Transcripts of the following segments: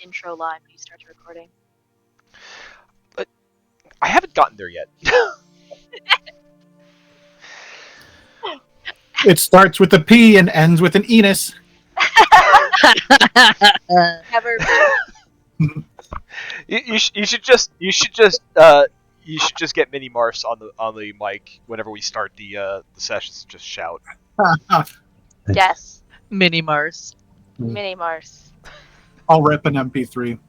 intro line when you start recording. I haven't gotten there yet. It starts with a P and ends with an Enos. Never. You should just get Mini Mars on the mic whenever we start the sessions. Just shout. Yes. Mini Mars. Mini Mars. I'll rip an MP3.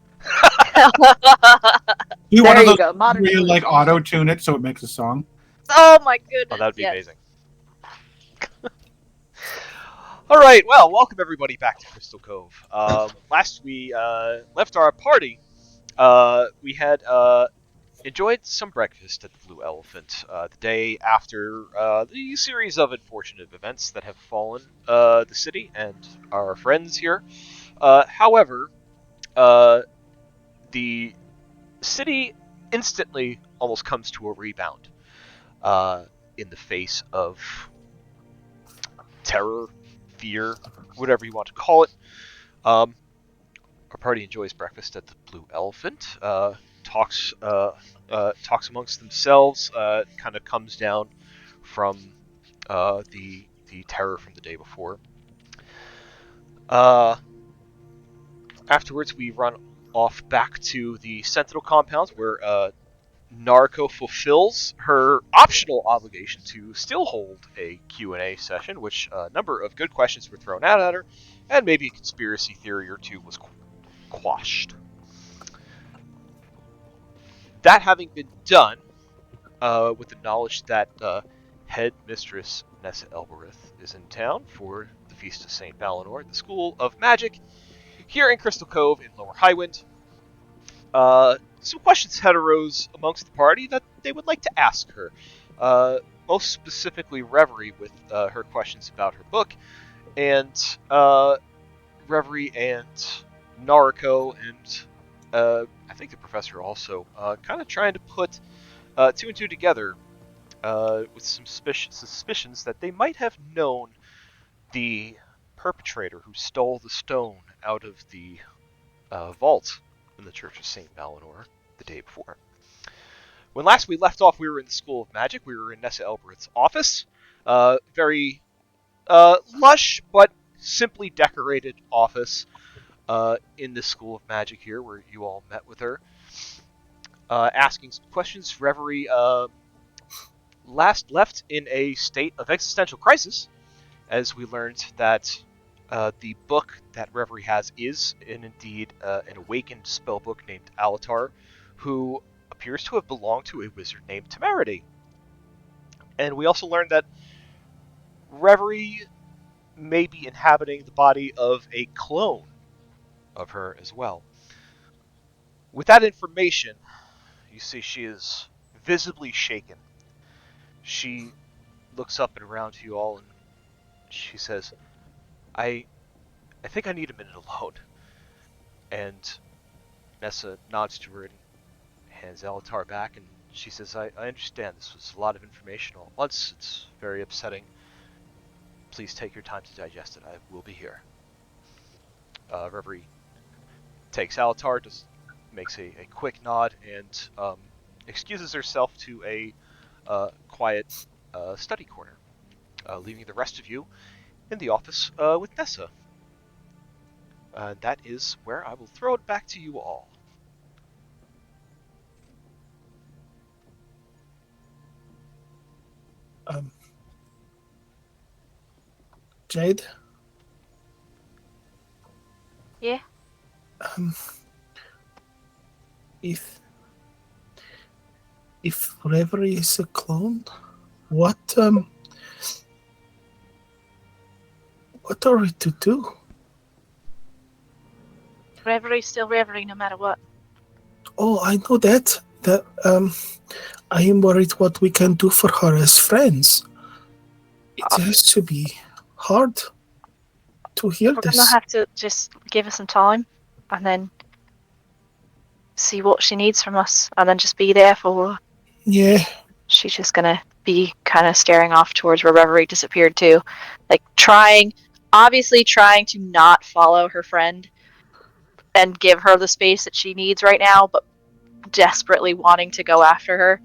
There you go. Modern where you like solution. auto tune it so it makes a song. Oh my goodness. Oh, that would be yes. amazing. All right, well, welcome everybody back to Crystal Cove. Last we left our party, we had enjoyed some breakfast at the Blue Elephant the day after the series of unfortunate events that have fallen the city and our friends here. However, the city instantly almost comes to a rebound in the face of terror, fear, whatever you want to call it. Our party enjoys breakfast at the Blue Elephant. Talks amongst themselves. Kind of comes down from the terror from the day before. Afterwards, we run off back to the Sentinel compounds where Narco fulfills her optional obligation to still hold a Q&A session, which a number of good questions were thrown out at her, and maybe a conspiracy theory or two was quashed. That having been done, with the knowledge that Headmistress Nessa is in town for the Feast of St. Valinor, the School of Magic, here in Crystal Cove in Lower Highwind, some questions had arose amongst the party that they would like to ask her. Most specifically, Reverie with her questions about her book, and Reverie and Nariko and I think the professor also kind of trying to put two and two together with some suspicions that they might have known the perpetrator who stole the stone out of the vault in the Church of St. Valinor the day before. When last we left off, we were in the School of Magic. We were in Nessa Elbereth's office. Very lush but simply decorated office in the School of Magic here, where you all met with her. Asking some questions. Reverie last left in a state of existential crisis, as we learned that the book that Reverie has is indeed an awakened spellbook named Alatar, who appears to have belonged to a wizard named Temerity. And we also learned that Reverie may be inhabiting the body of a clone of her as well. With that information, you see she is visibly shaken. She looks up and around to you all and she says, I think I need a minute alone. And Nessa nods to her and hands Alatar back, and she says, I understand this was a lot of information all at once. It's very upsetting. Please take your time to digest it. I will be here. Reverie takes Alatar, just makes a quick nod, and excuses herself to a quiet study corner, leaving the rest of you in the office with Nessa. That is where I will throw it back to you all. Jade? Yeah? If Reverie is a clone, what are we to do? Reverie's still Reverie no matter what. Oh, I know that. I am worried what we can do for her as friends. It has to be hard to hear We're this. gonna have to just give her some time and then see what she needs from us and then just be there for her. Yeah. She's just gonna be kind of staring off towards where Reverie disappeared too. Like obviously trying to not follow her friend. and give her the space that she needs right now, but desperately wanting to go after her.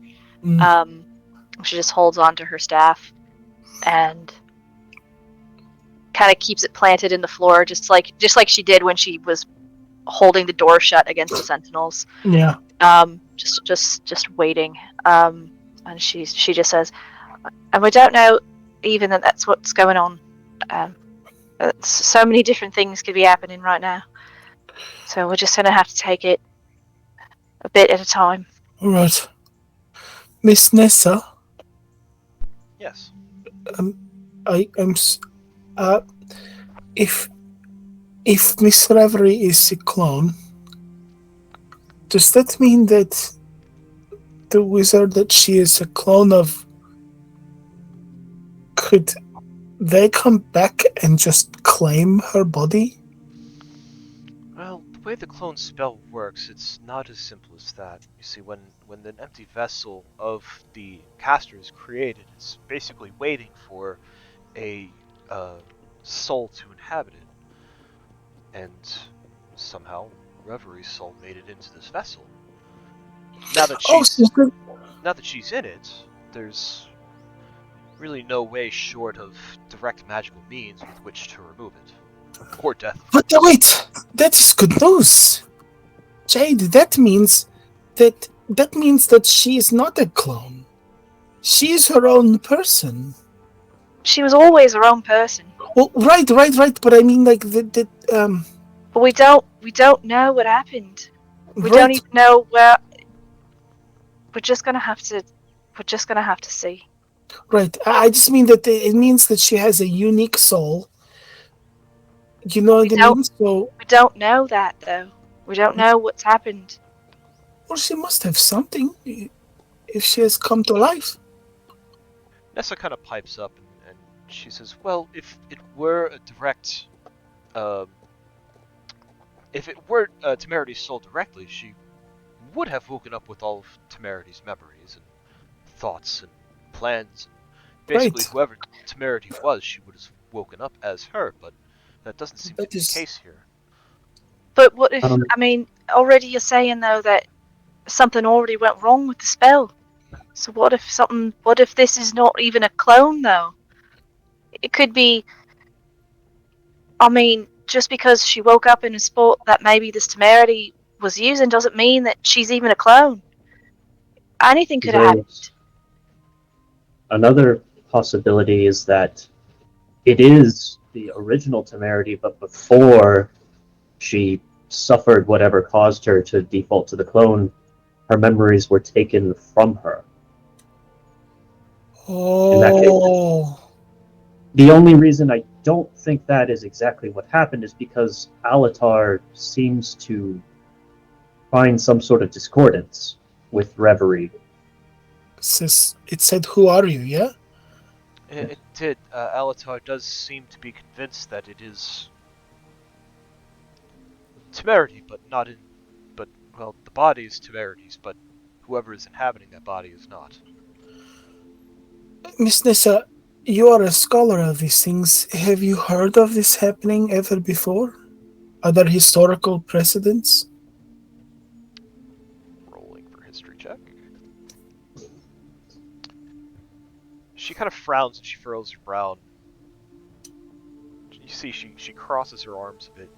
She just holds on to her staff and kind of keeps it planted in the floor, just like she did when she was holding the door shut against the sentinels. Yeah. Just waiting. And she just says, and we don't know even that that's what's going on. So many different things could be happening right now. So we're just gonna have to take it a bit at a time. All right. Miss Nessa, Yes. if Miss Reverie is a clone, does that mean that the wizard that she is a clone of, could they come back and just claim her body? Well, the way the clone spell works, it's not as simple as that. You see, when an empty vessel of the caster is created, it's basically waiting for a soul to inhabit it. And somehow, Reverie's soul made it into this vessel. Now that she's in it, there's really no way short of direct magical means with which to remove it. Or death. But wait, that is good news. Jade, that means that she is not a clone. She is her own person. She was always her own person. Well, right. But I mean, like But we don't know what happened. We don't even know where. We're just gonna have to see. Right. I just mean that it means that she has a unique soul. You know what I mean? So we don't know that though. We don't know what's happened. Well, she must have something if she has come to life. Nessa kind of pipes up and she says, well, if it were a direct... if it were Temerity's soul directly, she would have woken up with all of Temerity's memories and thoughts and plans. Basically, whoever Temerity was, she would have woken up as her, but that doesn't seem to be the case here. But what if, already you're saying though that something already went wrong with the spell. So what if this is not even a clone though? It could be, just because she woke up in a spot that maybe this Temerity was using doesn't mean that she's even a clone. Anything could have happened. Another possibility is that it is the original Temerity, but before she suffered whatever caused her to default to the clone, her memories were taken from her. Oh. In that case, the only reason I don't think that is exactly what happened is because Alatar seems to find some sort of discordance with Reverie. It said, "Who are you?" Yeah. It did. Alatar does seem to be convinced that it is Temerity, but not in. But well, the body is Temerity's, but whoever is inhabiting that body is not. Miss Nessa, you are a scholar of these things. Have you heard of this happening ever before? Other historical precedents? Rolling for history check. She kind of frowns and she furrows her brow. You see, she crosses her arms a bit.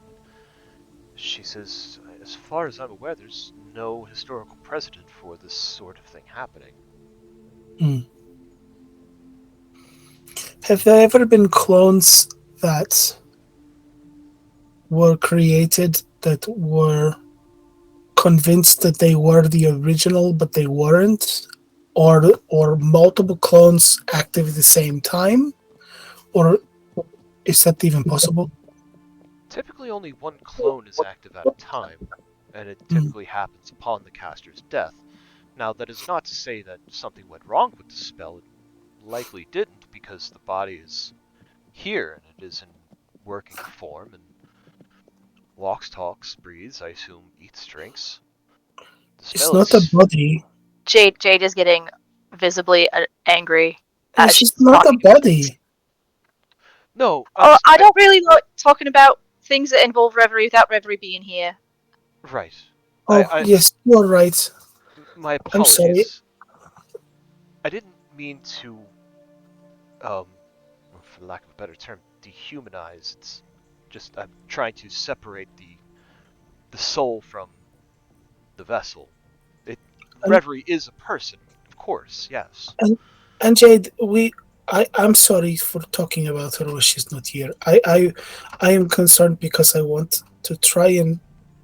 She says, as far as I'm aware, there's no historical precedent for this sort of thing happening. Have there ever been clones that were created that were convinced that they were the original, but they weren't? Or multiple clones active at the same time? Or is that even possible? Typically only one clone is active at a time, and it typically happens upon the caster's death. Now, that is not to say that something went wrong with the spell. It likely didn't, because the body is here, and it is in working form, and walks, talks, breathes, I assume eats, drinks. It's not a body. Jade is getting visibly angry. She's not a body. No. I don't really like talking about things that involve Reverie without Reverie being here. Right. Oh, I yes, you are right. my I'm sorry. apologies. I didn't mean to, um, for lack of a better term, dehumanize. It's just I'm trying to separate the soul from the vessel. It And Reverie is a person, of course, yes. and, and Jade, I'm sorry for talking about her when she's not here. I am concerned because I want to try and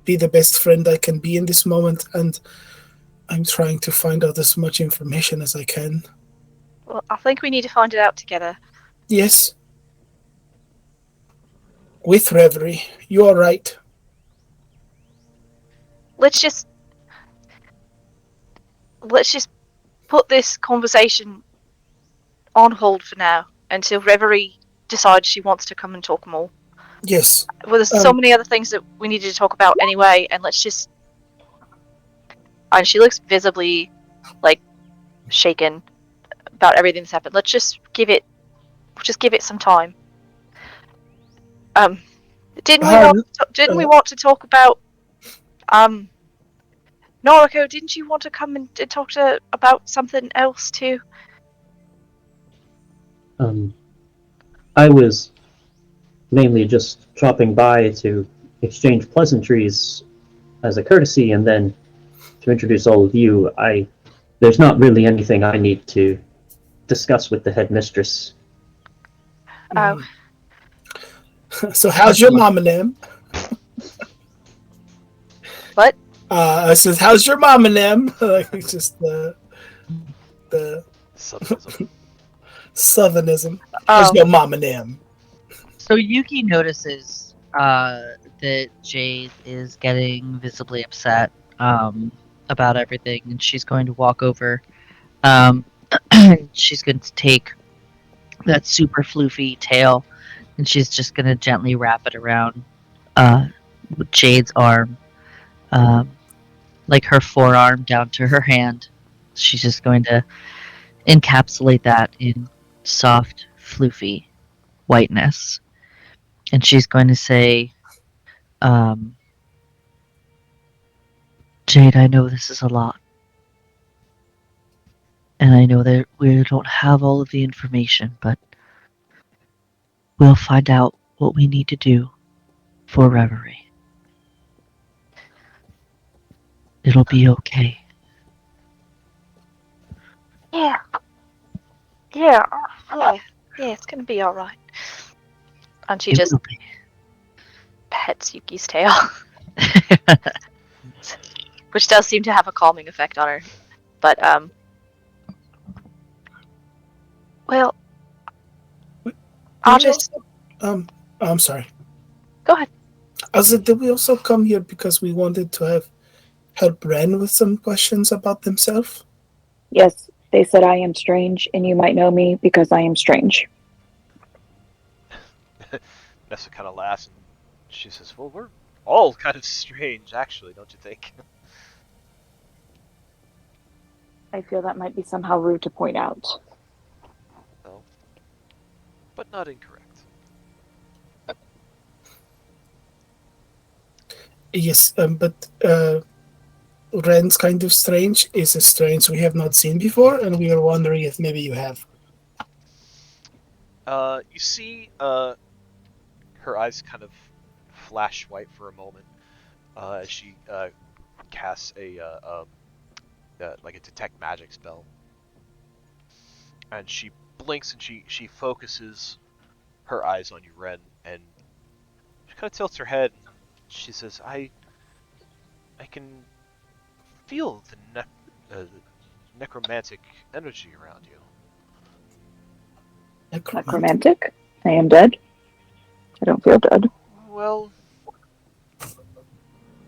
be the best friend I can be in this moment, and I'm trying to find out as much information as I can. Well, I think we need to find it out together. Yes, with Reverie. You are right. Let's just let's just put this conversation on hold for now until Reverie decides she wants to come and talk more. Yes. Well, there's so many other things that we needed to talk about anyway, and let's just. And she looks visibly, like, shaken about everything that's happened. Let's just give it some time. Didn't we want to talk about Noriko? Didn't you want to come and talk about something else too? I was mainly just dropping by to exchange pleasantries as a courtesy, and then to introduce all of you. There's not really anything I need to discuss with the headmistress. Oh, So how's your mama name? what? I says, how's your mama name? Like just the Suddenism. southernism. How's your mama name? So Yuki notices that Jade is getting visibly upset about everything, and she's going to walk over. She's going to take that super floofy tail, and she's just going to gently wrap it around Jade's arm, like her forearm down to her hand. She's just going to encapsulate that in soft, floofy whiteness. And she's going to say, Jade, I know this is a lot. And I know that we don't have all of the information, but we'll find out what we need to do for Reverie. It'll be okay. Yeah, it's gonna be all right. And she just pets Yuki's tail, which does seem to have a calming effect on her. But well, I'll just. I'm sorry. Go ahead. I said, did we also come here because we wanted to help Ren with some questions about themselves? Yes, they said I am strange, and you might know me because I am strange. Nessa kind of laughs and she says, well, we're all kind of strange, actually, don't you think? I feel that might be somehow rude to point out. No. But not incorrect. Yes, but Ren's kind of strange is a strange we have not seen before, and we are wondering if maybe you have. You see, her eyes kind of flash white for a moment as she casts like a detect magic spell, and she blinks and she focuses her eyes on you, Ren, and she kind of tilts her head. And she says, "I can feel the necromantic energy around you." Necromantic? I am dead? I don't feel dead. Well,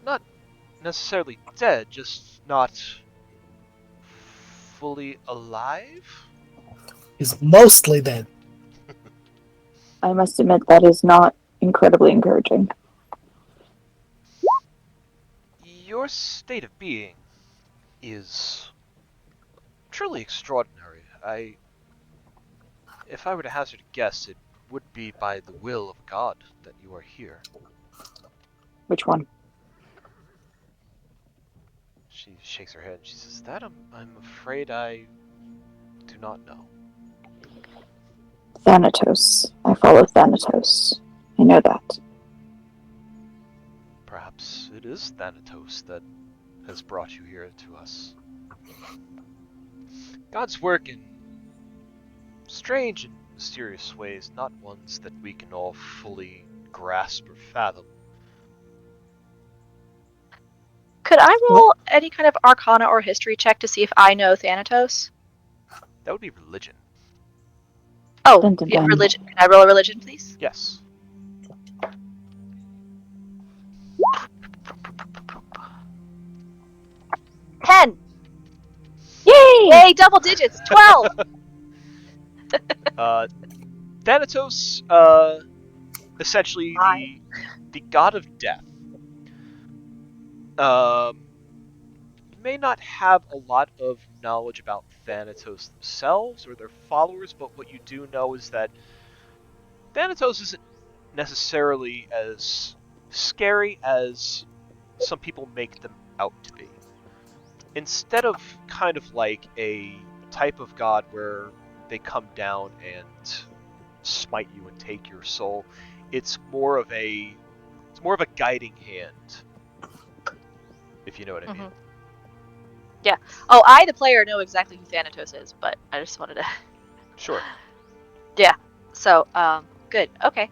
not necessarily dead, just not fully alive? Is mostly dead. I must admit that is not incredibly encouraging. Your state of being is truly extraordinary. If I were to hazard a guess, it would be by the will of God that you are here. Which one? She shakes her head and she says, "That I'm afraid I do not know." Thanatos. I follow Thanatos. I know that. Perhaps it is Thanatos that has brought you here to us. God's work in strange and mysterious ways, not ones that we can all fully grasp or fathom. Could I roll any kind of Arcana or History check to see if I know Thanatos? That would be religion. Oh, Dun, dun, yeah, dun. religion. Can I roll a religion, please? Yes. 10! Yay! Yay, double digits! 12! Thanatos, essentially the god of death. You may not have a lot of knowledge about Thanatos themselves or their followers, but what you do know is that Thanatos isn't necessarily as scary as some people make them out to be. Instead of kind of like a type of god where they come down and smite you and take your soul, it's more of a guiding hand, if you know what I mean. Yeah. Oh, I, the player, know exactly who Thanatos is, but I just wanted to... Sure. Yeah. So, good. Okay.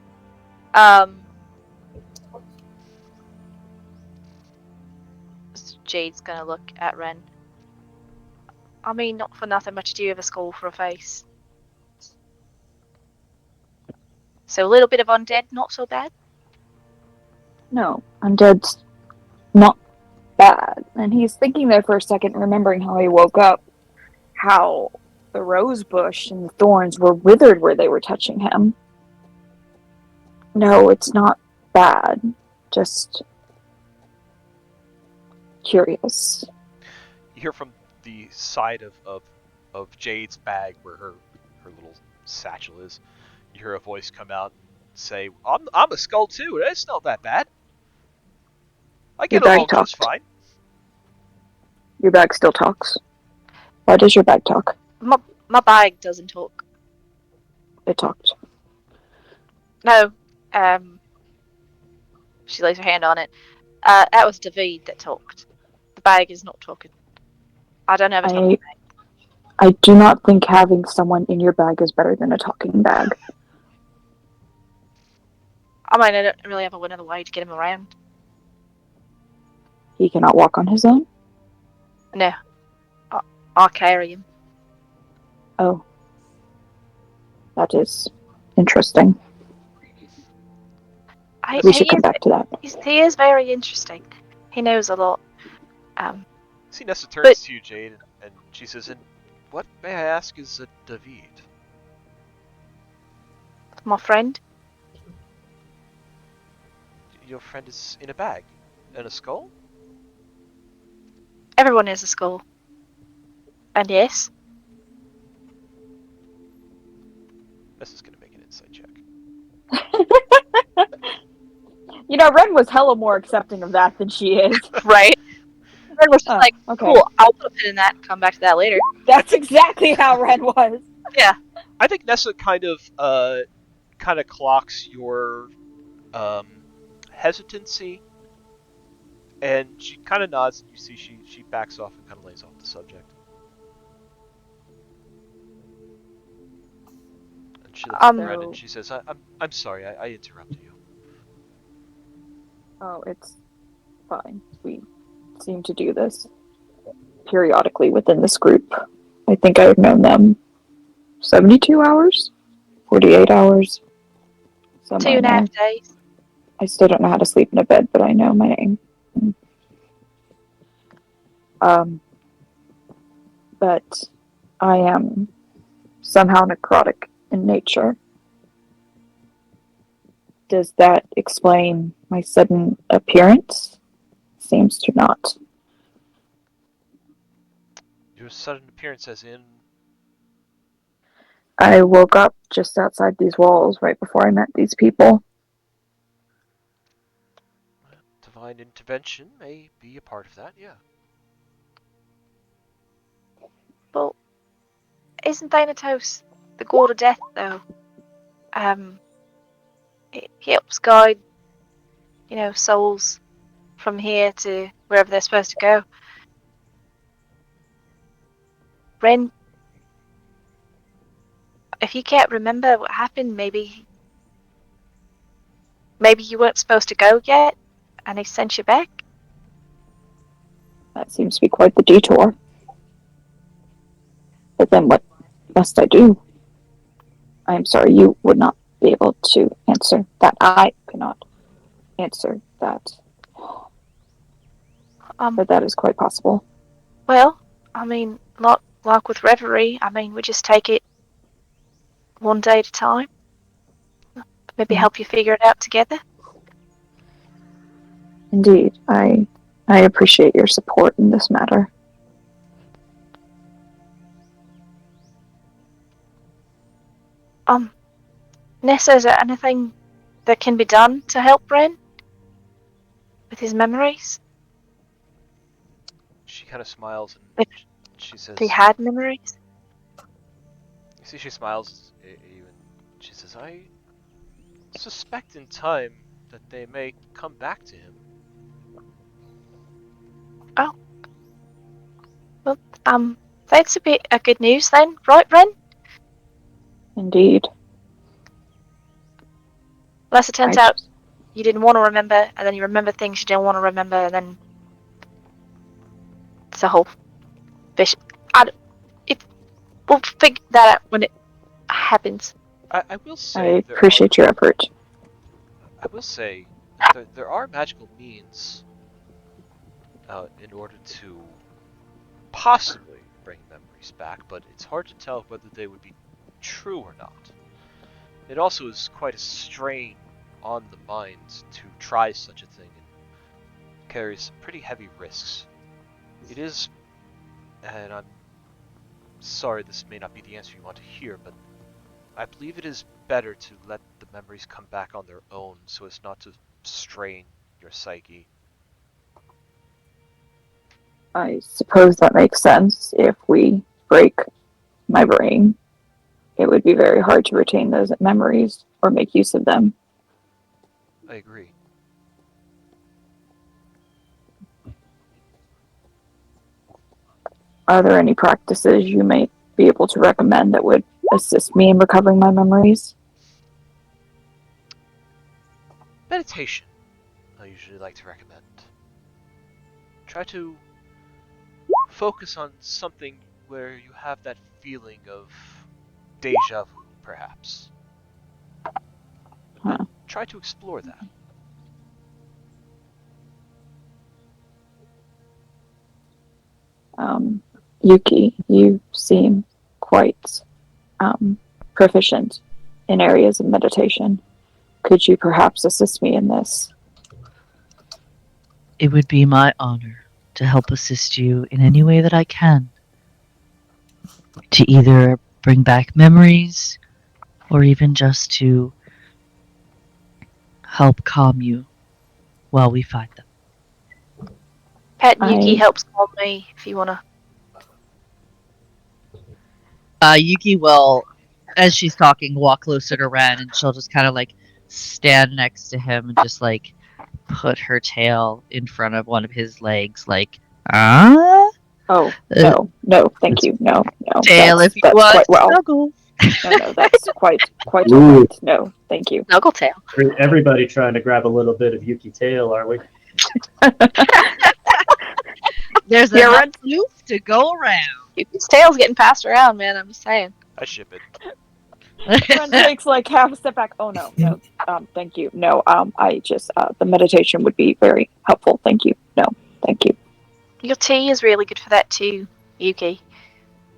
Jade's gonna look at Ren. I mean, not for nothing, but you do have a skull for a face. So a little bit of undead, not so bad. No, undead's not bad. And he's thinking there for a second, remembering how he woke up, how the rose bush and the thorns were withered where they were touching him. No, it's not bad. Just curious. You hear from the side of Jade's bag where her little satchel is. You hear a voice come out and say, I'm a skull too, and it's not that bad. I get Your bag along just talked. fine. Your bag still talks. Why does your bag talk? My bag doesn't talk. It talked. No. She lays her hand on it. That was David that talked. The bag is not talking. I don't have a talking bag. I do not think having someone in your bag is better than a talking bag. I mean, I don't really have another way to get him around. He cannot walk on his own? No. I'll carry him. Oh. That is interesting. We should come back to that. He is very interesting. He knows a lot. See, Nessa turns to you, Jade, and she says, "And what, may I ask, is a David?" My friend. Your friend is in a bag and a skull? Everyone is a skull. And yes. Nessa's gonna make an insight check. You know, Ren was hella more accepting of that than she is. Right? Ren was just like, okay. Cool, I'll put a pin in that and come back to that later. That's exactly how Ren was. Yeah. I think Nessa kind of clocks your hesitancy, and she kind of nods, and you see she backs off and kind of lays off the subject. And she looks at Ren and she says, "I'm sorry, I interrupted you." Oh, it's fine. We seem to do this periodically within this group. I think I've known them 72 hours? 48 hours? 2.5 days. I still don't know how to sleep in a bed, but I know my name. But I am somehow necrotic in nature. Does that explain my sudden appearance? Seems to not. Your sudden appearance, as in? I woke up just outside these walls right before I met these people. Divine intervention may be a part of that, yeah. isn't Thanatos the god of death, though? It helps guide, souls from here to wherever they're supposed to go. Ren, if you can't remember what happened, maybe you weren't supposed to go yet, and he sent you back? That seems to be quite the detour. But then what must I do? I am sorry, you would not be able to answer that. I cannot answer that. But that is quite possible. Well, I mean, like with Reverie, I mean, we just take it one day at a time. Maybe help you figure it out together. Indeed, I appreciate your support in this matter. Nessa, is there anything that can be done to help Ren with his memories? She kind of smiles and she says, If he had memories? You see, she smiles at you and she says, I suspect in time that they may come back to him. Oh. Well, that's a good news then, right, Ren? Indeed. Unless it turns out you didn't want to remember, and then you remember things you didn't want to remember, and then it's a whole fish. We'll figure that out when it happens. I will say, I appreciate your effort. I will say, there are magical means in order to possibly bring memories back, but it's hard to tell whether they would be true or not. It also is quite a strain on the mind to try such a thing and carries pretty heavy risks. It is, and I'm sorry this may not be the answer you want to hear, but I believe it is better to let the memories come back on their own so as not to strain your psyche. I suppose that makes sense. If we break my brain, it would be very hard to retain those memories or make use of them. I agree. Are there any practices you may be able to recommend that would assist me in recovering my memories? Meditation, I usually like to recommend. Try to focus on something where you have that feeling of deja vu, perhaps. Try to explore that. Yuki, you seem quite proficient in areas of meditation. Could you perhaps assist me in this? It would be my honor to help assist you in any way that I can. To either bring back memories, or even just to help calm you while we find them. Pet Yuki helps calm me if you wanna. Yuki will, as she's talking, walk closer to Ren, and she'll just kind of like stand next to him and just like put her tail in front of one of his legs, like, ah? Oh, no, thank you. No. Tail if you want snuggle. No, that's quite all right. No, thank you. Snuggle tail. Everybody trying to grab a little bit of Yuki tail, are we? There's a loop to go around. Yuki's tail's getting passed around, man. I'm just saying. I ship it. Ren takes like half a step back. Oh no, thank you. No, I just the meditation would be very helpful. Thank you. No, thank you. Your tea is really good for that too, Yuki.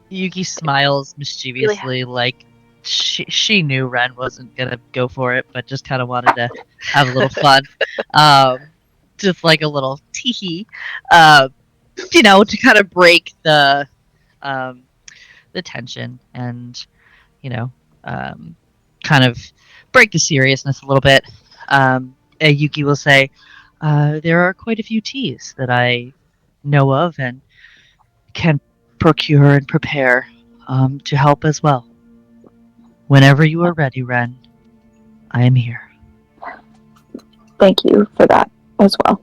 Yuki smiles mischievously, like she knew Ren wasn't gonna go for it, but just kind of wanted to have a little fun, just like a little tee-hee, to kind of break the tension and kind of break the seriousness a little bit. Yuki will say, "There are quite a few teas that I know of and can procure and prepare to help as well. Whenever you are ready, Ren, I am here. Thank you for that as well.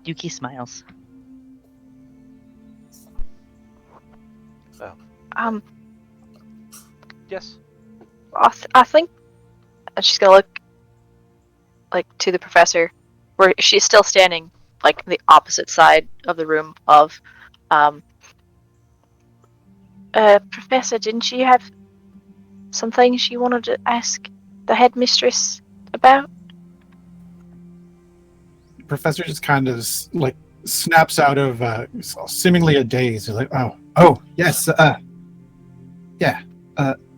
Yuki smiles. Um, Yes. I think she's gonna look like to the professor, where she's still standing like the opposite side of the room of, Professor, didn't she have something she wanted to ask the headmistress about? The professor just kind of like snaps out of seemingly a daze. He's like, oh, yes, yeah,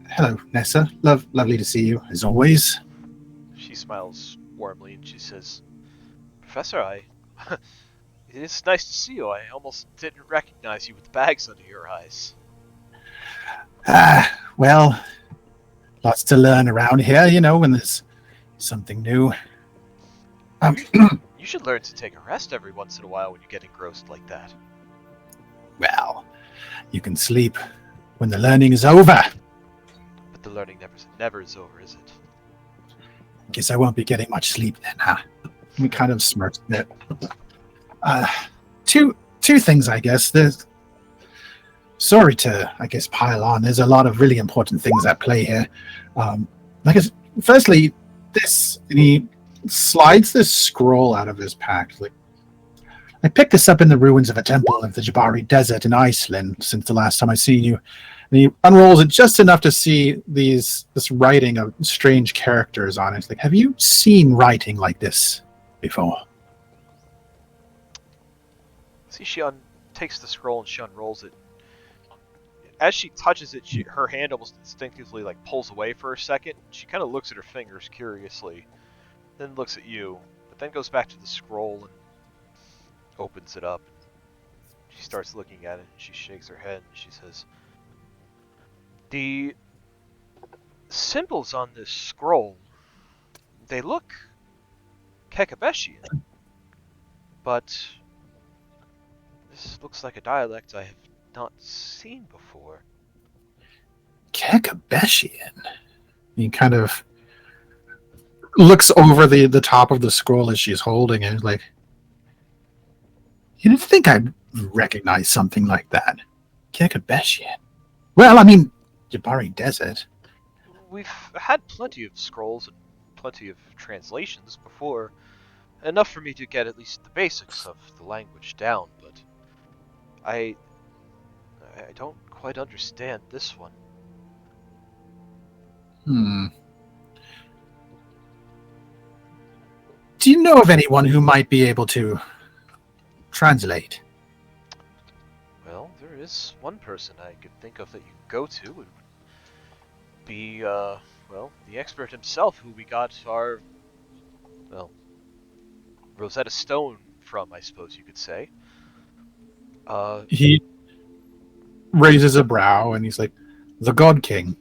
hello, Nessa. Lovely to see you as always. She smiles warmly and she says, Professor, it is nice to see you. I almost didn't recognize you with the bags under your eyes. Well, lots to learn around here, when there's something new. You should learn to take a rest every once in a while when you get engrossed like that. Well, you can sleep when the learning is over. But the learning never is over, is it? Guess I won't be getting much sleep then, huh? He kind of smirks a bit. Two things, I guess. Sorry to, pile on. There's a lot of really important things at play here. Firstly, and he slides this scroll out of his pack. Like, I picked this up in the ruins of a temple of the Jabari Desert in Iceland since the last time I seen you. And he unrolls it just enough to see this writing of strange characters on it. Like, have you seen writing like this before? See, she takes the scroll and she unrolls it. As she touches it, her hand almost instinctively pulls away for a second. She kind of looks at her fingers curiously, then looks at you, but then goes back to the scroll and opens it up. She starts looking at it and she shakes her head and she says, the symbols on this scroll, they look Kekabeshian, but this looks like a dialect I have not seen before. Kekabeshian? He kind of looks over the top of the scroll as she's holding it. Like, you didn't think I'd recognize something like that. Kekabeshian. Well, I mean, Jabari Desert. We've had plenty of scrolls and plenty of translations before. Enough for me to get at least the basics of the language down, but I don't quite understand this one. Do you know of anyone who might be able to translate? Well, there is one person I could think of that you could go to. It would be, the expert himself who we got our, Rosetta Stone from, I suppose you could say. He raises a brow and he's like, the God King.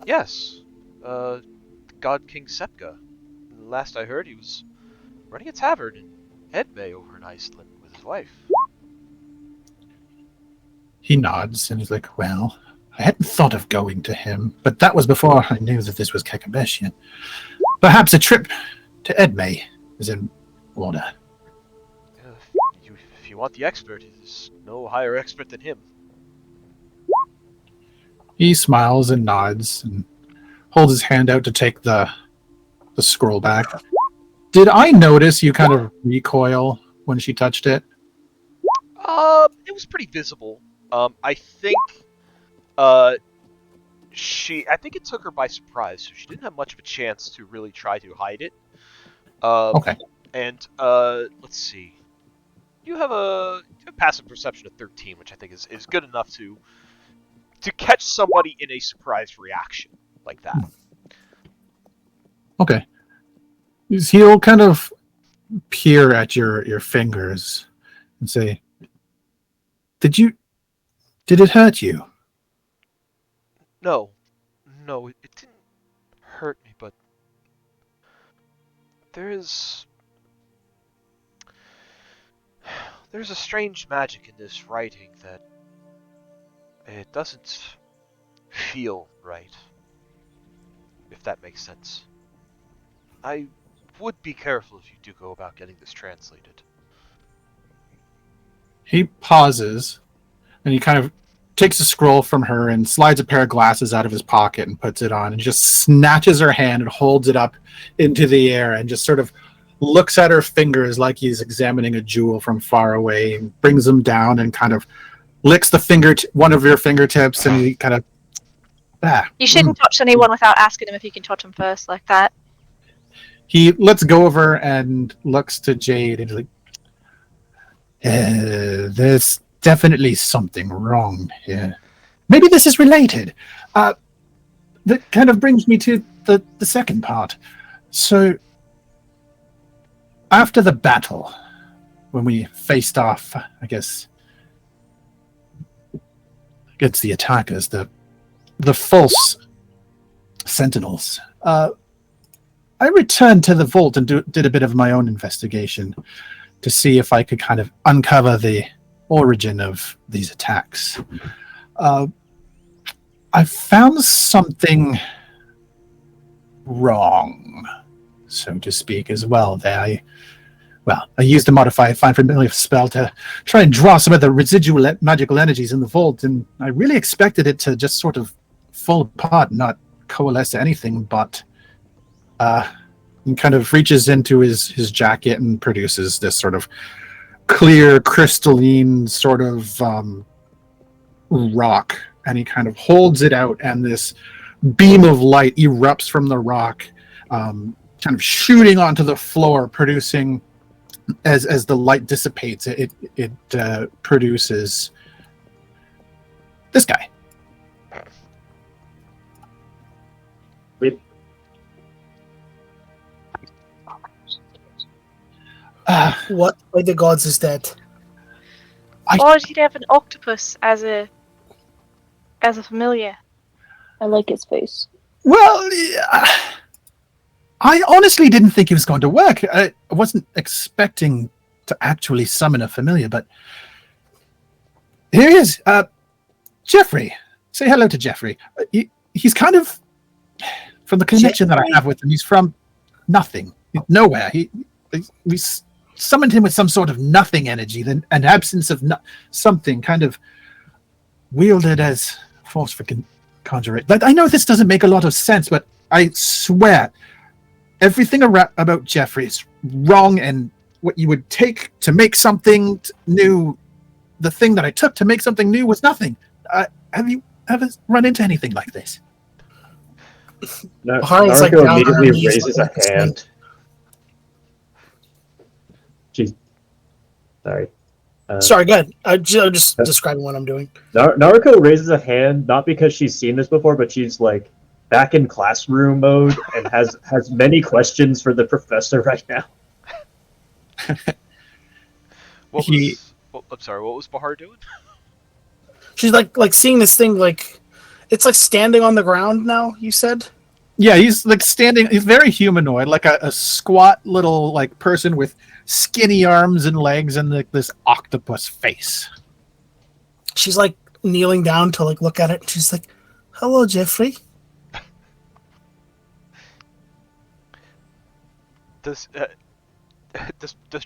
Yes, God King Sepka. Last I heard, he was running a tavern in Edmay over in Iceland with his wife. He nods and he's like, well, I hadn't thought of going to him, but that was before I knew that this was Kekabeshian. Perhaps a trip to Edmay is in order. If you want the expert, there's no higher expert than him. He smiles and nods and holds his hand out to take the scroll back. Did I notice you kind of recoil when she touched it? It was pretty visible. I think it took her by surprise, so she didn't have much of a chance to really try to hide it. Okay. And let's see. You have a passive perception of 13, which I think is good enough to catch somebody in a surprised reaction like that. Okay. He'll kind of peer at your fingers and say, Did it hurt you? No, it didn't hurt me, but there is There's a strange magic in this writing that it doesn't feel right, if that makes sense. I would be careful if you do go about getting this translated. He pauses, and he kind of takes a scroll from her and slides a pair of glasses out of his pocket and puts it on, and just snatches her hand and holds it up into the air and just sort of looks at her fingers like he's examining a jewel from far away, and brings them down and kind of licks the one of your fingertips, and he kind of You shouldn't touch anyone without asking him if you can touch him first, like that. He lets go of her and looks to Jade, and he's like, there's definitely something wrong here. Maybe this is related. That kind of brings me to the second part. So, after the battle, when we faced off, I guess, against the attackers, the false sentinels, I returned to the vault and did a bit of my own investigation to see if I could kind of uncover the origin of these attacks. I found something wrong, so to speak, as well. I used a modified Find Familiar spell to try and draw some of the residual magical energies in the vault, and I really expected it to just sort of fall apart, not coalesce to anything, but he kind of reaches into his jacket and produces this sort of clear, crystalline sort of rock, and he kind of holds it out, and this beam of light erupts from the rock, kind of shooting onto the floor, producing, as the light dissipates, it produces this guy. What by the gods is that? Or he'd have an octopus as a familiar. I like his face. Well, I honestly didn't think it was going to work. I wasn't expecting to actually summon a familiar, but here he is. Jeffrey. Say hello to Jeffrey. He's kind of, from the connection that I have with him, he's from nothing, nowhere. We summoned him with some sort of nothing energy, then an absence of something kind of wielded as force for conjure it. But I know this doesn't make a lot of sense, but I swear everything about Jeffrey is wrong, and what you would take to make something new, the thing that I took to make something new was nothing. Have you ever run into anything like this? Naruto immediately raises a hand. Sorry. Sorry, go ahead. I'm just describing what I'm doing. Naruto raises a hand, not because she's seen this before, but she's like back in classroom mode and has many questions for the professor right now. I'm sorry, what was Bahar doing? She's like seeing this thing, like it's like standing on the ground now, you said? Yeah, he's like standing, he's very humanoid, like a squat little like person with skinny arms and legs and this octopus face. She's like kneeling down to like look at it, and she's like, "Hello, Jeffrey." Does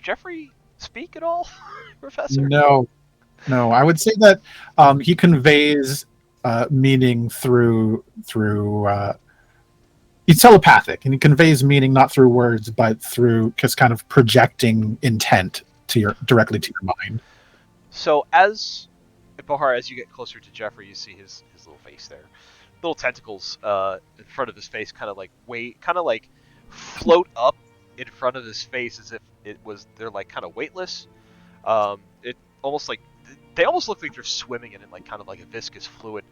Jeffrey speak at all, Professor? No. I would say that he conveys meaning through he's telepathic, and he conveys meaning not through words, but through just kind of projecting intent directly to your mind. So as Bahar, as you get closer to Jeffrey, you see his little face there, little tentacles in front of his face, kind of like float up in front of his face as if they're like kind of weightless. It almost like they almost look like they're swimming in it, like kind of like a viscous fluid.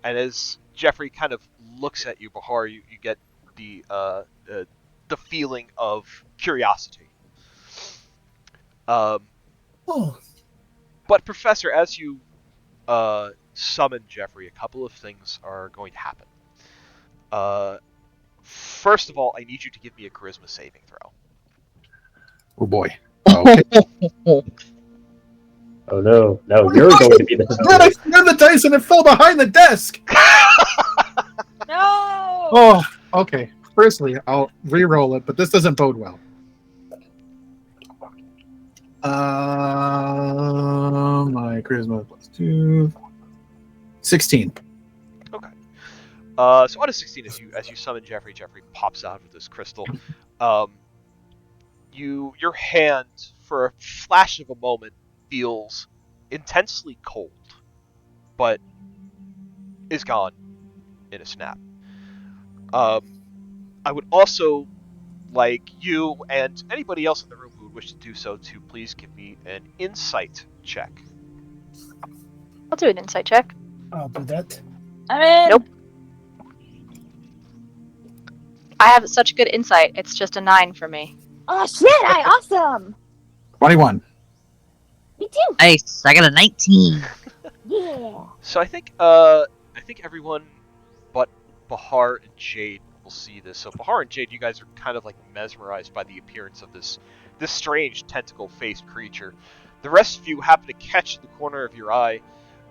And as Jeffrey kind of looks at you, Bahar, you get the feeling of curiosity. But Professor, as you summon Jeffrey, a couple of things are going to happen. First of all, I need you to give me a charisma saving throw. Oh boy. Okay. Oh no, no, you're going to be the Then I threw the dice and it fell behind the desk. No! Oh, okay. Firstly, I'll re-roll it, but this doesn't bode well. My charisma plus 2. 16. Okay. So on a 16, as you summon Jeffrey, Jeffrey pops out of this crystal. Your hand, for a flash of a moment, feels intensely cold, but is gone in a snap. I would also like you and anybody else in the room who would wish to do so to please give me an insight check. I'll do an insight check. I'll do that. I'm in. Nope. I have such good insight. It's just a 9 for me. Oh shit! Awesome. 21. Me too. Nice. I got a 19. Yeah. So I think everyone but Bahar and Jade will see this. So Bahar and Jade, you guys are kind of like mesmerized by the appearance of this strange tentacle-faced creature. The rest of you happen to catch the corner of your eye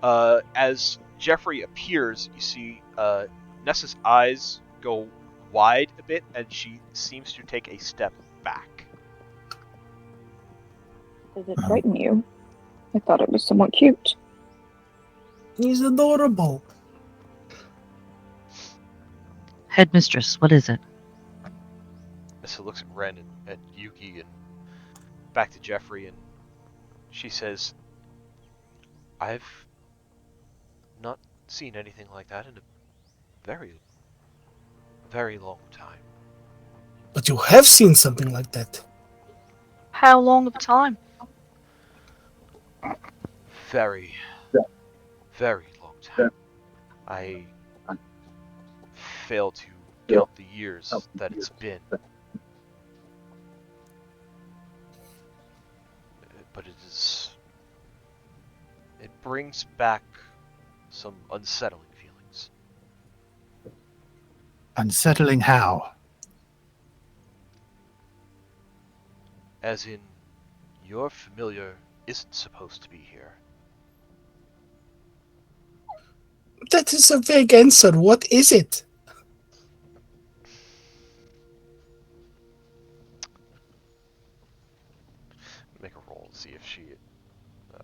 as Jeffrey appears. You see Nessa's eyes go wide a bit, and she seems to take a step back. Does it frighten you? I thought it was somewhat cute. He's adorable. Headmistress, what is it? Nessa looks at Ren and Yuki and back to Jeffrey, and she says, I've not seen anything like that in a very, very long time. But you have seen something like that. How long of a time? Very, very long time. I fail to count the years that it's been. But it brings back some unsettling feelings. Unsettling how? As in, your familiar isn't supposed to be here. That is a vague answer. What is it? Make a roll and see if she...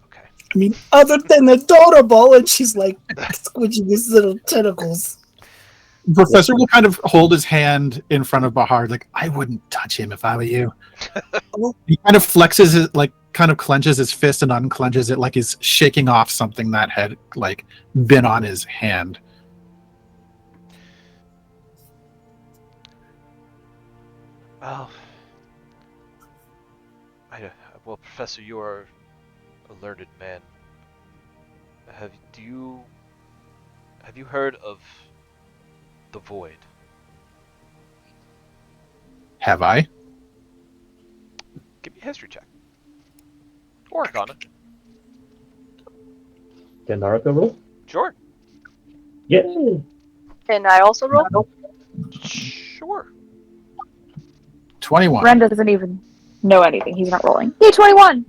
Okay. I mean, other than adorable, and she's like squishing his little tentacles. Professor will kind of hold his hand in front of Bahar, like, I wouldn't touch him if I were you. He kind of flexes it, like, kind of clenches his fist and unclenches it, like he's shaking off something that had, like, been on his hand. Well, Professor, you are a learned man. Have you heard of the Void? Have I? Give me a history check. Or Arcana. Can Naruto roll? Sure. Yeah. Can I also roll? Sure. 21. Ren doesn't even know anything. He's not rolling. Yay, 21!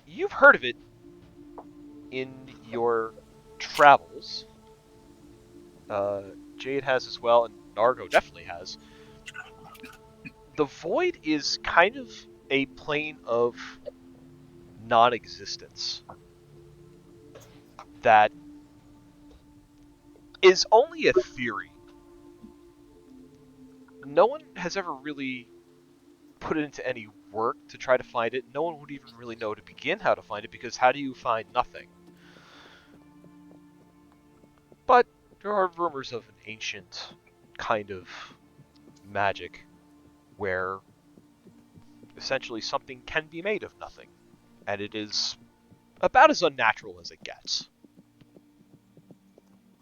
You've heard of it in your travels. Jade has as well, and Nargo definitely has. The Void is kind of a plane of non-existence that is only a theory. No one has ever really put it into any work to try to find it. No one would even really know to begin how to find it, because how do you find nothing? But there are rumors of an ancient kind of magic where essentially something can be made of nothing, and it is about as unnatural as it gets.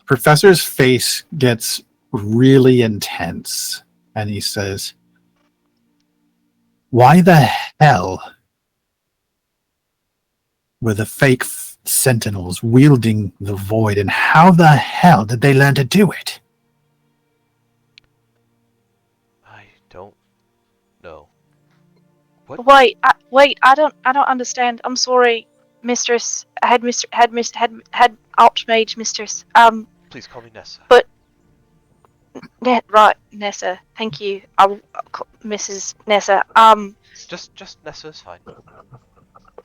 Professor's face gets really intense, and he says, why the hell were the fake sentinels wielding the Void, and how the hell did they learn to do it? I don't know. What? Wait, I don't understand. I'm sorry, Head Archmage Mistress. Please call me Nessa. But right, Nessa. Thank you. Mrs. Nessa. Just Nessa is fine.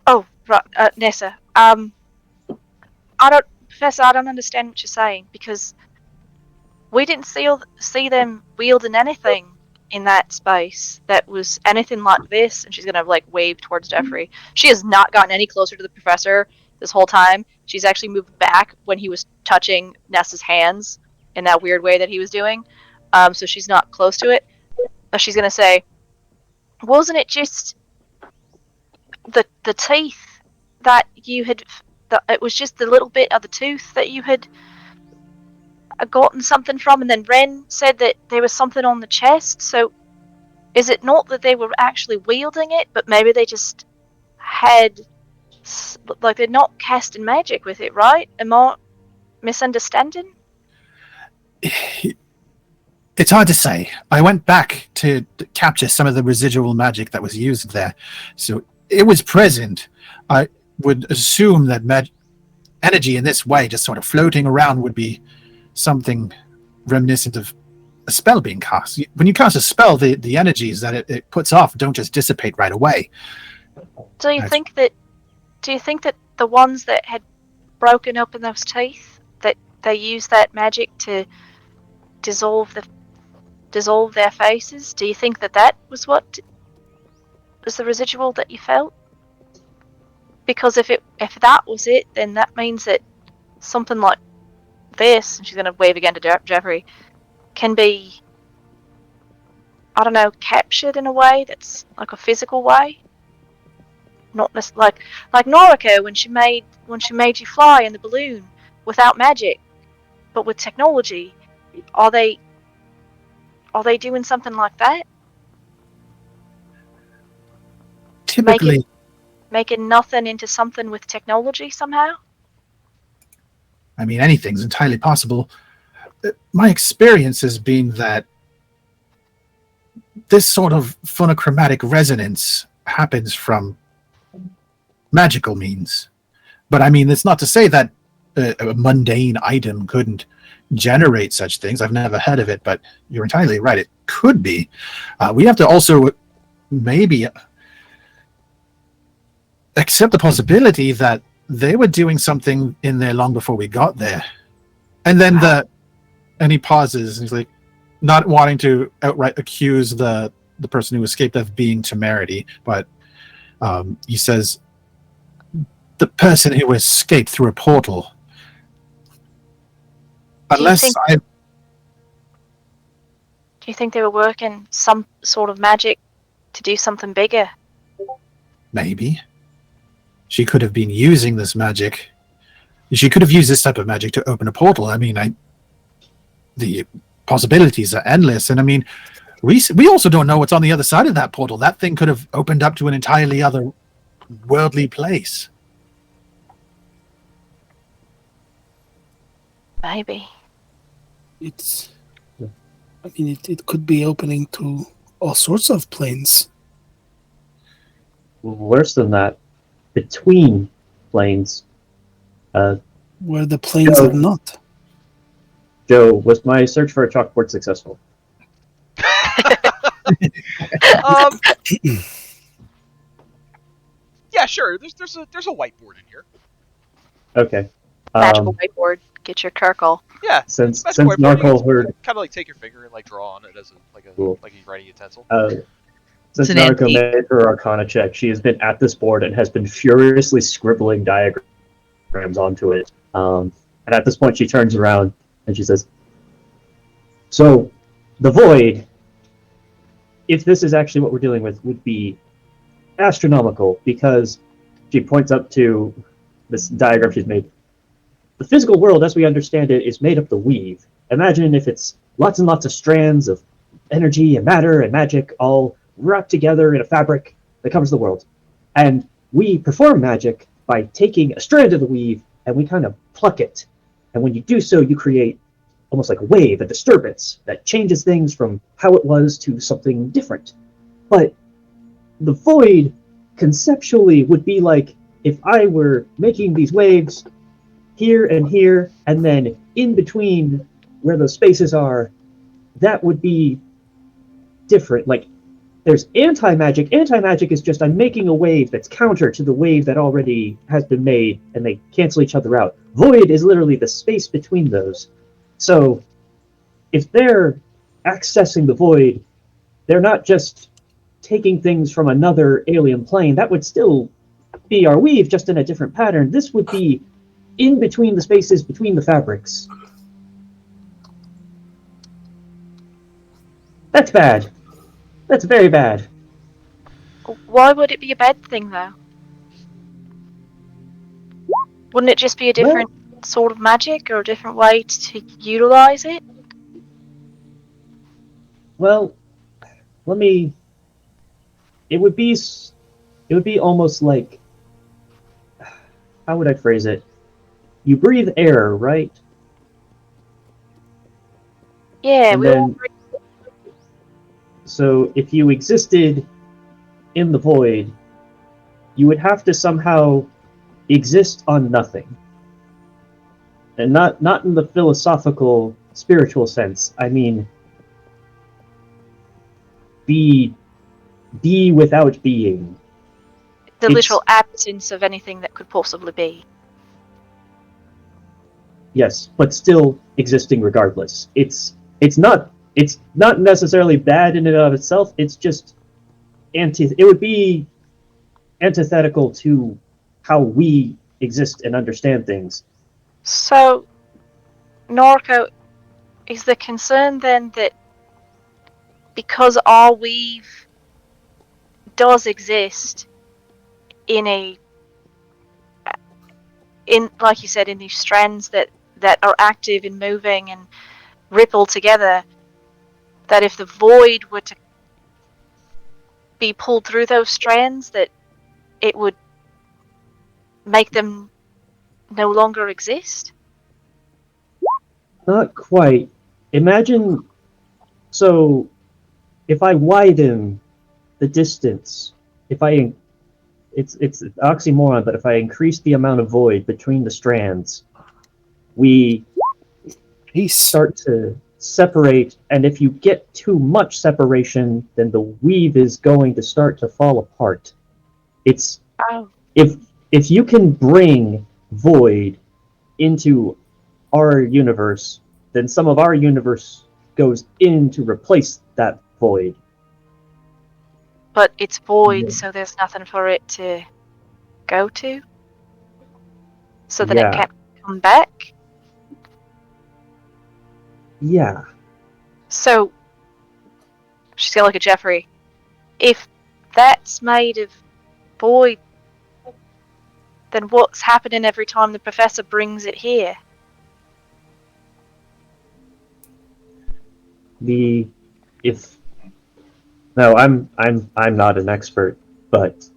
Oh, right, Nessa. Professor, I don't understand what you're saying because we didn't see them wielding anything in that space that was anything like this. And she's gonna like wave towards Jeffrey. She has not gotten any closer to the professor this whole time. She's actually moved back when he was touching Nessa's hands in that weird way that he was doing. So she's not close to it. But she's gonna say, "Wasn't it just the teeth that you had? It was just the little bit of the tooth that you had gotten something from, and then Ren said that there was something on the chest. So is it not that they were actually wielding it, but maybe they just had, like, they're not casting magic with it, right? Am I misunderstanding?" It's hard to say. I went back to capture some of the residual magic that was used there, so it was present. I would assume that energy in this way, just sort of floating around, would be something reminiscent of a spell being cast. When you cast a spell, the energies that it puts off don't just dissipate right away. Do you think that the ones that had broken open those teeth, that they used that magic to dissolve their faces? Do you think that was what was the residual that you felt? Because if that was it, then that means that something like this, and she's going to wave again to Jeffrey, can be, I don't know, captured in a way that's like a physical way. Not like Noriko when she made you fly in the balloon without magic, but with technology. Are they doing something like that? Typically, making nothing into something with technology somehow? I mean, anything's entirely possible. My experience has been that this sort of phonochromatic resonance happens from magical means. But I mean, it's not to say that a mundane item couldn't generate such things. I've never heard of it, but you're entirely right. It could be. We have to also maybe accept the possibility that they were doing something in there long before we got there. And then and he pauses and he's like, not wanting to outright accuse the person who escaped of being temerity, but he says, the person who escaped through a portal. Do you think they were working some sort of magic to do something bigger? Maybe. She could have been using this magic. She could have used this type of magic to open a portal. I mean, the possibilities are endless. And I mean, we also don't know what's on the other side of that portal. That thing could have opened up to an entirely other worldly place. Maybe. It could be opening to all sorts of planes. Worse than that, between planes. Where the planes are not. Joe, was my search for a chalkboard successful? Yeah, sure. There's a whiteboard in here. Okay. Magical whiteboard. Get your Kirkle. Yeah. Since whiteboard, Narco heard, kind of like take your finger and like draw on it as Cool. like he's writing a utensil. Since Narco made her Arcana check, she has been at this board and has been furiously scribbling diagrams onto it. And at this point, she turns around and she says, "So, the void, if this is actually what we're dealing with, would be astronomical, because," she points up to this diagram she's made, "the physical world as we understand it is made up the weave. Imagine if it's lots and lots of strands of energy and matter and magic all wrapped together in a fabric that covers the world. And we perform magic by taking a strand of the weave and we kind of pluck it. And when you do so, you create almost like a wave, a disturbance that changes things from how it was to something different. But the void conceptually would be like if I were making these waves here, and then in between where those spaces are, that would be different. Like, there's anti-magic. Anti-magic is just I'm making a wave that's counter to the wave that already has been made, and they cancel each other out. Void is literally the space between those. So, if they're accessing the void, they're not just taking things from another alien plane. That would still be our weave, just in a different pattern. This would be in between the spaces, between the fabrics. That's bad. That's very bad. Why would it be a bad thing, though? Wouldn't it just be a different sort of magic or a different way to utilize it? Well, it would be almost like, how would I phrase it? You breathe air, right? Yeah, And we all then, so if you existed in the void, you would have to somehow exist on nothing. And not in the philosophical, spiritual sense. I mean, be without being. the literal absence of anything that could possibly be. Yes, but still existing regardless. It's not necessarily bad in and of itself. It's just it would be antithetical to how we exist and understand things. So, Norco, is the concern then that because our weave does exist in like you said, in these strands that are active and moving and ripple together, that if the void were to be pulled through those strands, that it would make them no longer exist? Not quite. Imagine, so if I widen the distance, it's an oxymoron, but if I increase the amount of void between the strands, we start to separate, and if you get too much separation, then the weave is going to start to fall apart. It's if you can bring void into our universe, then some of our universe goes in to replace that void. But it's void, so there's nothing for it to go to? So then it can't come back? Yeah. So, she's gonna look at Jeffrey. If that's made of void, then what's happening every time the professor brings it here? No, I'm not an expert, but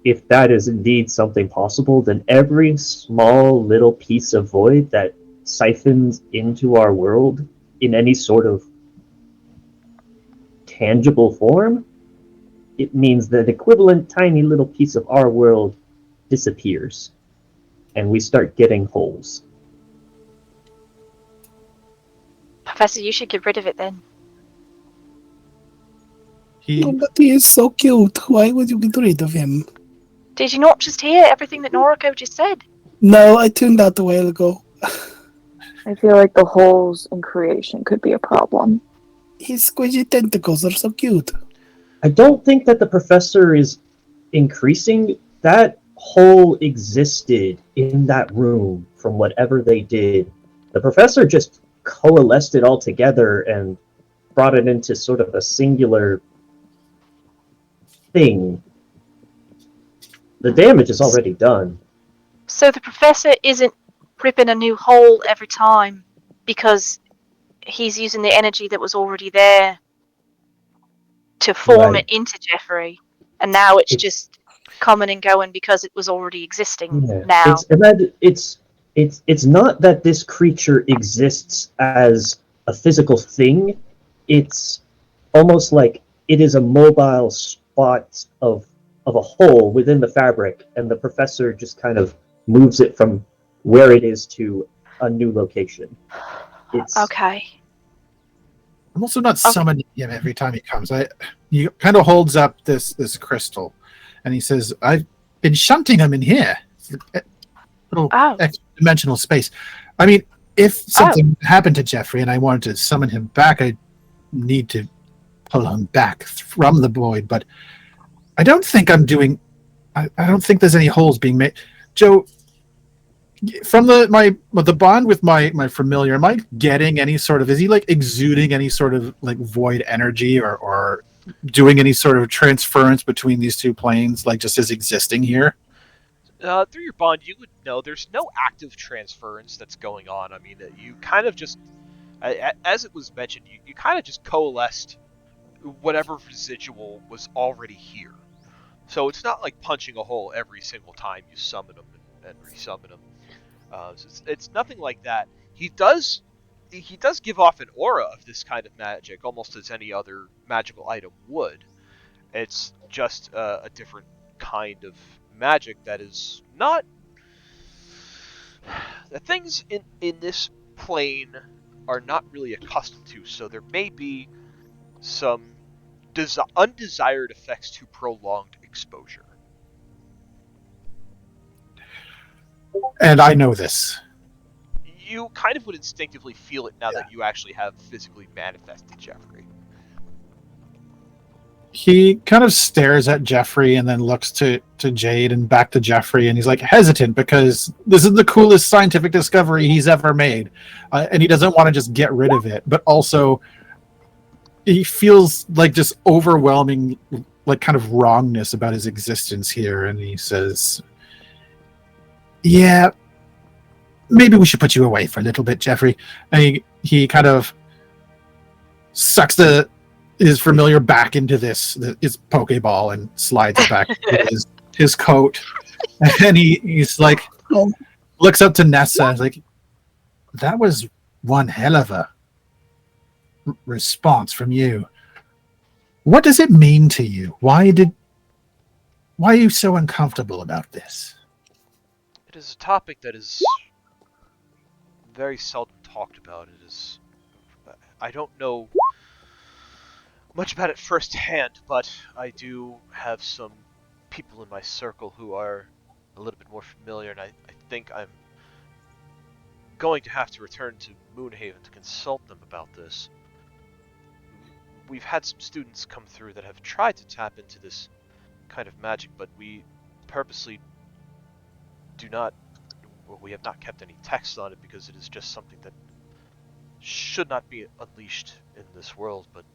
if that is indeed something possible, then every small little piece of void that siphons into our world in any sort of tangible form, it means that equivalent tiny little piece of our world disappears, and we start getting holes. Professor, you should get rid of it then. But he is so cute. Why would you get rid of him? Did you not just hear everything that Noriko just said? No, I tuned out a while ago. I feel like the holes in creation could be a problem. His squishy tentacles are so cute. I don't think that the professor is increasing. That hole existed in that room from whatever they did. The professor just coalesced it all together and brought it into sort of a singular thing. The damage is already done. So the professor isn't ripping a new hole every time because he's using the energy that was already there to form it into Jeffrey, and now it's just coming and going because it was already existing now. It's not that this creature exists as a physical thing. It's almost like it is a mobile spot of a hole within the fabric, and the professor just kind of moves it from where it is to a new location. It's Okay. I'm also not summoning him every time he comes. He kind of holds up this crystal, and he says, "I've been shunting him in here. It's a little extra dimensional space. I mean, if something happened to Jeffrey and I wanted to summon him back, I need to pull him back from the void. But I don't think I'm doing. I don't think there's any holes being made. Joe, from the bond with my familiar, am I getting any sort of, is he like exuding any sort of like void energy or doing any sort of transference between these two planes, like just as existing here? Through your bond, you would know there's no active transference that's going on. I mean, you kind of just, as it was mentioned, you kind of just coalesced whatever residual was already here. So it's not like punching a hole every single time you summon them and resummon them. So it's nothing like that. He does give off an aura of this kind of magic, almost as any other magical item would. It's just a different kind of magic that is not. The things in this plane are not really accustomed to, so there may be some undesired effects to prolonged exposure. And I know this. You kind of would instinctively feel it now that you actually have physically manifested Jeffrey. He kind of stares at Jeffrey and then looks to Jade and back to Jeffrey, and he's like hesitant because this is the coolest scientific discovery he's ever made, and he doesn't want to just get rid of it, but also he feels like just overwhelming, like kind of wrongness about his existence here, and he says, "Yeah, maybe we should put you away for a little bit, Jeffrey." And he kind of sucks his familiar back into his Pokeball and slides it back into his coat. And then he's like, looks up to Nessa and is like, "That was one hell of a response from you. What does it mean to you? Why are you so uncomfortable about this?" It is a topic that is very seldom talked about. It is. I don't know much about it firsthand, but I do have some people in my circle who are a little bit more familiar, and I think I'm going to have to return to Moonhaven to consult them about this. We've had some students come through that have tried to tap into this kind of magic, but we purposely we have not kept any text on it because it is just something that should not be unleashed in this world, but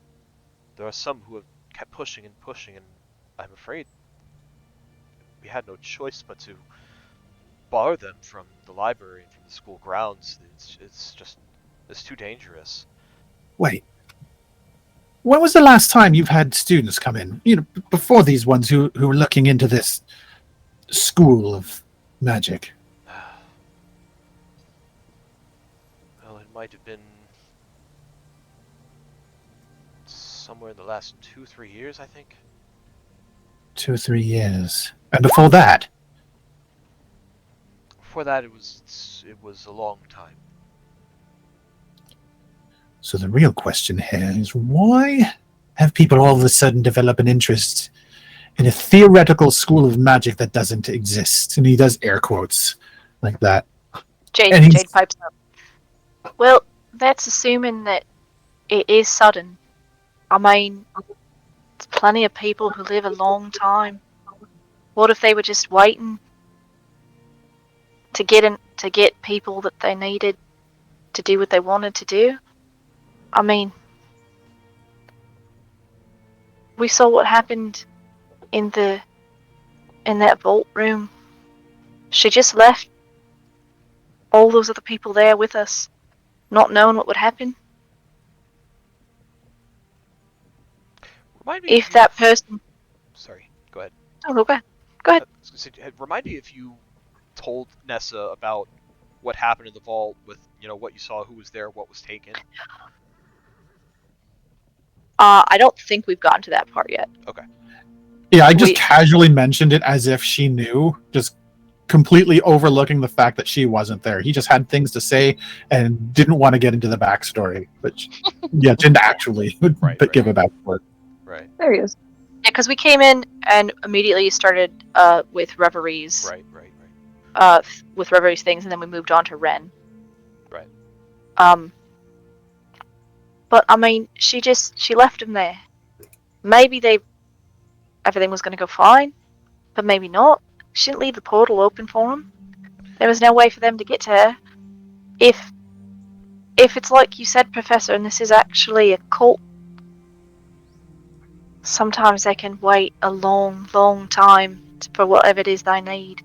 there are some who have kept pushing, and I'm afraid we had no choice but to bar them from the library and from the school grounds. It's too dangerous. Wait. When was the last time you've had students come in? Before these ones who were looking into this school of magic? Well, it might have been somewhere in the last 2-3 years, I think. 2 or 3 years. And before that? Before that, it was a long time. So the real question here is, why have people all of a sudden develop an interest in a theoretical school of magic that doesn't exist? And he does air quotes like that. Jade pipes up. Well, that's assuming that it is sudden. I mean, there's plenty of people who live a long time. What if they were just waiting to get people that they needed to do what they wanted to do? I mean, we saw what happened in that vault room. She just left all those other people there with us, not knowing what would happen. If that person... Sorry, go ahead. Oh, no, go ahead. Go ahead. Remind me if you told Nessa about what happened in the vault with, what you saw, who was there, what was taken. I don't think we've gotten to that part yet. Okay. Yeah, I just casually mentioned it as if she knew, just completely overlooking the fact that she wasn't there. He just had things to say and didn't want to get into the backstory, which, yeah, didn't actually give a backstory. Right. There he is. Yeah, because we came in and immediately started with Reverie's. Right. With Reverie's things, and then we moved on to Ren. Right. But I mean, she left him there. Maybe everything was going to go fine, but maybe not. She didn't leave the portal open for him. There was no way for them to get to her. If it's like you said, Professor, and this is actually a cult, sometimes they can wait a long, long time for whatever it is they need.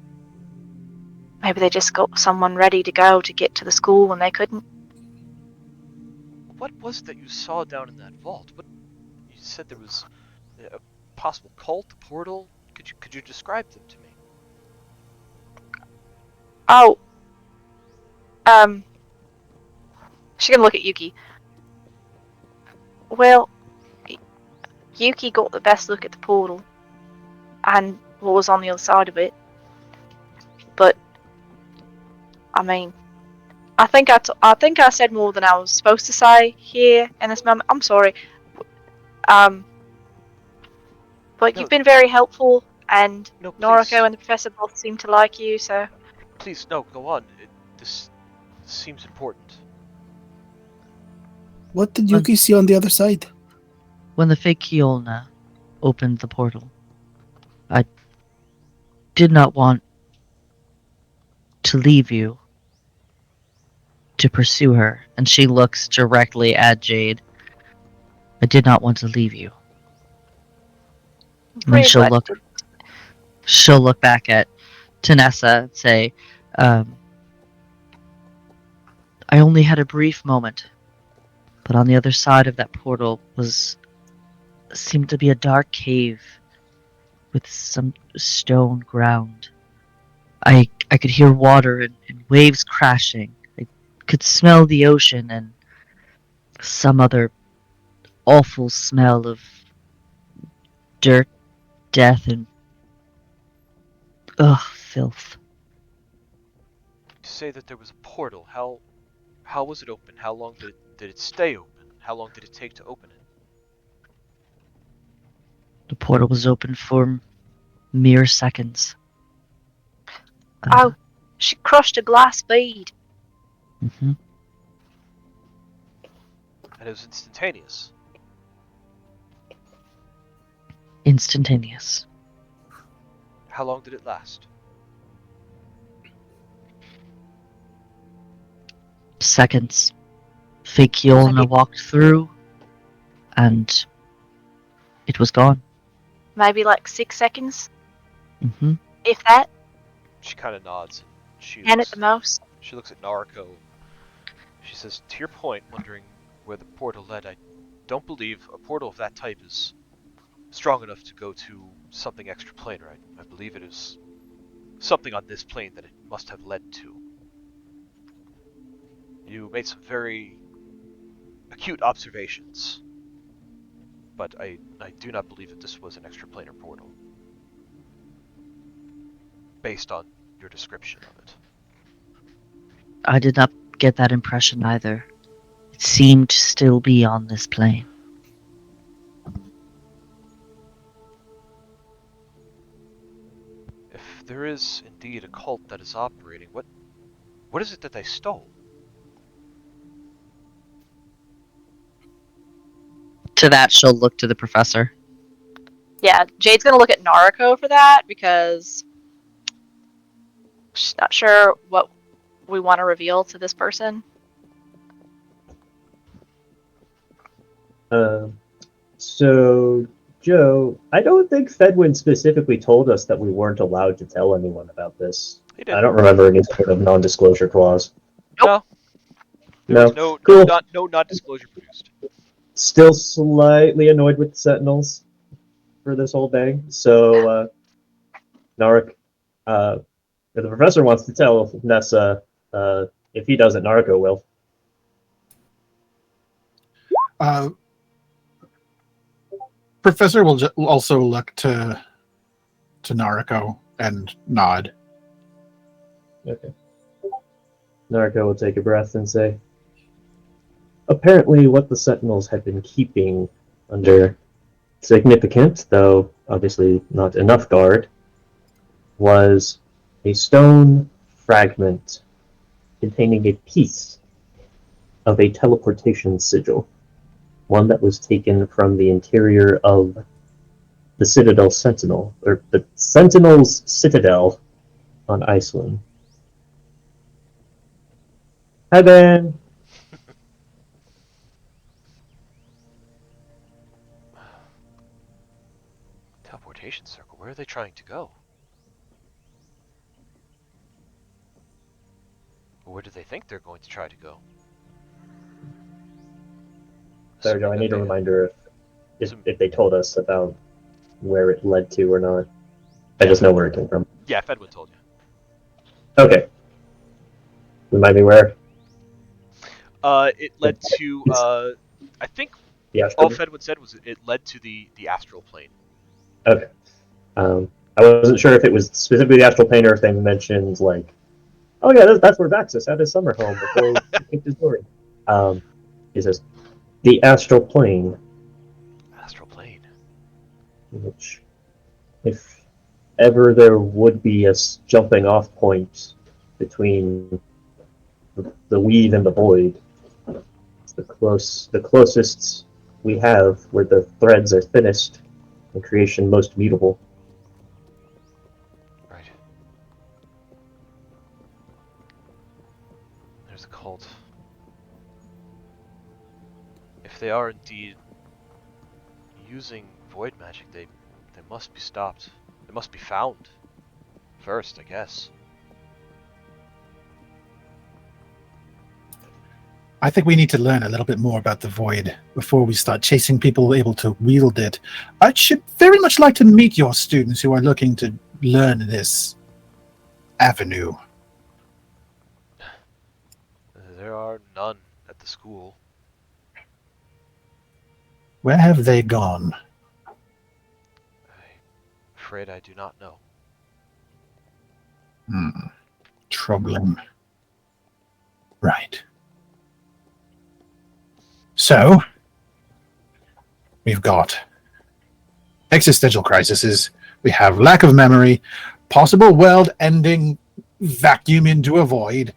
Maybe they just got someone ready to go to get to the school when they couldn't. What was it that you saw down in that vault? What you said there was a possible cult, a portal? Could you describe them to me? Oh, she's gonna look at Yuki. Well, Yuki got the best look at the portal and what was on the other side of it. But I mean, I think I said more than I was supposed to say here in this moment. I'm sorry. But you've been very helpful, and Noriko and the Professor both seem to like you, so... Please, no, go on. This seems important. What did Yuki see on the other side? When the fake Kiolna opened the portal, I did not want to leave you to pursue her. And she looks directly at Jade. I did not want to leave you. And then she'll look back at Nessa and say, I only had a brief moment, but on the other side of that portal seemed to be a dark cave with some stone ground. I could hear water and waves crashing. I could smell the ocean and some other awful smell of dirt, death, and filth. You say that there was a portal. How was it open? How long did it stay open? How long did it take to open it? The portal was open for mere seconds. She crushed a glass bead. Mm-hmm. And it was instantaneous. Instantaneous. How long did it last? Seconds. Fake Yolna walked through, and it was gone. Maybe like 6 seconds? Mm-hmm. If that. She kind of nods. And at the most. She looks at Nariko. She says, to your point, wondering where the portal led, I don't believe a portal of that type is strong enough to go to something extraplanar. I believe it is something on this plane that it must have led to. You made some very acute observations, but I do not believe that this was an extraplanar portal, based on your description of it. I did not get that impression either. It seemed to still be on this plane. If there is indeed a cult that is operating, what is it that they stole? To that, she'll look to the professor. Yeah, Jade's gonna look at Nariko for that, because she's not sure what we want to reveal to this person. So, Joe, I don't think Fedwin specifically told us that we weren't allowed to tell anyone about this. I don't remember any sort of non-disclosure clause. Nope. No. Cool. No non-disclosure produced. Still slightly annoyed with the Sentinels for this whole thing. So, Narik, if the professor wants to tell Nessa, if he doesn't, Nariko will. Professor will also look to to Nariko and nod. Okay. Nariko will take a breath and say, apparently what the Sentinels had been keeping under significant, though obviously not enough guard, was a stone fragment containing a piece of a teleportation sigil, one that was taken from the interior of the Citadel Sentinel, or the Sentinel's Citadel on Iceland. Hi, Ben! Teleportation circle. Where are they trying to go? Or where do they think they're going to try to go? There we go. I need a reminder if they told us about where it led to or not. I just know where it came from. Yeah, Fedwin told you. Okay. Remind me where? It led to, I think The all astral. Fedwin said was it led to the astral plane. Okay. I wasn't sure if it was specifically the astral plane or if they mentioned, like, oh yeah, that's where Vaxus had his summer home before he picked his glory. He says, the astral plane, Astral plane. which, if ever there would be a jumping off point between the weave and the void, it's the closest we have where the threads are thinnest and creation most mutable. Right. There's a cult. If they are indeed using void magic, they must be stopped. They must be found first, I guess. I think we need to learn a little bit more about the void before we start chasing people able to wield it. I should very much like to meet your students who are looking to learn this avenue. There are none at the school. Where have they gone? I'm afraid I do not know. Troubling. Right. So, we've got existential crises, we have lack of memory, possible world-ending vacuum into a void,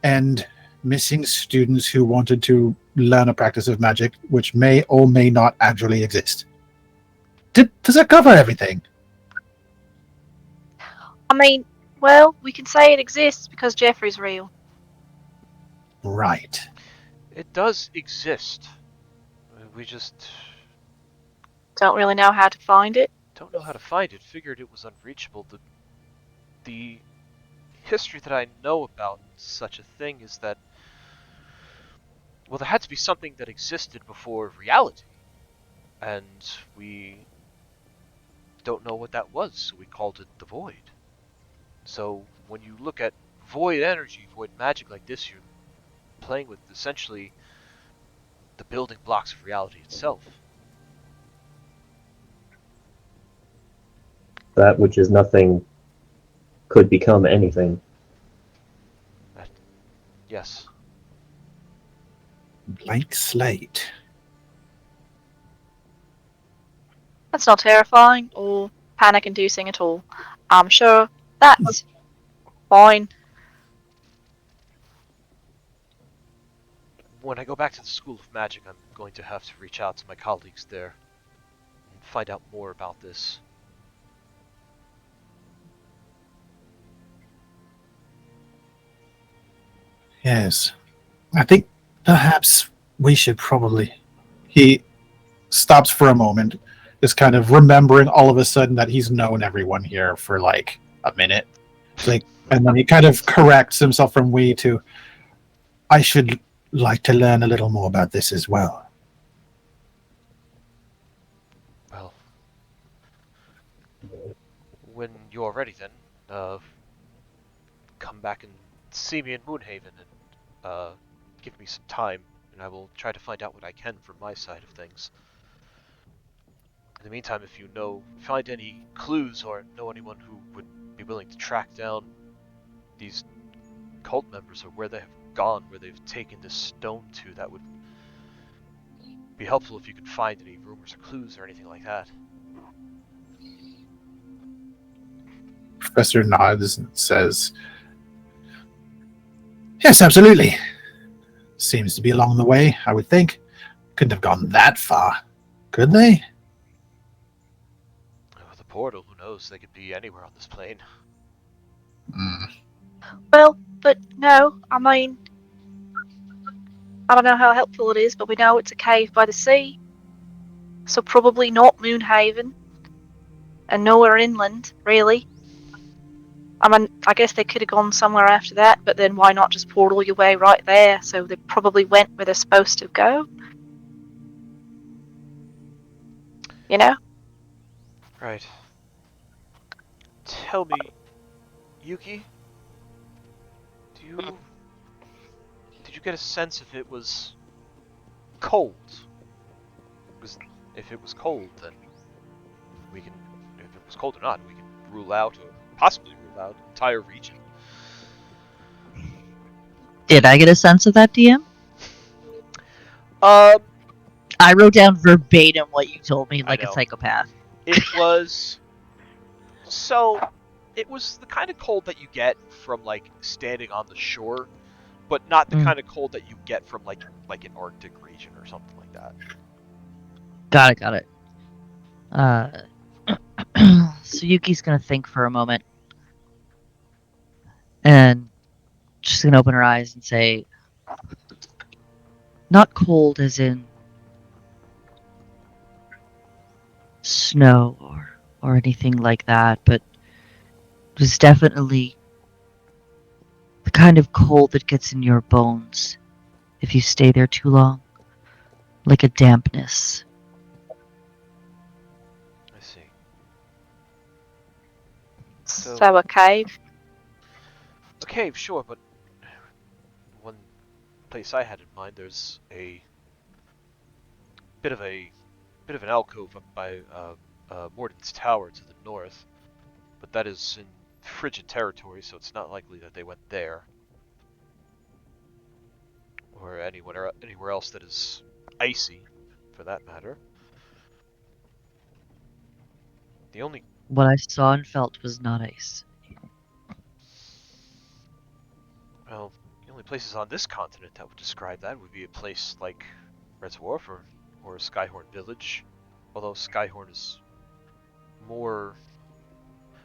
and missing students who wanted to learn a practice of magic which may or may not actually exist. Does that cover everything? I mean, well, we can say it exists because Jeffrey's real. Right. It does exist. We just Don't really know how to find it. don't know how to find it. Figured it was unreachable. The history that I know about such a thing is that, well, there had to be something that existed before reality, and we don't know what that was, so we called it the void. So when you look at void energy, void magic like this, you're playing with essentially the building blocks of reality itself. That which is nothing could become anything. Yes. Blank slate. That's not terrifying or panic-inducing at all. I'm sure that's fine. When I go back to the School of Magic, I'm going to have to reach out to my colleagues there and find out more about this. Yes. I think perhaps we should probably... He stops for a moment, just kind of remembering all of a sudden that he's known everyone here for like a minute. Like, and then he kind of corrects himself from we to, I should like to learn a little more about this as well. Well, when you're ready then, come back and see me in Moonhaven and give me some time, and I will try to find out what I can from my side of things. the meantime, if you find any clues or know anyone who would be willing to track down these cult members or where they have gone, where they've taken this stone to, that would be helpful if you could find any rumors or clues or anything like that. Professor nods and says, "Yes, absolutely. Seems to be along the way, I would think. Couldn't have gone that far, could they?" With the portal, who knows? They could be anywhere on this plane. Well, but no, I mean, I don't know how helpful it is, but we know it's a cave by the sea. So probably not Moonhaven. And nowhere inland, really. I mean, I guess they could have gone somewhere after that, but then why not just portal your way right there? So they probably went where they're supposed to go. You know? Right. Tell me, Yuki, did you get a sense if it was cold? Because if it was cold, then if it was cold or not, we can rule out, or possibly rule out, an entire region. Did I get a sense of that, DM? I wrote down verbatim what you told me, like a psychopath. It was the kind of cold that you get from like standing on the shore, but not the kind of cold that you get from like an Arctic region or something like that. Got it. So Yuki's gonna think for a moment, and she's gonna open her eyes and say, "Not cold as in snow or anything like that, but it was definitely the kind of cold that gets in your bones if you stay there too long, like a dampness." I see. So a cave? A cave, sure, but one place I had in mind, there's a bit of an alcove up by Morden's Tower to the north, but that is in frigid territory, so it's not likely that they went there. Or anywhere else that is icy, for that matter. What I saw and felt was not ice. Well, the only places on this continent that would describe that would be a place like Red's Wharf or Skyhorn Village. Although Skyhorn is more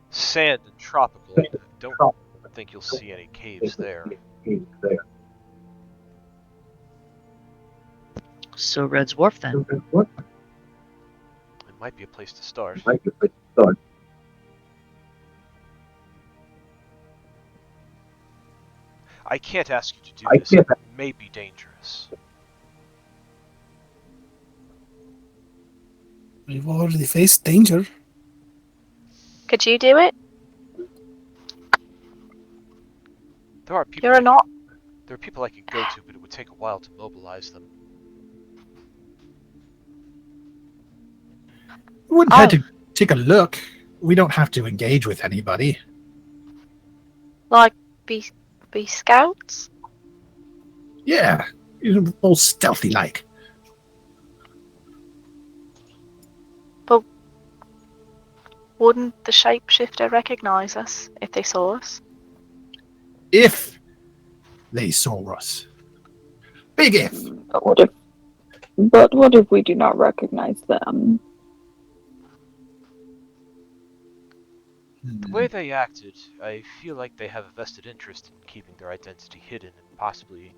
sand and tropical, I don't think you'll see any caves there. So Red's Wharf then. It might be a place to start. I can't ask you to do this. It may be dangerous. We've already faced danger. Could you do it? There are people. There are people I can go to, but it would take a while to mobilize them. We wouldn't have to take a look. We don't have to engage with anybody. Like, be scouts? Yeah, all stealthy-like. But wouldn't the shapeshifter recognize us if they saw us? If they saw us. Big if. But what if we do not recognize them? The way they acted, I feel like they have a vested interest in keeping their identity hidden and possibly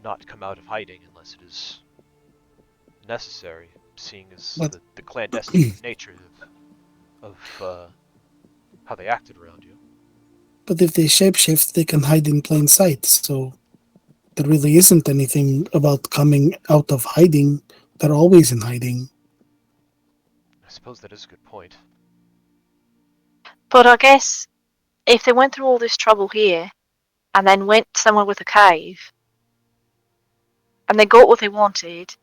not come out of hiding unless it is necessary, seeing as the clandestine nature of how they acted around you. But if they shapeshift, they can hide in plain sight, so there really isn't anything about coming out of hiding. They're always in hiding. I suppose that is a good point. But I guess if they went through all this trouble here and then went somewhere with a cave and they got what they wanted,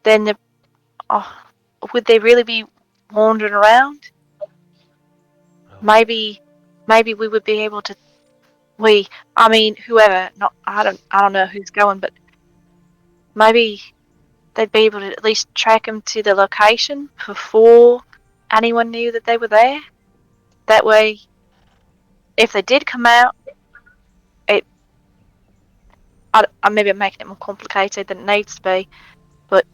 then would they really be wandering around? No. Maybe we would be able to. Whoever. Not I don't know who's going, but maybe they'd be able to at least track them to the location before anyone knew that they were there. That way, if they did come out, maybe I'm making it more complicated than it needs to be, but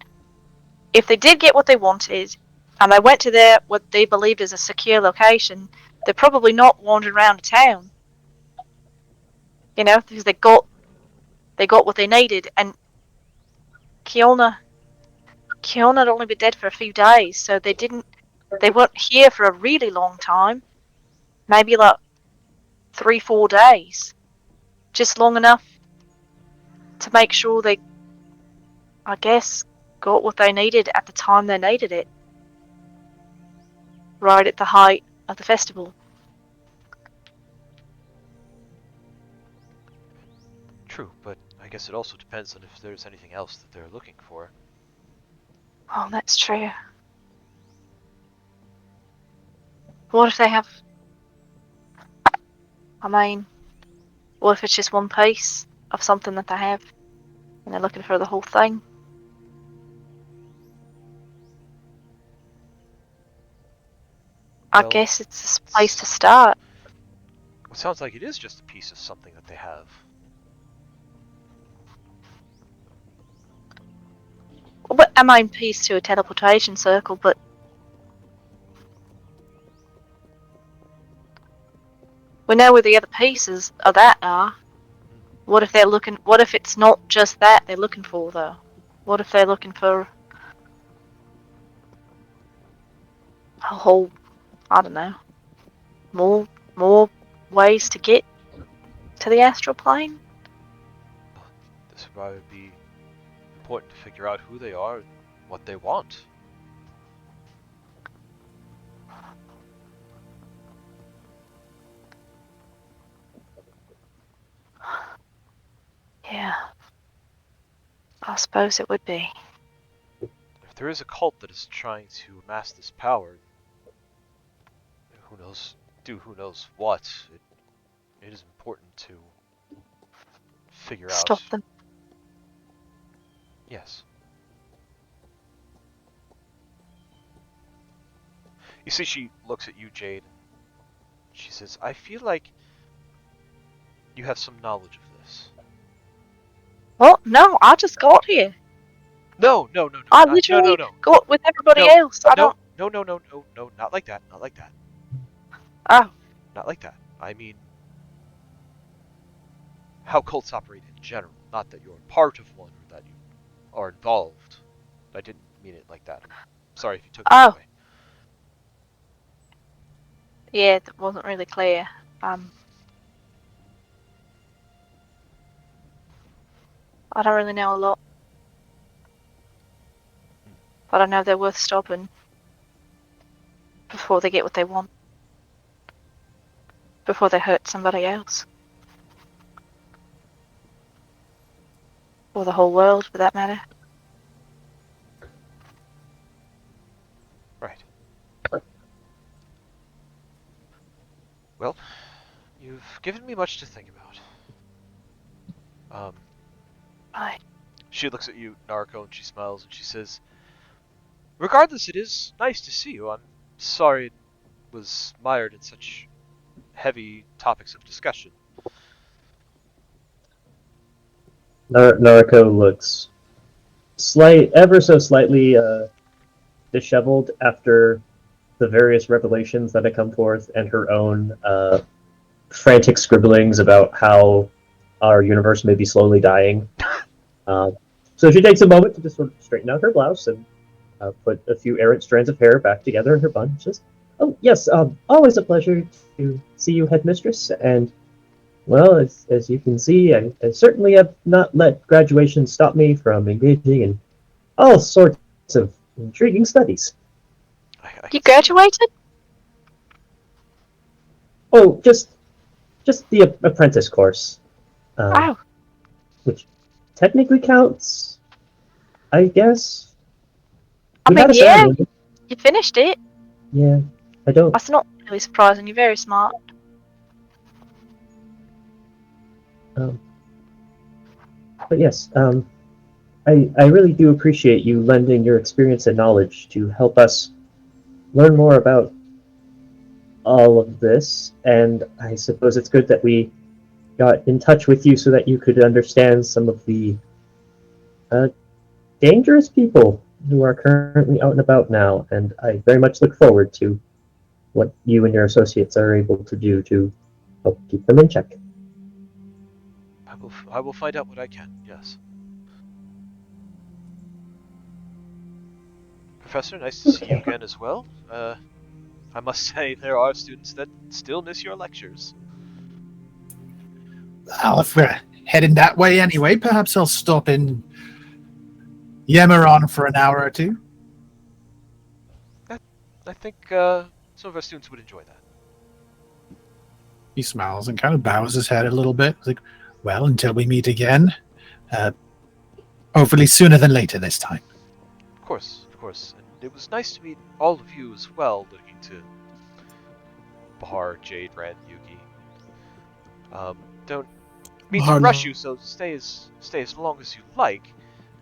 if they did get what they wanted, and they went to what they believed is a secure location, they're probably not wandering around town. Because they got what they needed, and Kiona had only been dead for a few days, so they weren't here for a really long time. Maybe like 3-4 days. Just long enough to make sure they, I guess, got what they needed at the time they needed it. Right at the height of the festival. True, but I guess it also depends on if there's anything else that they're looking for. Oh, that's true. What if they have... what if it's just one piece of something that they have, and they're looking for the whole thing? I guess it's a place to start. It sounds like it is just a piece of something that they have. But piece to a teleportation circle, but we know where the other pieces of that are. What if it's not just that they're looking for, though? What if they're looking for a whole, I don't know, more ways to get to the astral plane? This would probably be important to figure out who they are and what they want. Yeah. I suppose it would be. If there is a cult that is trying to amass this power, who knows what, it is important to figure out. Stop them. Yes. You see, she looks at you, Jade, and she says, I feel like you have some knowledge of this. Well, no, I just got here. No. I literally got with everybody else. No, not like that. Oh. Not like that. I mean, how cults operate in general, not that you're part of one or that you are involved. I didn't mean it like that. Sorry if you took it that way. Yeah, that wasn't really clear. I don't really know a lot. But I know they're worth stopping before they get what they want. Before they hurt somebody else. Or the whole world, for that matter. Right. Well, you've given me much to think about. Right. She looks at you, Narco, and she smiles and she says, regardless, it is nice to see you. I'm sorry it was mired in such heavy topics of discussion. Narco looks ever so slightly disheveled after the various revelations that have come forth and her own frantic scribblings about how our universe may be slowly dying. So she takes a moment to just sort of straighten out her blouse and put a few errant strands of hair back together in her bun. Just, oh yes, always a pleasure to see you, Headmistress. And well, as you can see, I certainly have not let graduation stop me from engaging in all sorts of intriguing studies. You graduated? Oh, just the apprentice course. Wow. Which technically counts, I guess. I mean, had a yeah, bad one. you finished it. Yeah, I don't. That's not really surprising. You're very smart. But yes, I really do appreciate you lending your experience and knowledge to help us learn more about all of this. And I suppose it's good that we got in touch with you so that you could understand some of the dangerous people who are currently out and about now. And I very much look forward to what you and your associates are able to do to help keep them in check. I will find out what I can. Yes. Professor, nice to see you again as well. I must say there are students that still miss your lectures. Well, if we're heading that way anyway, perhaps I'll stop in Yemeron for an hour or two. I think some of our students would enjoy that. He smiles and kind of bows his head a little bit. Like, well, until we meet again. Hopefully sooner than later this time. Of course, of course. And it was nice to meet all of you as well, looking to Bahar, Jade, Ren, Yuki. Don't mean to rush you, so stay as long as you like.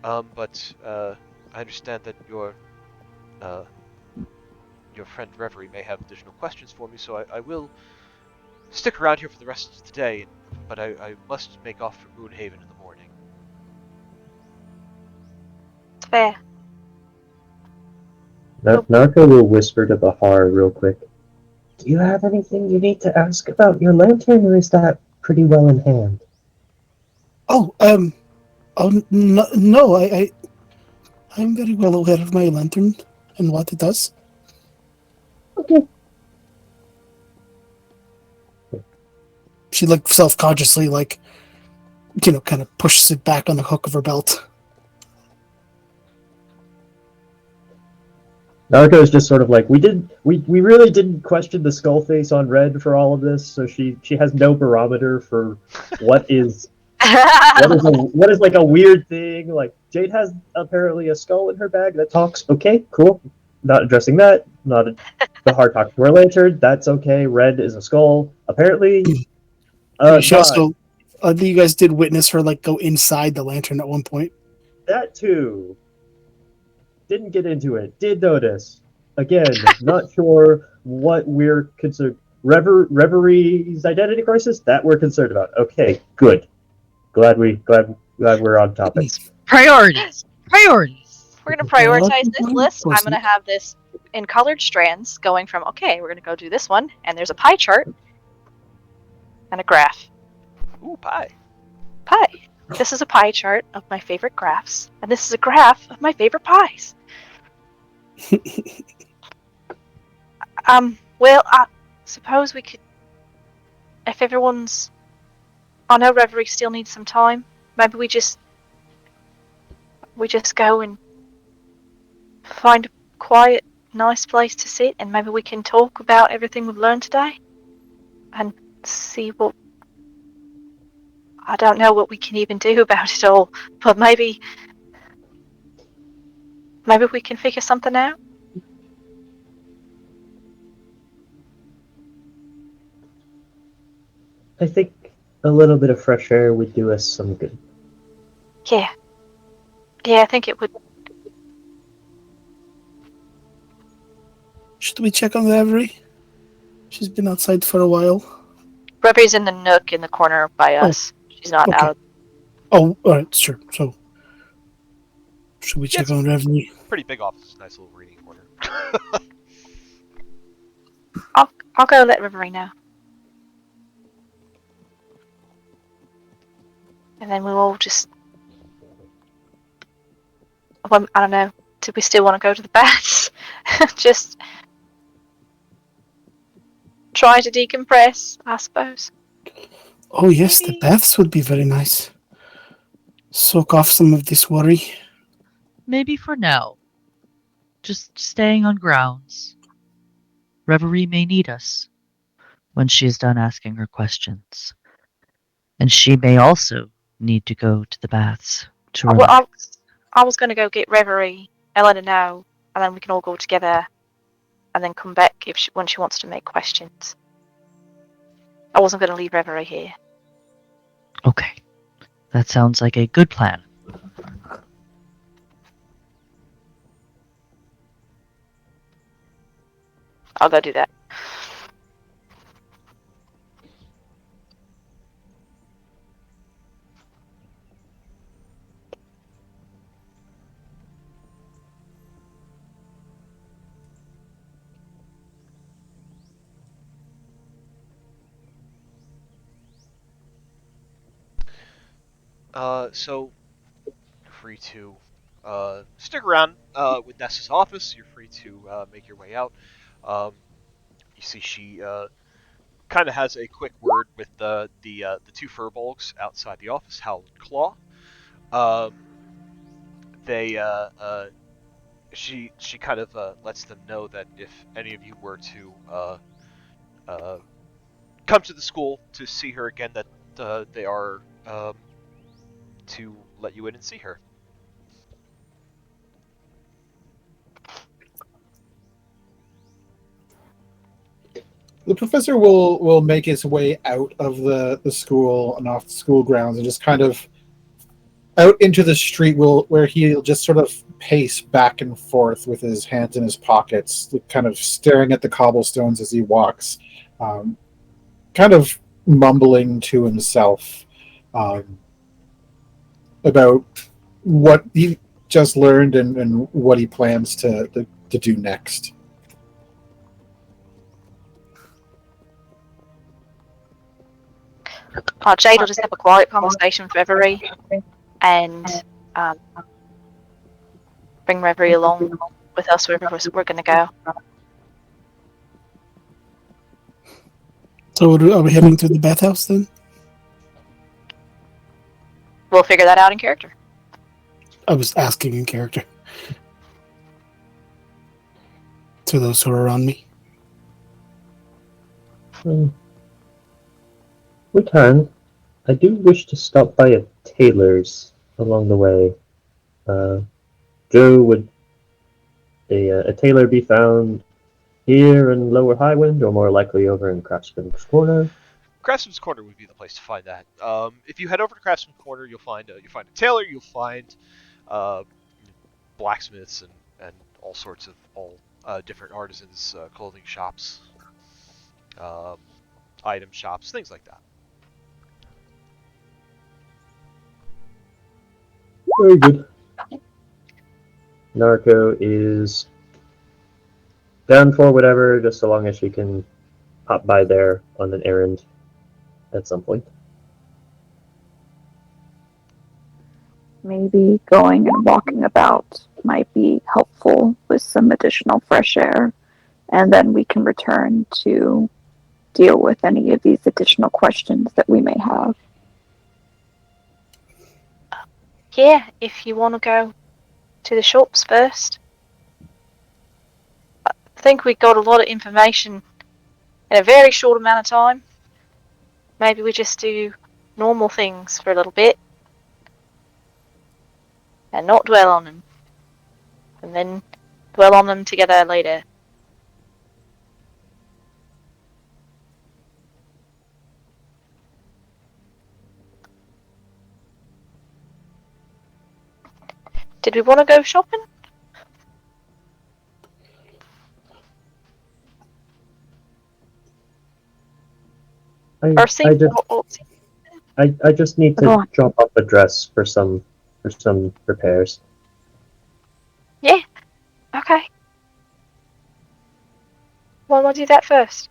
But I understand that your friend Reverie may have additional questions for me, so I will stick around here for the rest of the day. But I must make off for Moonhaven in the morning. Fair. Narco will whisper to Bahar real quick. Do you have anything you need to ask about your lantern, or is that pretty well in hand? No, I'm very well aware of my lantern and what it does. Okay. She self-consciously kind of pushes it back on the hook of her belt. Narco is just sort of like, we really didn't question the skull face on Red for all of this, so she has no barometer for what is what is like a weird thing. Like, Jade has apparently a skull in her bag that talks. Okay, cool. Not addressing that. Not the hard talk to her lantern. That's okay. Red is a skull. Apparently. She also, you guys did witness her go inside the lantern at one point. That too. Didn't get into it. Did notice. Again, not sure what we're concerned. Reverie's identity crisis that we're concerned about. Okay, good. Glad we're on topic. Priorities. We're going to prioritize this list. I'm going to have this in colored strands going from, okay, we're going to go do this one, and there's a pie chart and a graph. Ooh, pie. Pie. This is a pie chart of my favorite graphs, and this is a graph of my favorite pies. Well, I suppose we could, if everyone's, I know Reverie still needs some time. Maybe we just go and find a quiet, nice place to sit, and maybe we can talk about everything we've learned today, and see what. I don't know what we can even do about it all, but maybe we can figure something out. I think a little bit of fresh air would do us some good. Yeah, I think it would. Should we check on Reverie? She's been outside for a while. Reverie's in the nook in the corner by us. She's not out. Oh, alright, sure. So, should we check on Reverie? Pretty big office, nice little reading corner. I'll go let Reverie know. And then we'll all just... Well, I don't know. Do we still want to go to the baths? Just... try to decompress, I suppose. Oh yes, the baths would be very nice. Soak off some of this worry. Maybe for now. Just staying on grounds. Reverie may need us when she is done asking her questions. And she may also need to go to the baths to relax. I was going to go get Reverie and let her know and then we can all go together, and then come back when she wants to make questions. I wasn't going to leave Reverie here. Okay. That sounds like a good plan. I'll go do that. So you're free to stick around with Nessa's office. You're free to make your way out. You see she kind of has a quick word with the two furbolgs outside the office, Howl and Claw. They she kind of lets them know that if any of you were to come to the school to see her again, that they are to let you in and see her. The professor will make his way out of the school and off the school grounds and just kind of out into the street where he'll just sort of pace back and forth with his hands in his pockets, kind of staring at the cobblestones as he walks, kind of mumbling to himself about what he just learned and what he plans to do next. Jade will just have a quiet conversation with Reverie and bring Reverie along with us wherever we're going to go. So are we heading to the bathhouse then? We'll figure that out in character. I was asking in character. To those who are around me. We can. I do wish to stop by a tailor's along the way. Joe, would a tailor be found here in Lower Highwind, or more likely over in Craftsman's Corner? Craftsman's Corner would be the place to find that. If you head over to Craftsman's Corner, you'll find a tailor, you'll find blacksmiths and all sorts of different artisans, clothing shops, item shops, things like that. Very good. Narco is down for whatever, just so long as she can pop by there on an errand at some point. Maybe going and walking about might be helpful with some additional fresh air, and then we can return to deal with any of these additional questions that we may have. Yeah, if you want to go to the shops first. I think we got a lot of information in a very short amount of time. Maybe we just do normal things for a little bit and not dwell on them, and then dwell on them together later. Did we want to go shopping? I just need Go to on. drop off a dress for some repairs. Yeah. Okay. Well, we'll do that first.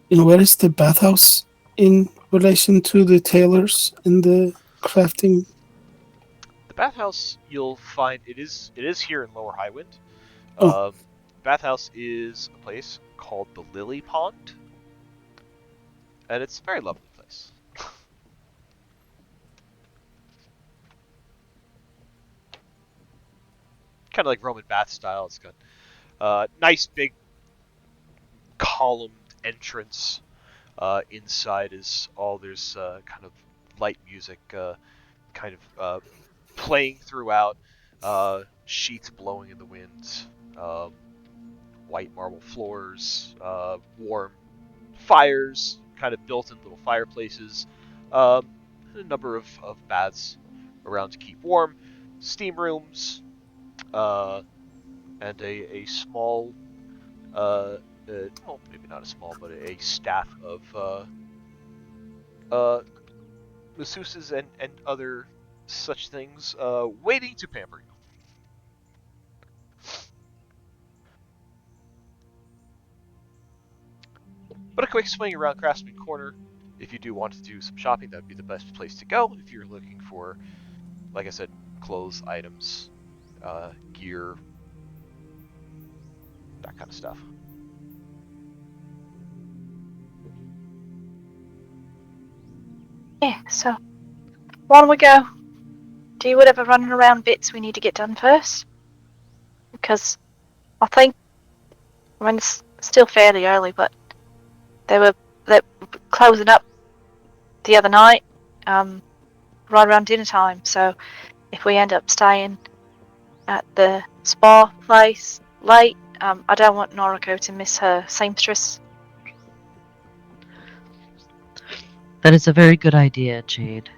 Where is the bathhouse in relation to the tailors and the crafting? The bathhouse, you'll find it is here in Lower Highwind. Oh. Bathhouse is a place called the Lily Pond, and it's a very lovely place. Kind of like Roman bath style. It's got nice big columned entrance. Inside is there's kind of light music kind of playing throughout, sheets blowing in the wind, white marble floors, warm fires, kind of built in little fireplaces, a number of baths around to keep warm, steam rooms, and a small, well, maybe not a small, but a staff of masseuses and other such things, waiting to pamper you. But a quick swing around Craftsman Corner, if you do want to do some shopping, that would be the best place to go if you're looking for, like I said, clothes, items, gear, that kind of stuff. Yeah, so why don't we go do whatever running around bits we need to get done first? Because I think, I mean, it's still fairly early, but they were closing up the other night, right around dinner time. So if we end up staying at the spa place late, I don't want Noriko to miss her seamstress. That is a very good idea, Jade.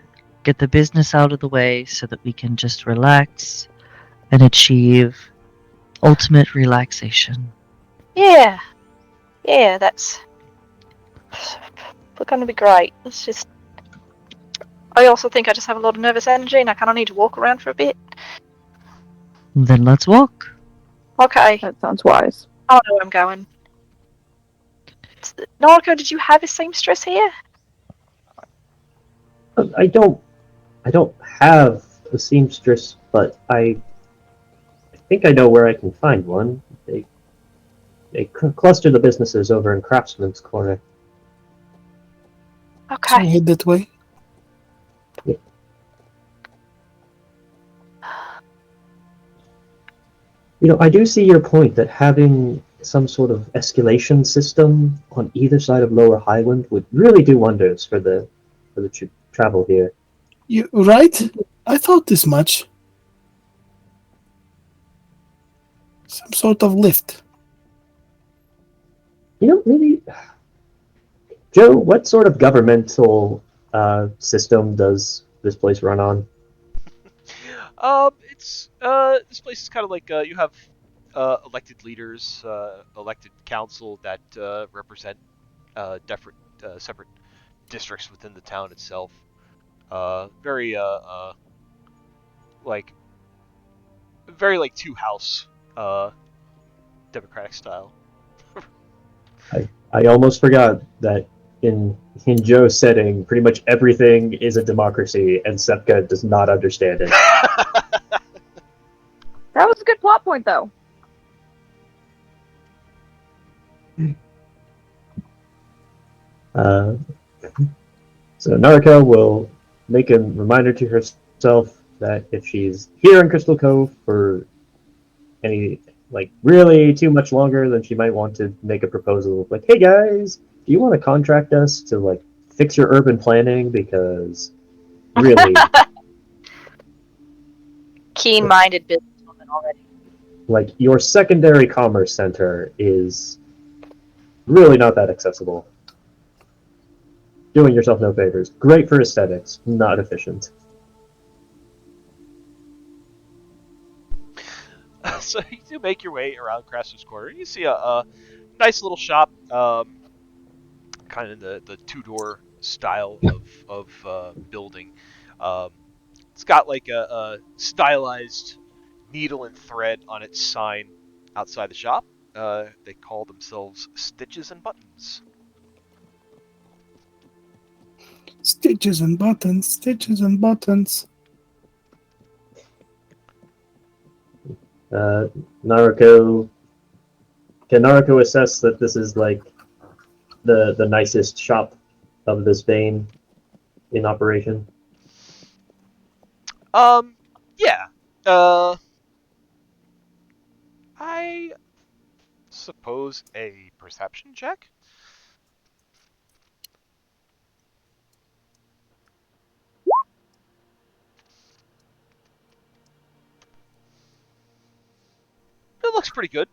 Get the business out of the way so that we can just relax and achieve ultimate relaxation. Yeah, that's going to be great. It's just, I also think I just have a lot of nervous energy and I kind of need to walk around for a bit. Then let's walk. Okay, That sounds wise. I know where I'm going. Noriko, did you have a seamstress here? I don't have a seamstress, but I think I know where I can find one. They cluster the businesses over in Craftsman's Corner. So Okay. head that way. You know, I do see your point that having some sort of escalation system on either side of Lower Highland would really do wonders for the travel here. You right? I thought this much. Some sort of lift. You know, maybe Joe, what sort of governmental system does this place run on? It's this place is kind of like you have elected leaders, elected council that represent different separate districts within the town itself. Very like two house democratic style. I almost forgot that in Joe's setting, pretty much everything is a democracy, and Sepka does not understand it. That was a good plot point, though. So Nariko will make a reminder to herself that if she's here in Crystal Cove for any really too much longer, then she might want to make a proposal like, "Hey guys, do you want to contract us to fix your urban planning? Because really, Keen-minded businesswoman already. your secondary commerce center is really not that accessible. Doing yourself no favors. Great for aesthetics, not efficient." So you do make your way around Craftsman's Corner. You see a nice little shop, kind of in the two-door style of building. It's got a stylized needle and thread on its sign outside the shop. They call themselves Stitches and Buttons. Stitches and buttons, stitches and buttons. Naruko, can Naruko assess that this is the nicest shop of this vein in operation? Yeah. I suppose a perception check. looks pretty good.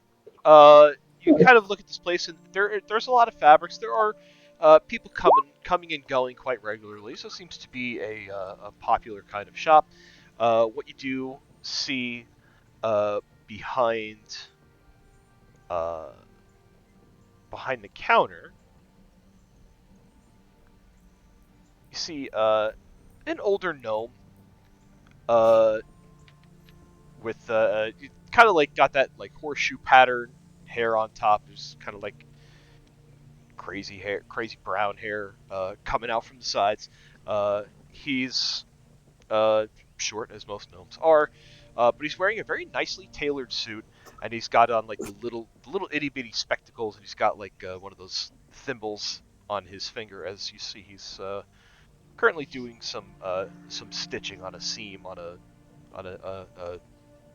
You kind of look at this place, and there's a lot of fabrics. There are people coming and going quite regularly, so it seems to be a popular kind of shop. What you do see behind uh, behind the counter, you see an older gnome uh, with kind of like got that like horseshoe pattern hair on top. There's kind of like crazy hair, crazy brown hair coming out from the sides. He's short as most gnomes are, but he's wearing a very nicely tailored suit, and he's got on like the little itty bitty spectacles, and he's got like one of those thimbles on his finger. As you see, he's currently doing some stitching on a seam on a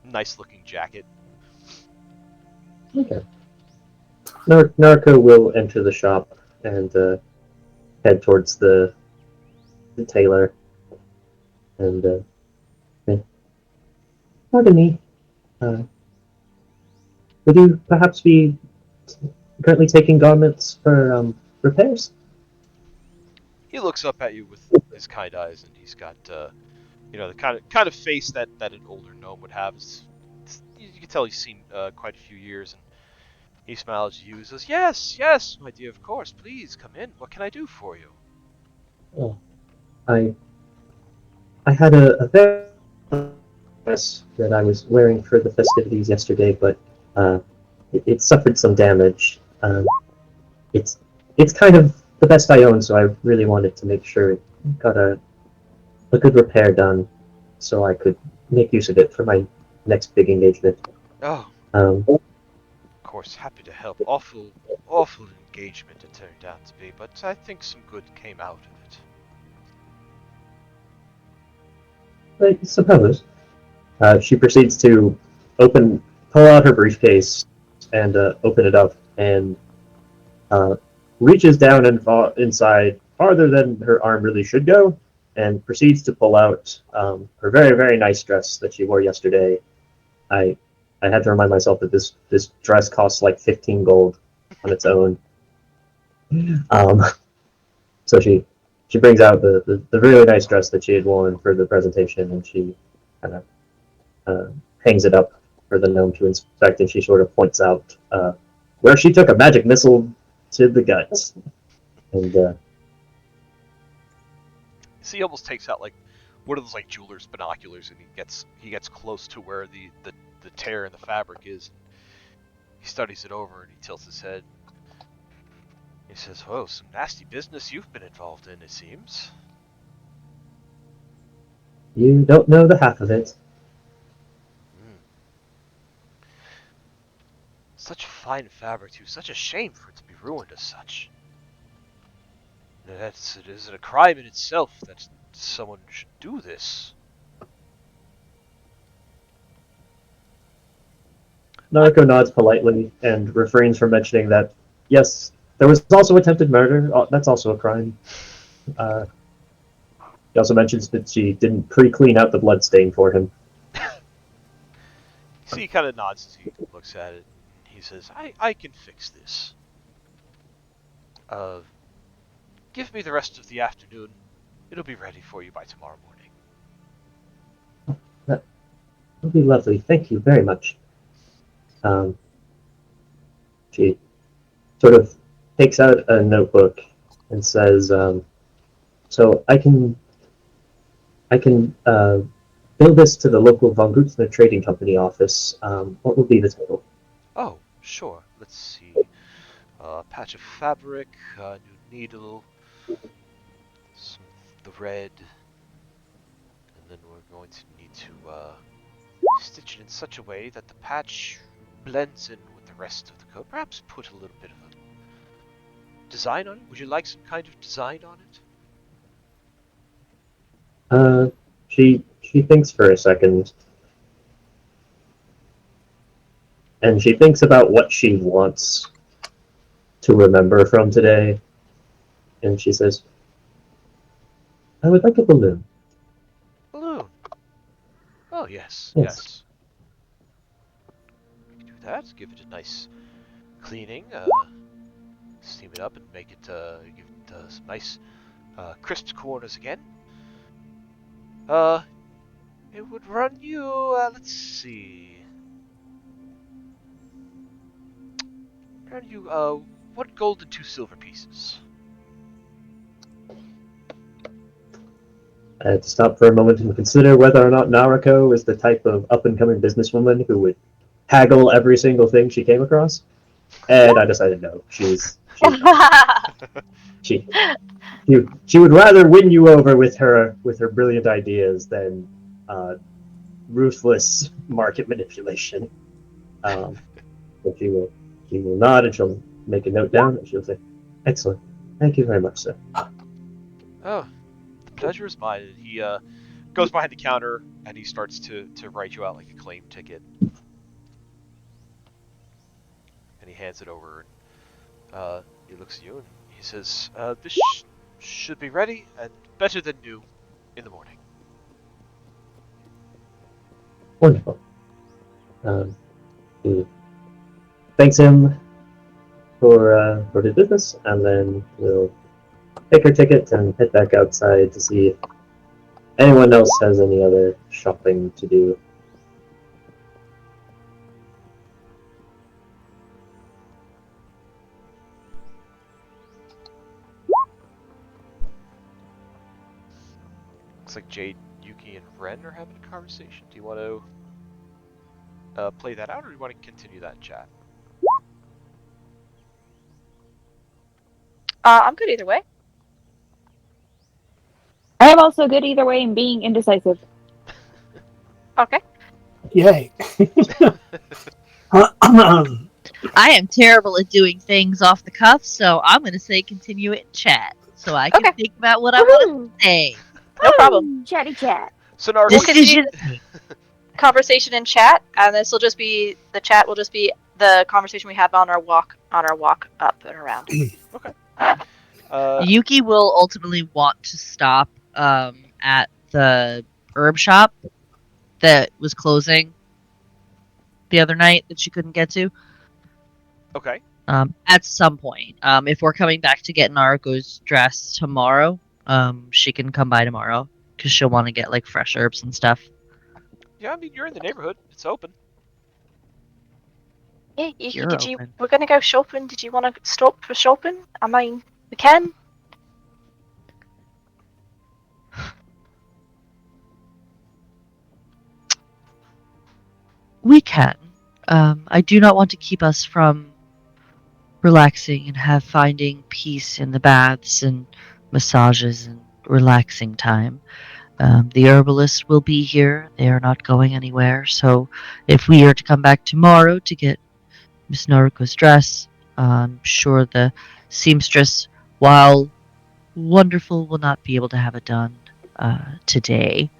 nice looking jacket. Okay. Narco will enter the shop and head towards the tailor. And pardon me. Would you perhaps be currently taking garments for repairs? He looks up at you with his kind eyes, and he's got the kind of face that an older gnome would have. You can tell he's seen quite a few years, and he smiles at you and says, "Yes, yes, my dear, of course. Please come in. What can I do for you?" Oh, I had a very dress that I was wearing for the festivities yesterday, but it suffered some damage. It's it's kind of the best I own, so I really wanted to make sure it got a good repair done, so I could make use of it for my next big engagement. Oh, Um, of course, happy to help. Awful engagement it turned out to be, but I think some good came out of it. I suppose. She proceeds to pull out her briefcase and open it up, and uh, reaches down and inside farther than her arm really should go, and proceeds to pull out her very, very nice dress that she wore yesterday. I I had to remind myself that this dress costs like 15 gold on its own. Um, so she brings out the really nice dress that she had worn for the presentation, and she kind of hangs it up for the gnome to inspect, and she sort of points out where she took a magic missile to the guts. And So he almost takes out like one of those like jeweler's binoculars, and he gets close to where the tear in the fabric is. He studies it over, and he tilts his head. He says, "Oh, some nasty business you've been involved in, it seems." you don't know the half of it. Such fine fabric, too. Such a shame for it to be ruined as such. It is a crime in itself that someone should do this. Narco nods politely and refrains from mentioning that, yes, there was also attempted murder. That's also a crime. He also mentions that she didn't pre-clean out the bloodstain for him. So he kind of nods as he looks at it. He says, I can fix this. Give me the rest of the afternoon. It'll be ready for you by tomorrow morning. That would be lovely. Thank you very much. She sort of takes out a notebook and says, so I can bill this to the local Von Gutzner Trading Company office. What will be the total? Oh, sure. Let's see. Patch of fabric, new needle, some thread, and then we're going to need to stitch it in such a way that the patch blends in with the rest of the coat. Perhaps put a little bit of a design on it. Would you like some kind of design on it? She thinks for a second, and she thinks about what she wants to remember from today, and she says, I would like a balloon. Balloon. Oh, yes, Yes. yes. We can do that. Give it a nice cleaning. Steam it up and make it give it some nice crisp corners again. It would run you. Let's see. Run you 1 gold and 2 silver pieces. I had to stop for a moment and consider whether or not Nariko is the type of up-and-coming businesswoman who would haggle every single thing she came across. And I decided no. She would rather win you over with her brilliant ideas than ruthless market manipulation. But she will nod and she'll make a note down and she'll say, "Excellent, thank you very much, sir." Oh, the pleasure is mine. And he goes behind the counter and he starts to write you out like a claim ticket. And he hands it over. And he looks at you and he says, "This should be ready and better than new in the morning." Wonderful. He thanks him for his business, and then we'll take our ticket and head back outside to see if anyone else has any other shopping to do. Looks like Jade, Yuki, and Ren are having a conversation. Do you want to play that out, or do you want to continue that in chat? I'm good either way. I am also good either way in being indecisive. Okay. Yay. I am terrible at doing things off the cuff, so I'm going to say continue it in chat so I can think about what I want to say. No problem. Chatty chat. So now Decision. Conversation in chat, and this will just be the chat will just be the conversation we had on our walk up and around. Okay. Yuki will ultimately want to stop at the herb shop that was closing the other night that she couldn't get to. Okay. At some point. If we're coming back to get Nariko's dress tomorrow, she can come by tomorrow because she'll want to get like fresh herbs and stuff. Yeah, I mean, you're in the neighborhood. It's open. Yeah, Yuki, You're we're open. gonna go shopping. Did you want to stop for shopping? I mean, we can. We can. I do not want to keep us from relaxing and finding peace in the baths and massages and relaxing time. The herbalist will be here. They are not going anywhere. So if we are to come back tomorrow to get Miss Noriko's dress, I'm sure the seamstress, while wonderful, will not be able to have it done today.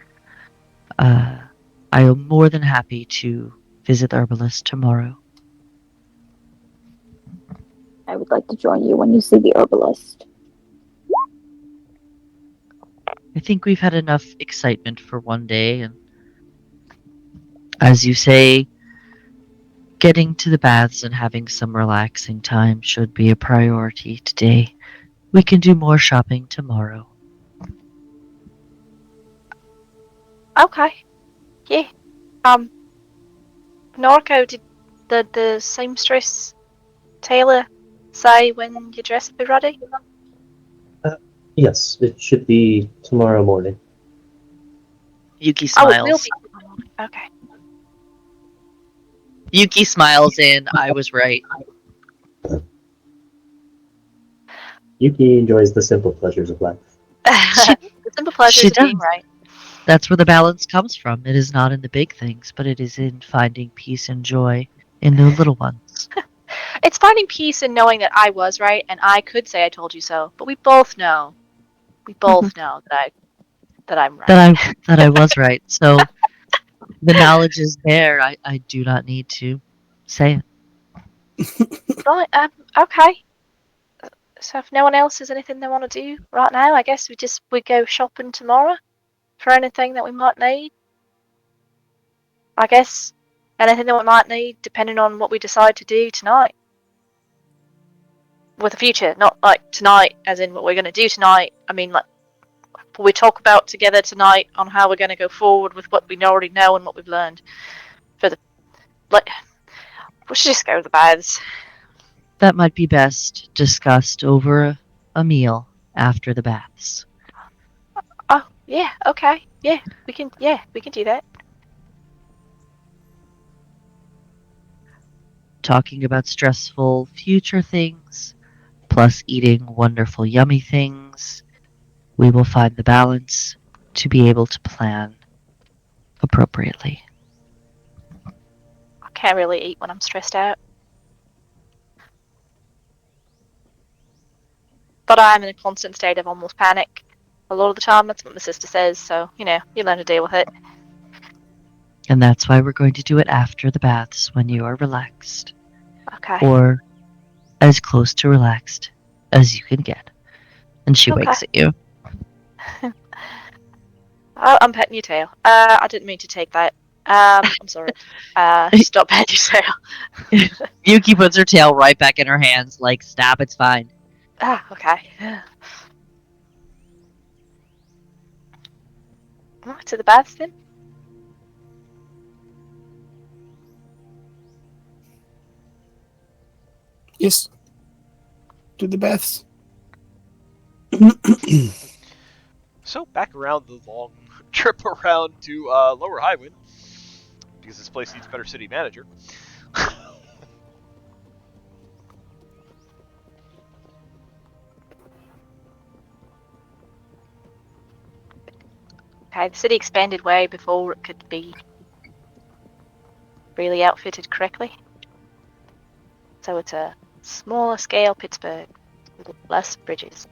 I am more than happy to visit the herbalist tomorrow. I would like to join you when you see the herbalist. I think we've had enough excitement for one day, and as you say, getting to the baths and having some relaxing time should be a priority today. We can do more shopping tomorrow. Okay. Yeah. Norco, did the seamstress tailor say when your dress will be ready? Yes, it should be tomorrow morning. Yuki Oh, it smiles. will be. Okay. Yuki smiles and I was right. Yuki enjoys the simple pleasures of life. The simple pleasures of being does. right. That's where the balance comes from. It is not in the big things, but it is in finding peace and joy in the little ones. It's finding peace in knowing that I was right, and I could say I told you so. But we both know. We both know that I'm right. That I was right. So the knowledge is there. I do not need to say it. Right. Okay. So if no one else has anything they want to do right now, I guess we go shopping tomorrow for anything that we might need. I guess anything that we might need, depending on what we decide to do tonight. With the future, not like tonight, as in what we're going to do tonight. I mean, like, what we talk about together tonight on how we're going to go forward with what we already know and what we've learned. We should just go to the baths. That might be best discussed over a meal after the baths. Oh, yeah, okay. Yeah, we can do that. Talking about stressful future things, plus eating wonderful, yummy things, we will find the balance to be able to plan appropriately. I can't really eat when I'm stressed out. But I am in a constant state of almost panic. A lot of the time, that's what my sister says, so, you learn to deal with it. And that's why we're going to do it after the baths when you are relaxed. Okay. Or as close to relaxed as you can get. And she wakes at you. I'm petting your tail. I didn't mean to take that. I'm sorry. Stop petting your tail. Yuki puts her tail right back in her hands, like, stop, it's fine. Okay. To the baths then? Yes. To the baths. So back around the long trip around to Lower Highwind, because this place needs a better city manager. Okay, the city expanded way before it could be really outfitted correctly. So it's a smaller scale Pittsburgh, with less bridges.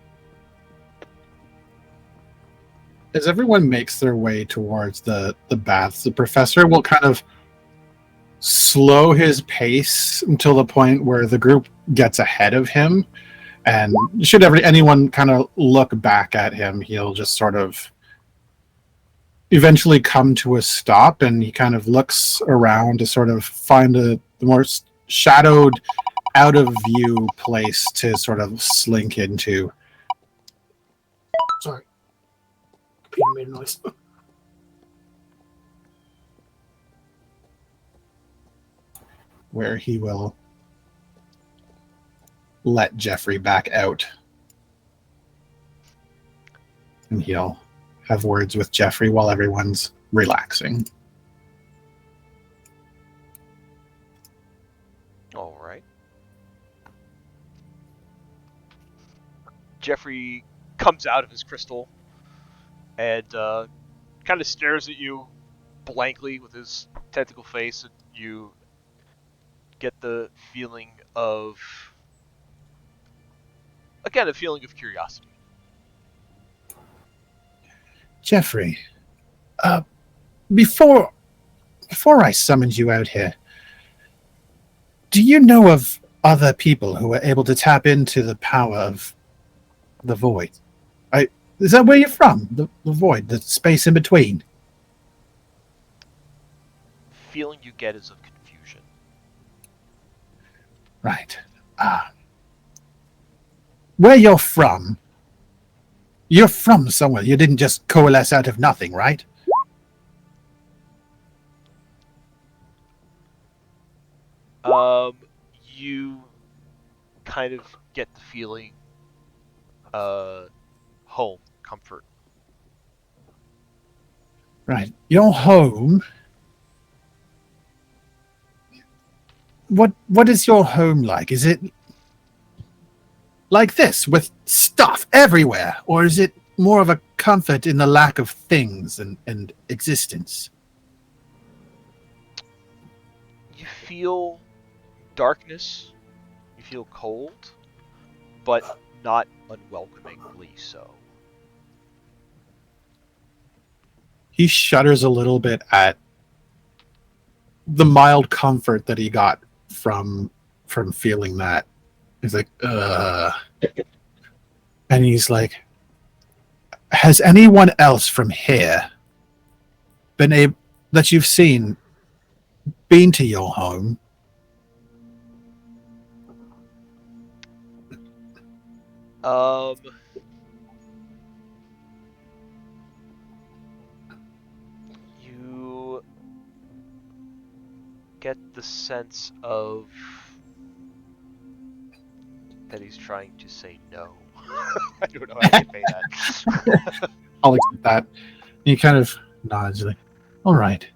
As everyone makes their way towards the baths, the professor will kind of slow his pace until the point where the group gets ahead of him. And should anyone kind of look back at him, he'll just sort of eventually come to a stop, and he kind of looks around to sort of find the more shadowed, out of view place to sort of slink into. Sorry. Computer made a noise. Where he will let Jeffrey back out. And he'll have words with Jeffrey while everyone's relaxing. All right. Jeffrey comes out of his crystal and kind of stares at you blankly with his tentacle face, and you get the feeling of, again, a feeling of curiosity. Jeffrey, before I summoned you out here, do you know of other people who are able to tap into the power of the void? Is that where you're from? The void, the space in between? Feeling you get is of confusion. Right. Where you're from somewhere. You didn't just coalesce out of nothing, right? You kind of get the feeling, home, comfort. Right. Your home. What is your home like? Is it like this, with stuff everywhere? Or is it more of a comfort in the lack of things and existence? You feel darkness, you feel cold, but not unwelcomingly so. He shudders a little bit at the mild comfort that he got from feeling that. He's like, ugh. And he's like, has anyone else from here been able, that you've seen, been to your home. You get the sense of that he's trying to say no. I don't know how to convey that. I'll accept that. He kind of nods, like, all right.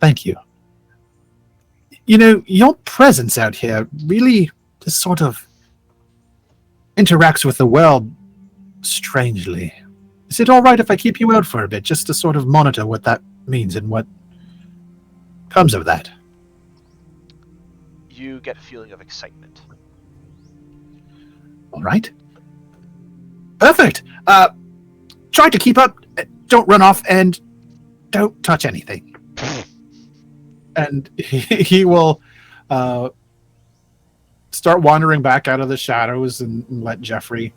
Thank you. You know, your presence out here really just sort of interacts with the world strangely. Is it all right if I keep you out for a bit, just to sort of monitor what that means and what comes of that? You get a feeling of excitement. All right. Perfect. Try to keep up. Don't run off, and don't touch anything. And he will start wandering back out of the shadows and let Jeffrey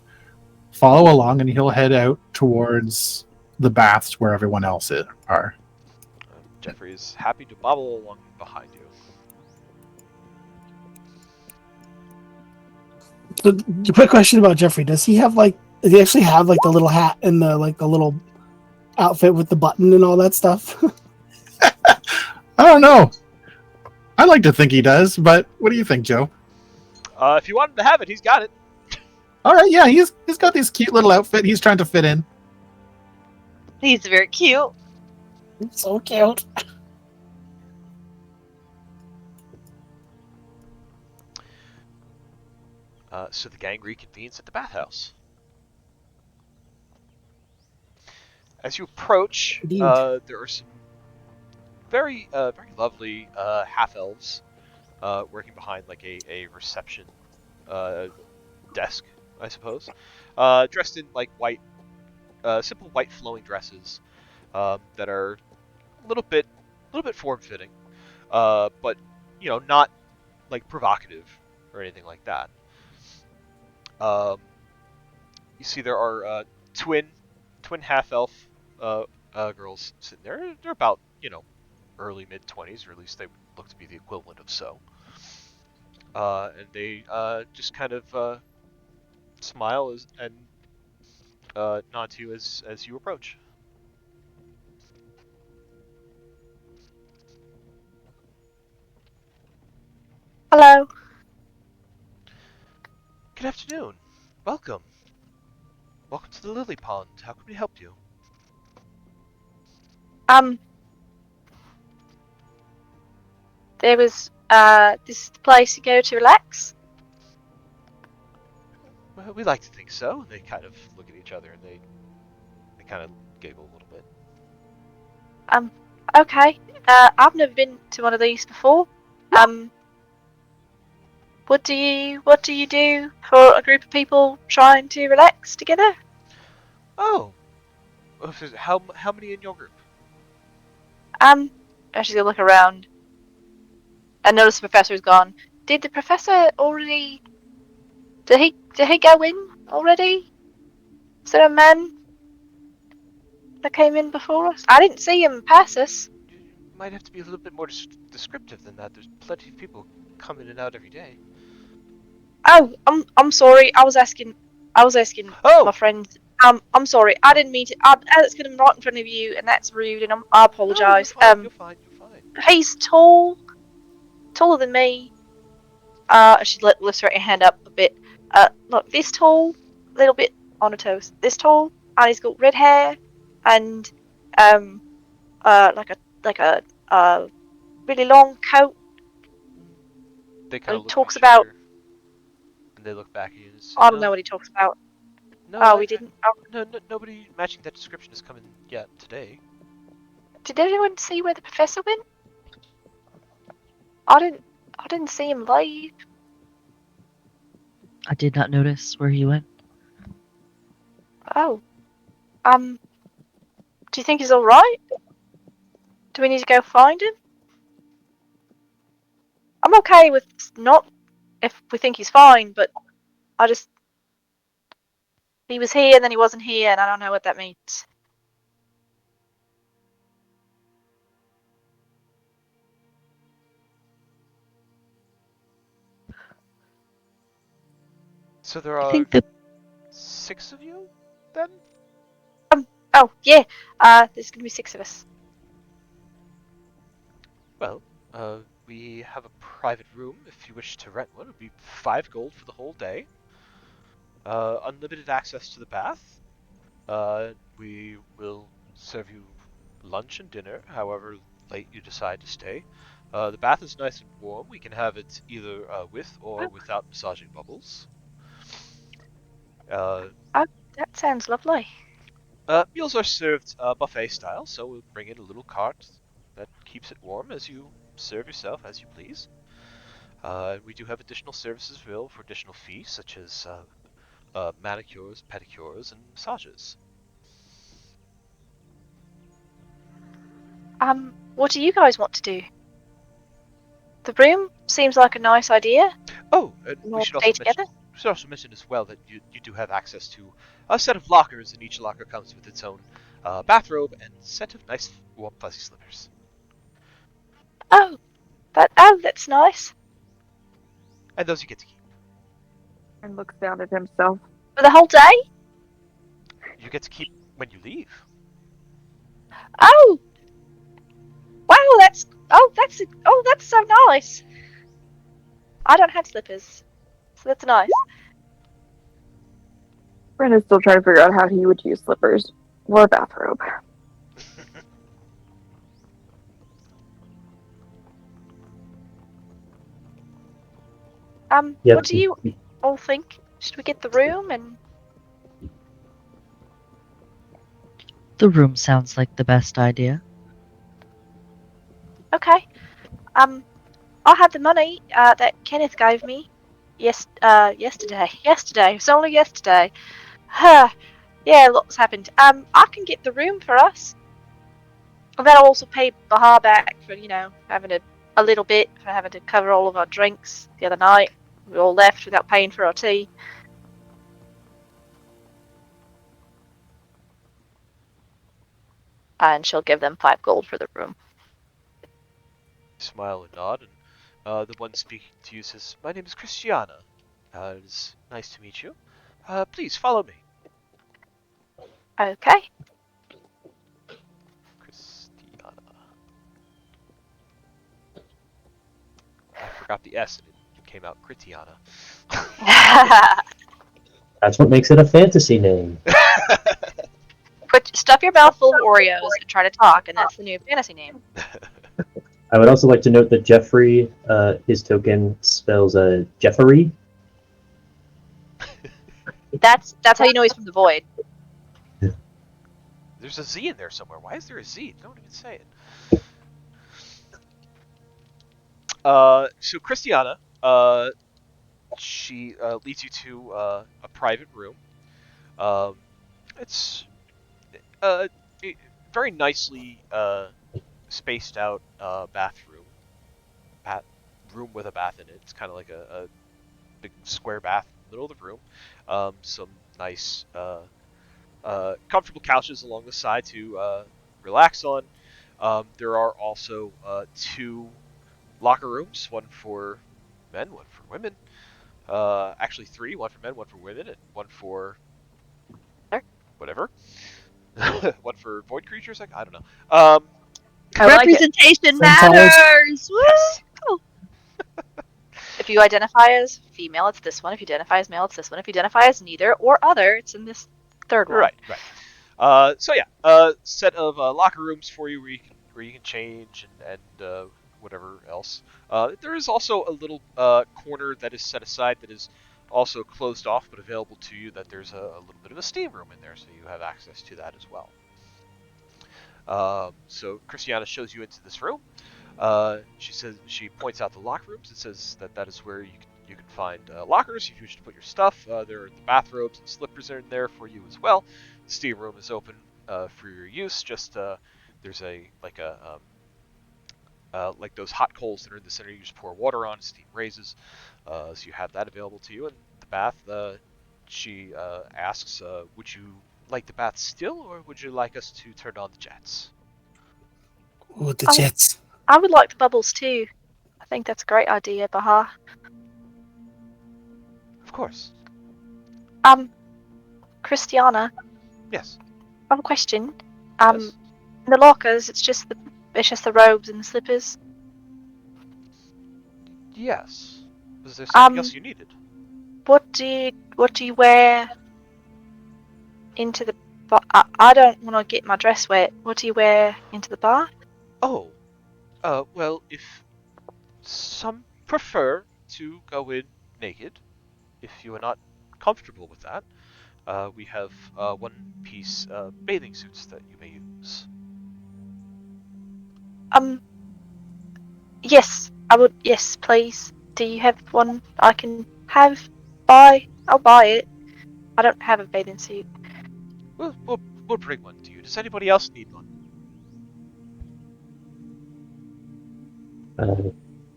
follow along, and he'll head out towards the baths where everyone else are. Jeffrey is happy to bobble along behind you. The quick question about Jeffrey: does he actually have like the little hat and the little outfit with the button and all that stuff? I don't know. I like to think he does, but what do you think, Joe? If you want him to have it, he's got it. All right, yeah, he's got this cute little outfit. He's trying to fit in. He's very cute. So cute. So the gang reconvenes at the bathhouse. As you approach, there are some very lovely half-elves working behind like a reception desk, I suppose, dressed in like white, simple white flowing dresses that are a little bit form-fitting, but not like provocative or anything like that. You see there are twin half-elf girls sitting there. They're about early mid-20s, or at least they look to be the equivalent of so. And they just kind of smile and nod to you as you approach. Hello. Good afternoon. Welcome. Welcome to the Lily Pond. How can we help you? There was this is the place you go to relax. Well, we like to think so. They kind of look at each other and they kind of giggle a little bit. Okay. I've never been to one of these before. What do you do for a group of people trying to relax together? Oh, how many in your group? I'm actually gonna look around and notice the professor's gone. Did the professor already? Did he go in already? Is there a man that came in before us? I didn't see him pass us. You might have to be a little bit more descriptive than that. There's plenty of people come in and out every day. Oh, I'm sorry. I was asking Oh! my friend. I'm sorry. I didn't mean to. I was him right in front of you, and that's rude. And I apologise. No, you're fine. You're fine. He's taller than me. She lifts her hand up a bit. Look, this tall, little bit on her toes. This tall, and he's got red hair, and like a really long coat. They kind of look talks at each about. other, and they look back at you and say, I don't know what he talks about. No, we didn't. Oh. No, nobody matching that description has come in yet today. Did anyone see where the professor went? I didn't see him leave. I did not notice where he went. Oh. Do you think he's alright? Do we need to go find him? I'm okay with not if we think he's fine, but he was here and then he wasn't here, and I don't know what that means. So there I are think that 6 of you, then? Oh, yeah. There's gonna be 6 of us. Well, we have a private room if you wish to rent one. It would be 5 gold for the whole day. Unlimited access to the bath. We will serve you lunch and dinner, however late you decide to stay. The bath is nice and warm. We can have it either with or without massaging bubbles. That sounds lovely. Meals are served buffet style, so we'll bring in a little cart that keeps it warm as you serve yourself as you please. We do have additional services available for additional fees, such as manicures, pedicures, and massages. What do you guys want to do? The room seems like a nice idea. Oh, and we We'll should stay also mention together. as well that you do have access to a set of lockers, and each locker comes with its own bathrobe and set of nice warm fuzzy slippers. Oh, that's nice. And those you get to keep. And looks down at himself. For the whole day? You get to keep when you leave. Oh, wow, that's so nice. I don't have slippers, so that's nice. Brenda's still trying to figure out how he would use slippers or a bathrobe. Yep. What do you all think? Should we get the room and... the room sounds like the best idea. Okay. I'll have the money that Kenneth gave me. Yesterday. Yesterday. It's only yesterday. Yeah, lots happened. I can get the room for us. And then I'll also pay Bahar back for, having a little bit for having to cover all of our drinks the other night. We all left without paying for our tea. And she'll give them 5 gold for the room. Smile and nod, and the one speaking to you says, "My name is Christiana. It is nice to meet you. Please follow me." Okay. Christiana. I forgot the S and it came out Critiana. That's what makes it a fantasy name. Stuff your mouth full of Oreos and try to talk, and that's the new fantasy name. I would also like to note that Jeffrey, his token spells Jeffery. That's how you know he's from the void. There's a Z in there somewhere. Why is there a Z? Don't even say it. So Christiana, she leads you to a private room. It's very nicely spaced out bathroom. Room with a bath in it. It's kind of like a big square bath in the middle of the room. Some nice comfortable couches along the side to relax on. There are also 2 locker rooms, one for men, one for women. Actually 3, one for men, one for women, and one for whatever. One for void creatures, I don't know. I like it. Representation Centaurs. matters! Woo! Yes. If you identify as female, it's this one. If you identify as male, it's this one. If you identify as neither or other, it's in this third one. Right. So yeah, set of locker rooms for you where you can change and whatever else. There is also a little corner that is set aside that is also closed off but available to you. That there's a little bit of a steam room in there, so you have access to that as well. So Christiana shows you into this room. She points out the locker rooms and says that is where you can find lockers if you wish to put your stuff. There are the bathrobes and slippers are in there for you as well. The steam room is open for your use. Just there's like those hot coals that are in the center. You just pour water on, steam raises, so you have that available to you. And the bath, she asks, would you like the bath still, or would you like us to turn on the jets? With the jets. I would like the bubbles too. I think that's a great idea, Bahar. Of course. Christiana, Yes. I have a question. Yes. In the lockers, it's just the robes and the slippers. Yes. Was there something else you needed? What do you wear into the bar? I don't want to get my dress wet. What do you wear into the bar? Oh. Well, if some prefer to go in naked, if you are not comfortable with that, we have one-piece bathing suits that you may use. Yes, I would. Yes, please. Do you have one I can have? Buy? I'll buy it. I don't have a bathing suit. We'll bring one to you. Does anybody else need one?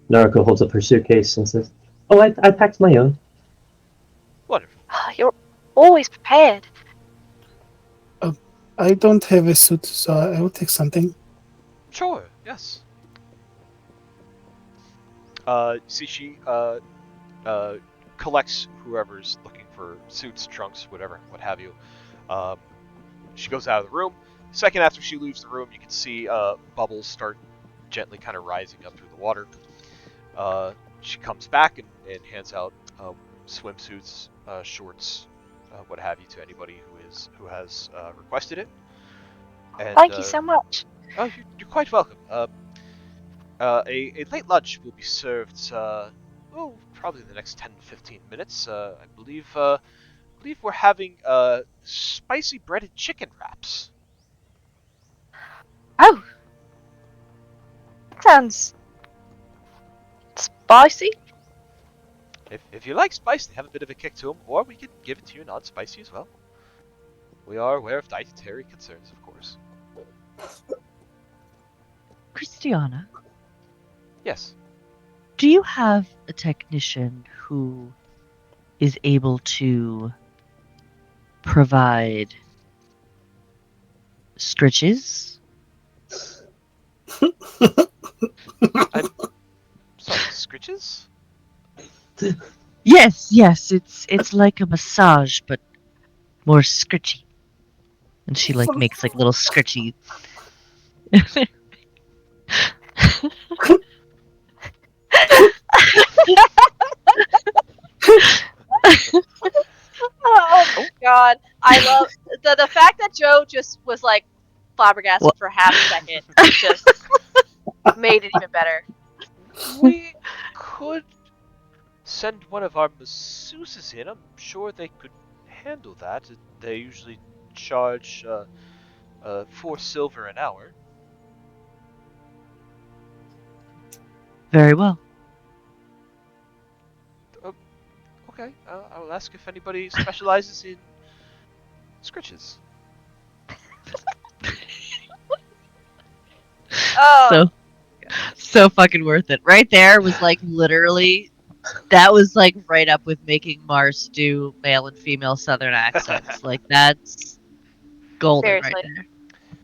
Naruko holds up her suitcase and says, "Oh, I packed my own." Wonderful. You're always prepared. I don't have a suit, so I will take something. Sure. Yes. See, she collects whoever's looking for suits, trunks, whatever, what have you. She goes out of the room. Second after she leaves the room, you can see bubbles start gently kind of rising up through the water. She comes back and hands out swimsuits, shorts, what have you, to anybody who has requested it. And, Thank you so much. Oh, you're quite welcome. A late lunch will be served. Probably in the next 10-15 minutes. I believe we're having spicy breaded chicken wraps. Oh, that sounds spicy. If you like spice, they have a bit of a kick to them, or we can give it to you non-spicy as well. We are aware of dietary concerns, of course. Christiana, Yes. do you have a technician who is able to provide scritches? I'm sorry, scritches? Yes, it's like a massage, but more scritchy. And she makes little scritchy. Oh God, I love the fact that Joe just was like flabbergasted What? for half a second. Just made it even better. We could send one of our masseuses in. I'm sure they could handle that. They usually charge 4 silver an hour. Very well. Okay, I'll ask if anybody specializes in scritches. Oh, So fucking worth it. Right there was literally, that was right up with making Mars do male and female Southern accents. That's golden right seriously, there.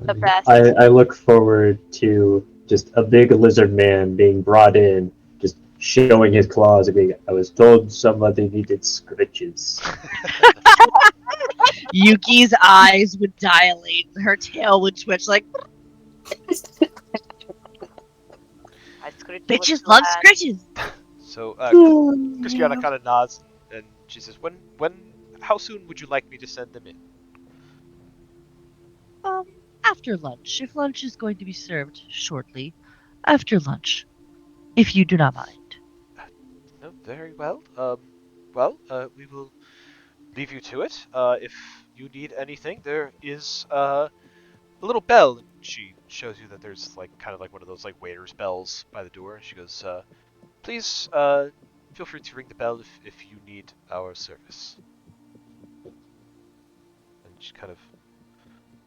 the best. I look forward to just a big lizard man being brought in, just showing his claws and being, "I was told somebody needed scritches." Yuki's eyes would dilate, her tail would twitch bitches love scritches. So Christiana kind of nods and she says, how soon would you like me to send them in?" After lunch. If lunch is going to be served shortly, after lunch, if you do not mind. No, very well. We will leave you to it. If you need anything, there is a little bell, and she shows you that there's kind of one of those waiter's bells by the door. She goes, "Please, feel free to ring the bell if you need our service." And she kind of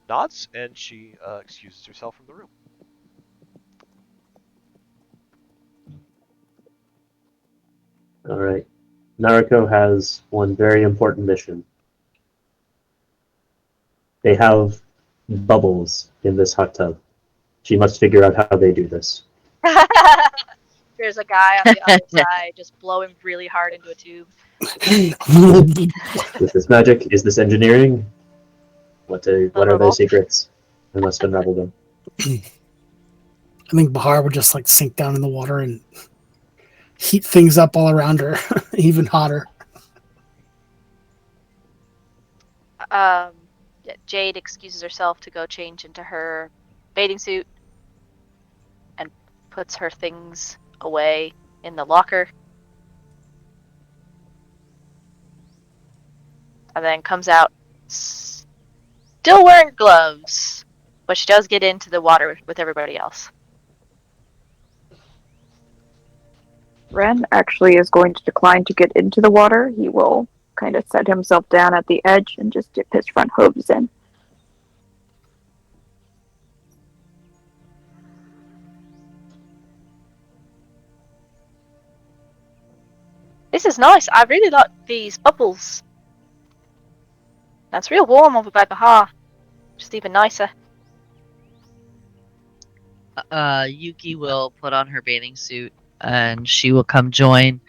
nods, and she excuses herself from the room. All right. Naruko has one very important mission. They have bubbles in this hot tub. She must figure out how they do this. There's a guy on the other side just blowing really hard into a tube. Is this magic? Is this engineering? What are those secrets? We must unravel them. I think Bahar would just like sink down in the water and heat things up all around her, even hotter. Jade excuses herself to go change into her bathing suit and puts her things away in the locker. And then comes out still wearing gloves, but she does get into the water with everybody else. Ren actually is going to decline to get into the water. He will kind of set himself down at the edge and just dip his front hooves in. This is nice. I really like these bubbles. That's real warm over by Bahar. Just even nicer. Yuki will put on her bathing suit and she will come join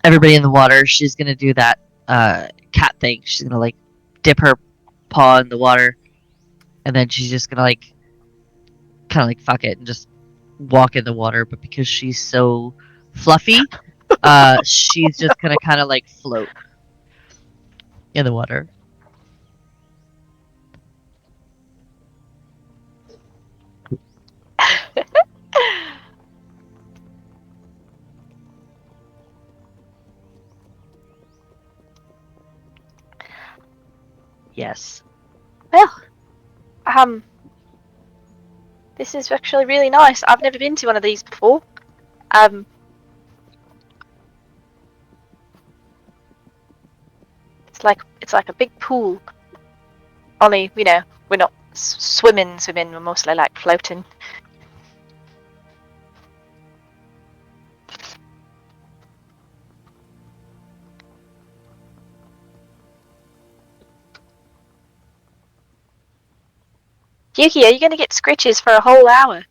everybody in the water. She's gonna do that cat thing. She's gonna like dip her paw in the water, and then she's just gonna like kind of like fuck it and just walk in the water. But because she's so fluffy, she's just gonna kind of like float in the water. Yes. Well, this is actually really nice. I've never been to one of these before. It's like a big pool. Only, we're not swimming. We're mostly like floating. Yuki, are you going to get scritches for a whole hour?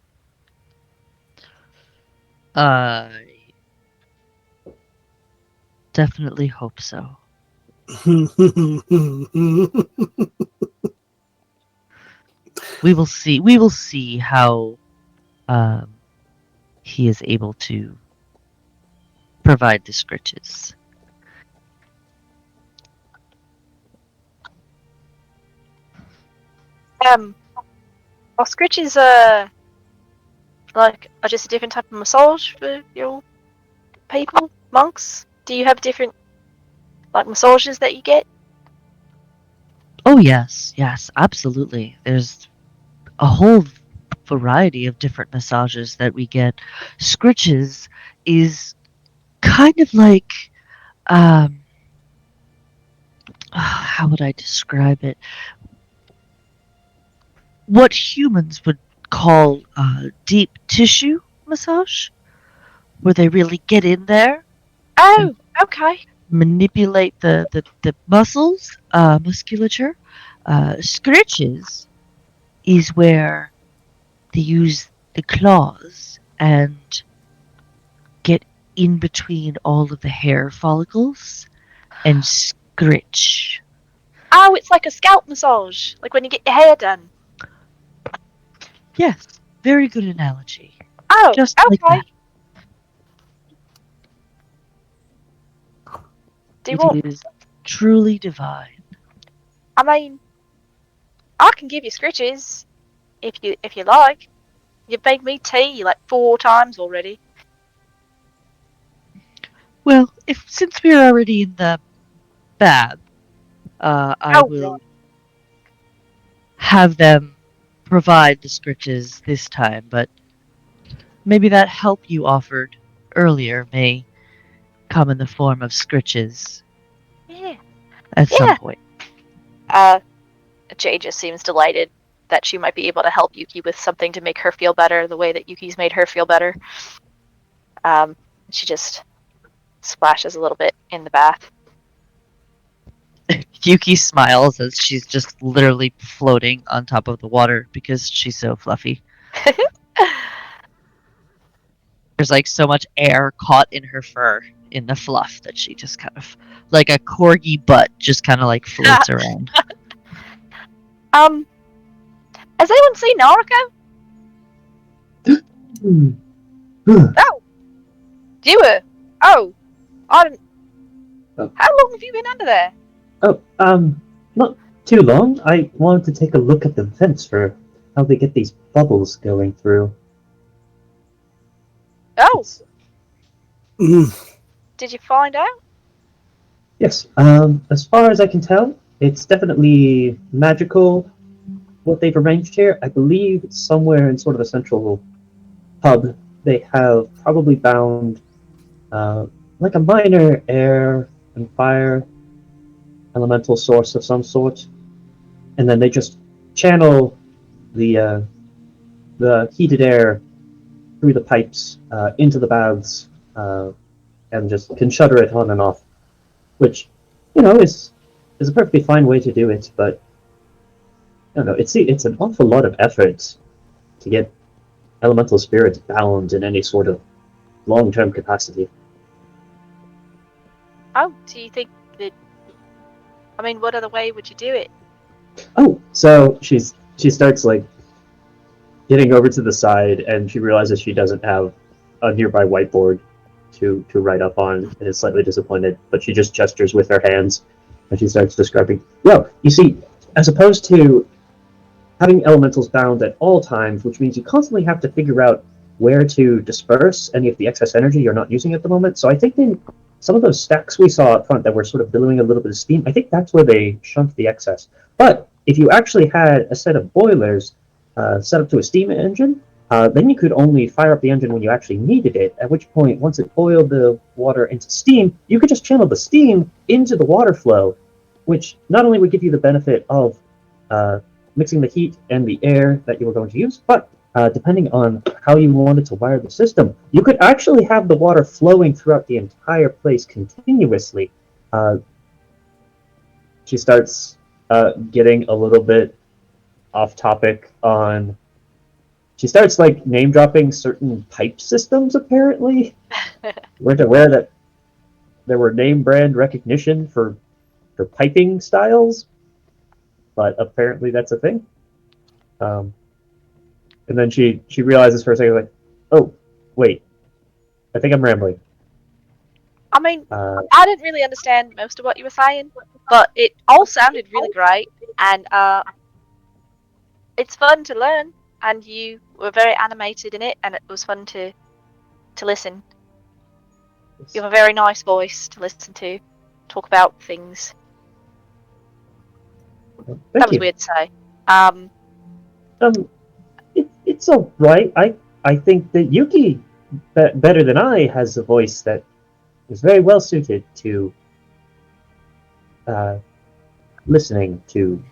Definitely hope so. We will see. We will see how he is able to provide the scritches. Are scritches are just a different type of massage for your people, monks? Do you have different massages that you get? Oh yes, absolutely. There's a whole variety of different massages that we get. Scritches is kind of like how would I describe it? What humans would call deep tissue massage, where they really get in there. Oh, okay. Manipulate the muscles, musculature. Scritches is where they use the claws and get in between all of the hair follicles and scritch. Oh, it's like a scalp massage, like when you get your hair done. Yes, very good analogy. Oh, just okay. like that. It is truly divine. I mean, I can give you scritches if you like. You've made me tea like 4 times already. Well, since we're already in the bath, I will have them provide the scritches this time, but maybe that help you offered earlier may come in the form of scritches. Yeah. At some point. Jay just seems delighted that she might be able to help Yuki with something to make her feel better the way that Yuki's made her feel better. She just splashes a little bit in the bath. Yuki smiles as she's just literally floating on top of the water because she's so fluffy. There's like so much air caught in her fur. in the fluff that she just kind of, like a corgi butt, just kind of like floats around. Has anyone seen Naruto? Oh, you were. Oh, I didn't. Oh. How long have you been under there? Oh, not too long. I wanted to take a look at the vents for how they get these bubbles going through. Oh, Mm. did you find out? Yes, as far as I can tell, it's definitely magical what they've arranged here. I believe it's somewhere in sort of a central hub. They have probably bound like a minor air and fire elemental source of some sort, and then they just channel the heated air through the pipes into the baths and just can shutter it on and off, which is a perfectly fine way to do it. But I don't know, it's an awful lot of effort to get elemental spirits bound in any sort of long-term capacity. Oh, do you think that? I mean, what other way would you do it? Oh, so she starts like getting over to the side, and she realizes she doesn't have a nearby whiteboard to write up on, and is slightly disappointed. But she just gestures with her hands, and she starts describing. Well, you see, as opposed to having elementals bound at all times, which means you constantly have to figure out where to disperse any of the excess energy you're not using at the moment. So I think some of those stacks we saw up front that were sort of billowing a little bit of steam, I think that's where they shunt the excess. But if you actually had a set of boilers set up to a steam engine, then you could only fire up the engine when you actually needed it, at which point, once it boiled the water into steam, you could just channel the steam into the water flow, which not only would give you the benefit of mixing the heat and the air that you were going to use, but depending on how you wanted to wire the system, you could actually have the water flowing throughout the entire place continuously. She starts getting a little bit off topic on. She starts like name dropping certain pipe systems. Apparently, weren't aware that there were name brand recognition for piping styles, but apparently that's a thing. And then she realizes for a second, like, oh, wait, I think I'm rambling. I mean, I didn't really understand most of what you were saying, but it all sounded really great, and it's fun to learn, and you were very animated in it, and it was fun to listen. You have a very nice voice to listen to, talk about things. That was weird to say. It's all right. I think that Yuki, better than I, has a voice that is very well suited to listening to.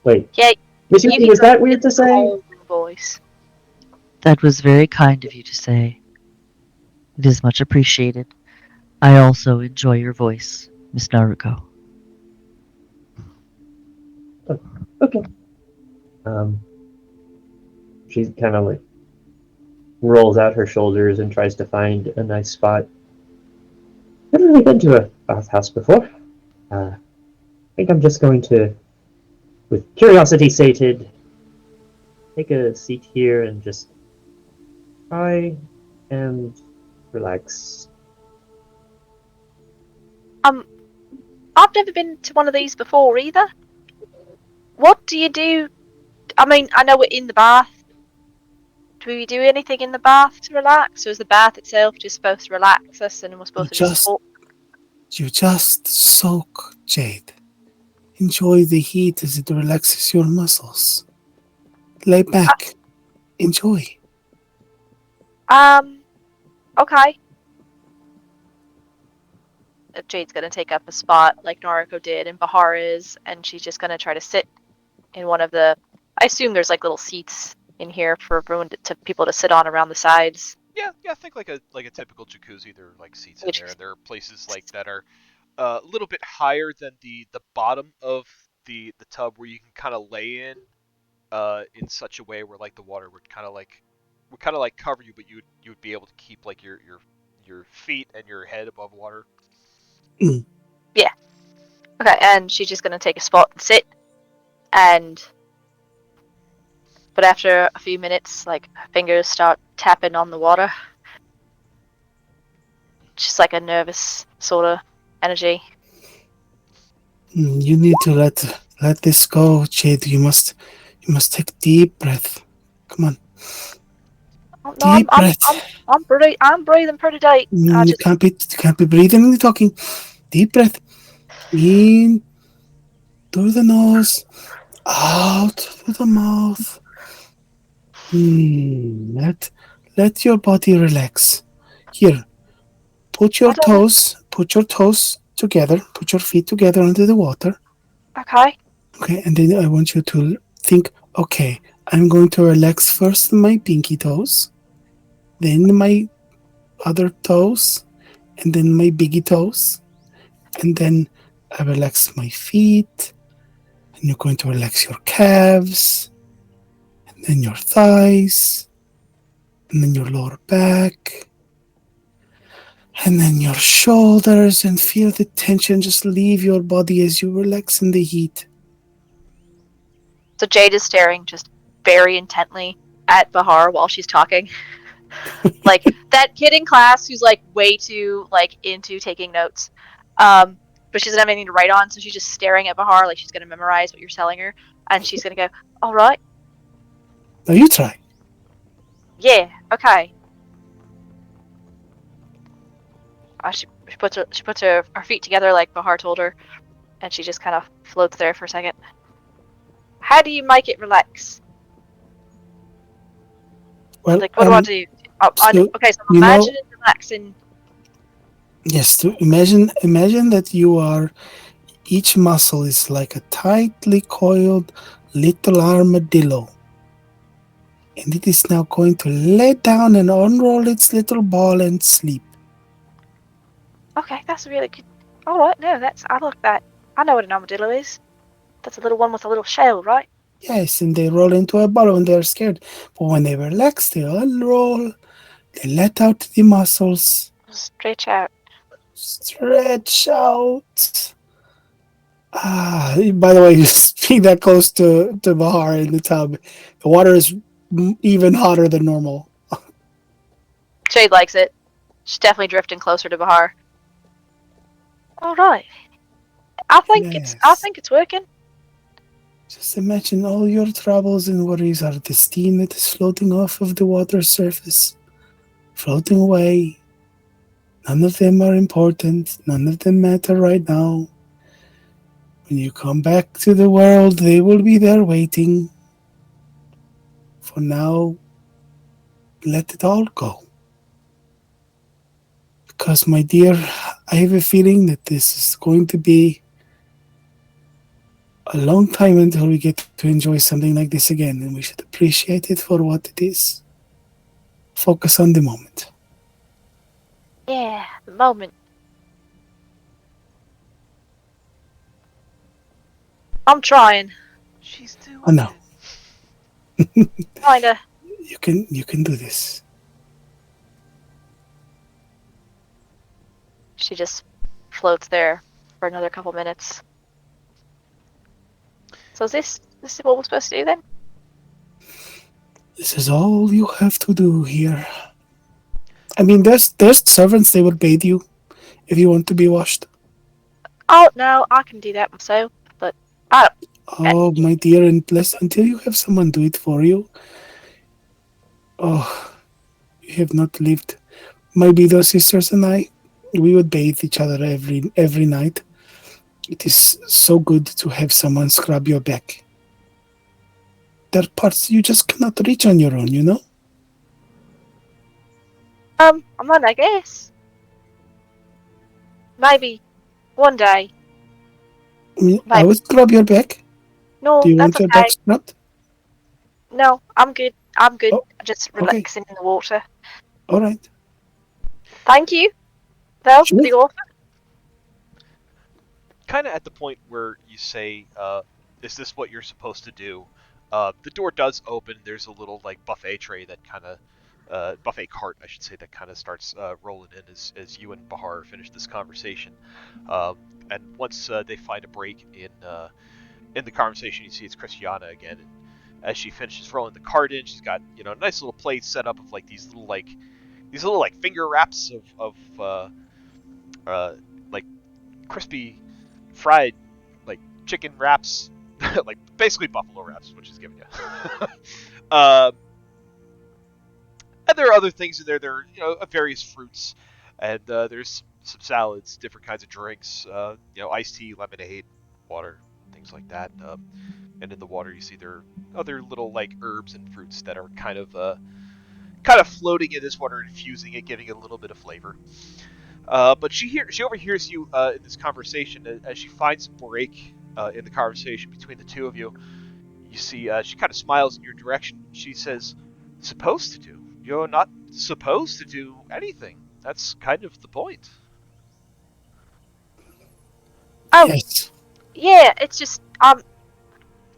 Wait, Yeah, Miss Yuki, was that weird to say? Voice. That was very kind of you to say. It is much appreciated. I also enjoy your voice, Miss Naruko. Oh, okay. She kind of like rolls out her shoulders and tries to find a nice spot. I've never really been to a bathhouse before. I think I'm just going to, with curiosity sated, take a seat here and just try and relax. I've never been to one of these before either. What do you do? I mean, I know we're in the bath. Do we do anything in the bath to relax, or is the bath itself just supposed to relax us and we're supposed to just talk? You just soak, Jade. Enjoy the heat as it relaxes your muscles. Lay back. Enjoy. Okay. Jade's gonna take up a spot like Noriko did in Bahara's, and she's just gonna try to sit in one of the. I assume there's like little seats in here for everyone to people to sit on around the sides. Yeah, think like a typical jacuzzi. There are like seats in there. There are places like that are a little bit higher than the bottom of the tub where you can kind of lay in such a way where like the water would kind of like cover you, but you would be able to keep like your your feet and your head above water. Yeah. Okay, and she's just gonna take a spot and sit, but after a few minutes, like, her fingers start tapping on the water. Just like a nervous sort of energy. You need to let this go, Jade. You must take deep breath. Come on. Oh, no, Deep breath. I'm breathing pretty deep. You can't be breathing and talking. Deep breath. In through the nose, out through the mouth. Let your body relax. Here, put your toes together. Put your feet together under the water. Okay. Okay, and then I want you to think, okay, I'm going to relax first my pinky toes, then my other toes, and then my biggie toes, and then I relax my feet, and you're going to relax your calves, and then your thighs, and then your lower back, and then your shoulders, and feel the tension just leave your body as you relax in the heat. So Jade is staring just very intently at Bahar while she's talking. Like that kid in class who's like way too like into taking notes. But she doesn't have anything to write on, so she's just staring at Bahar like she's gonna memorize what you're telling her, and she's gonna go, "All right, Now you try. yeah, okay." She puts her feet together like Bahar told her, and she just kind of floats there for a second. How do you make it relax? Well, like, what do I do? Okay, so I'm imagining relaxing. Yes, to imagine that you are, each muscle is like a tightly coiled little armadillo. And it is now going to lay down and unroll its little ball and sleep. Okay, that's really good. All right, no, I like that. I know what an armadillo is. That's a little one with a little shell, right? Yes, and they roll into a ball when they're scared. But when they relax, they unroll, they let out the muscles. Stretch out. Stretch out. By the way, just being that close to Bahar in the tub, the water is even hotter than normal. Jade likes it. She's definitely drifting closer to Bahar. All right. I think it's working. Just imagine all your troubles and worries are the steam that is floating off of the water surface, floating away. None of them are important. None of them matter right now. When you come back to the world, they will be there waiting. For now, let it all go. Because, my dear, I have a feeling that this is going to be a long time until we get to enjoy something like this again, and we should appreciate it for what it is. Focus on the moment. Yeah, the moment. I'm trying. She's doing Oh no. Kinda. You can do this. She just floats there for another couple minutes. So is this what we're supposed to do then? This is all you have to do here. I mean, there's servants, they would bathe you if you want to be washed. Oh no, I can do that myself, but I don't. Oh, my dear, and until you have someone do it for you. Oh, you have not lived. My widow sisters and I, we would bathe each other every night. It is so good to have someone scrub your back. There are parts you just cannot reach on your own, you know? I'm not, I guess. Maybe one day. I would scrub your back. No, Do you that's want your okay. back scrubbed? No, I'm good. I'm good. Oh, Just relaxing in the water. All right. Thank you, though, Sure. for the offer. kind of at the point where you say, "Is this what you're supposed to do?" The door does open. There's a little like buffet tray that kind of buffet cart, I should say, that kind of starts rolling in as you and Bahar finish this conversation. And once they find a break in the conversation, you see it's Christiana again. And as she finishes rolling the cart in, she's got a nice little plate set up of like these little finger wraps of like crispy fried like chicken wraps, like basically buffalo wraps, which is giving you. And there are other things in there. There are various fruits, and there's some salads, different kinds of drinks. Iced tea, lemonade, water, things like that. And in the water, you see there are other little like herbs and fruits that are kind of floating in this water, infusing it, giving it a little bit of flavor. But she overhears you in this conversation as she finds a break in the conversation between the two of you. You see, she kind of smiles in your direction. She says, "Supposed to do? You're not supposed to do anything. That's kind of the point." Oh, Yes. yeah, it's just, I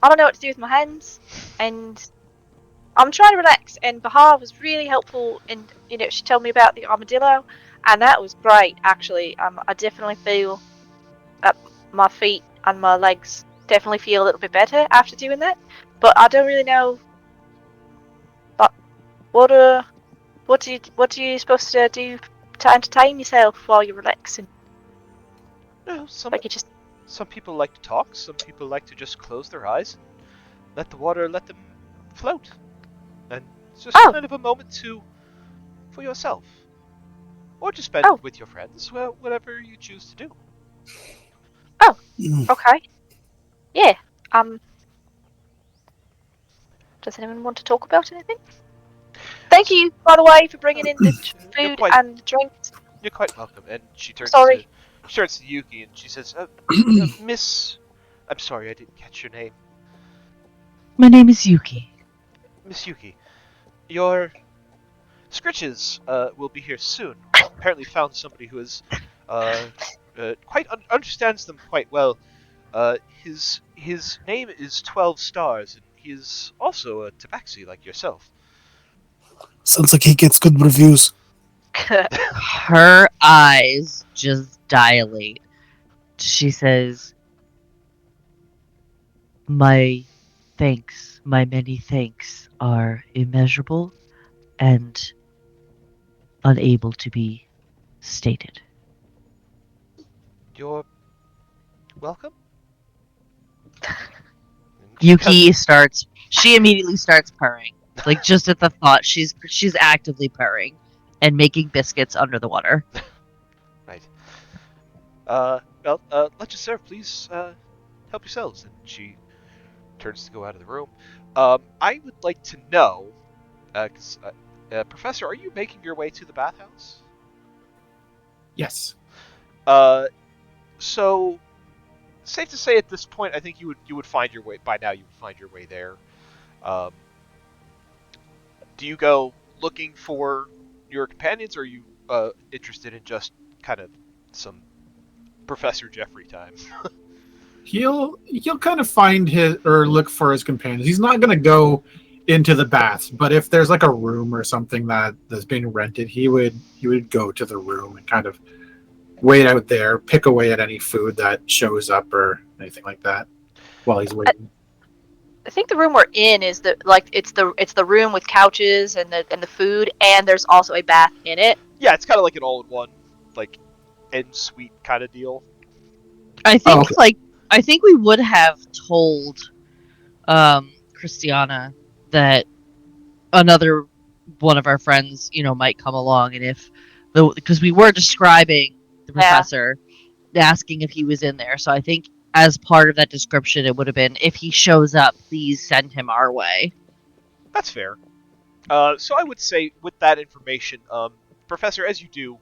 don't know what to do with my hands, and I'm trying to relax, and Bahar was really helpful, and, she told me about the armadillo, and that was great, actually. I definitely feel that my feet and my legs definitely feel a little bit better after doing that, but I don't really know, but what are you supposed to do to entertain yourself while you're relaxing? No, Like you just, some people like to talk. Some people like to just close their eyes and let the water let them float, and it's just oh, kind of a moment for yourself, or to spend oh, with your friends. Well, whatever you choose to do. oh, Mm. okay, yeah, does anyone want to talk about anything? Thank you, by the way, for bringing in the You're food quite and the drinks. you're quite welcome. And Sorry. she turns to Yuki and she says, Miss, I'm sorry, I didn't catch your name, My name is Yuki. Miss Yuki. Your Scritches will be here soon. We've apparently found somebody who is quite understands them quite well. His name is 12 Stars, and he is also a tabaxi like yourself. Sounds like he gets good reviews. Her eyes just dilate. She says, "My thanks, my many thanks are immeasurable and unable to be stated." You're welcome. She immediately starts purring. Like just at the thought, she's actively purring and making biscuits under the water. Right. Let you serve, please. Help yourselves. And she turns to go out of the room. I would like to know, Professor, are you making your way to the bathhouse? Yes. So safe to say at this point, I think you would find your way by now. You would find your way there. Um, do you go looking for your companions, or are you interested in just kind of some Professor Jeffrey time? He'll kind of find his or look for his companions. He's not gonna go into the bath, but if there's like a room or something that's being rented, he would go to the room and kind of wait out there, pick away at any food that shows up or anything like that while he's waiting. I think the room we're in is it's the room with couches and the food, and there's also a bath in it. Yeah, it's kind of like an all-in-one, like en suite kind of deal. I think okay. I think we would have told Christiana that another one of our friends, might come along, and because we were describing the Yeah. professor, asking if he was in there. So I think as part of that description, it would have been, if he shows up, please send him our way. That's fair. So I would say with that information, Professor, as you do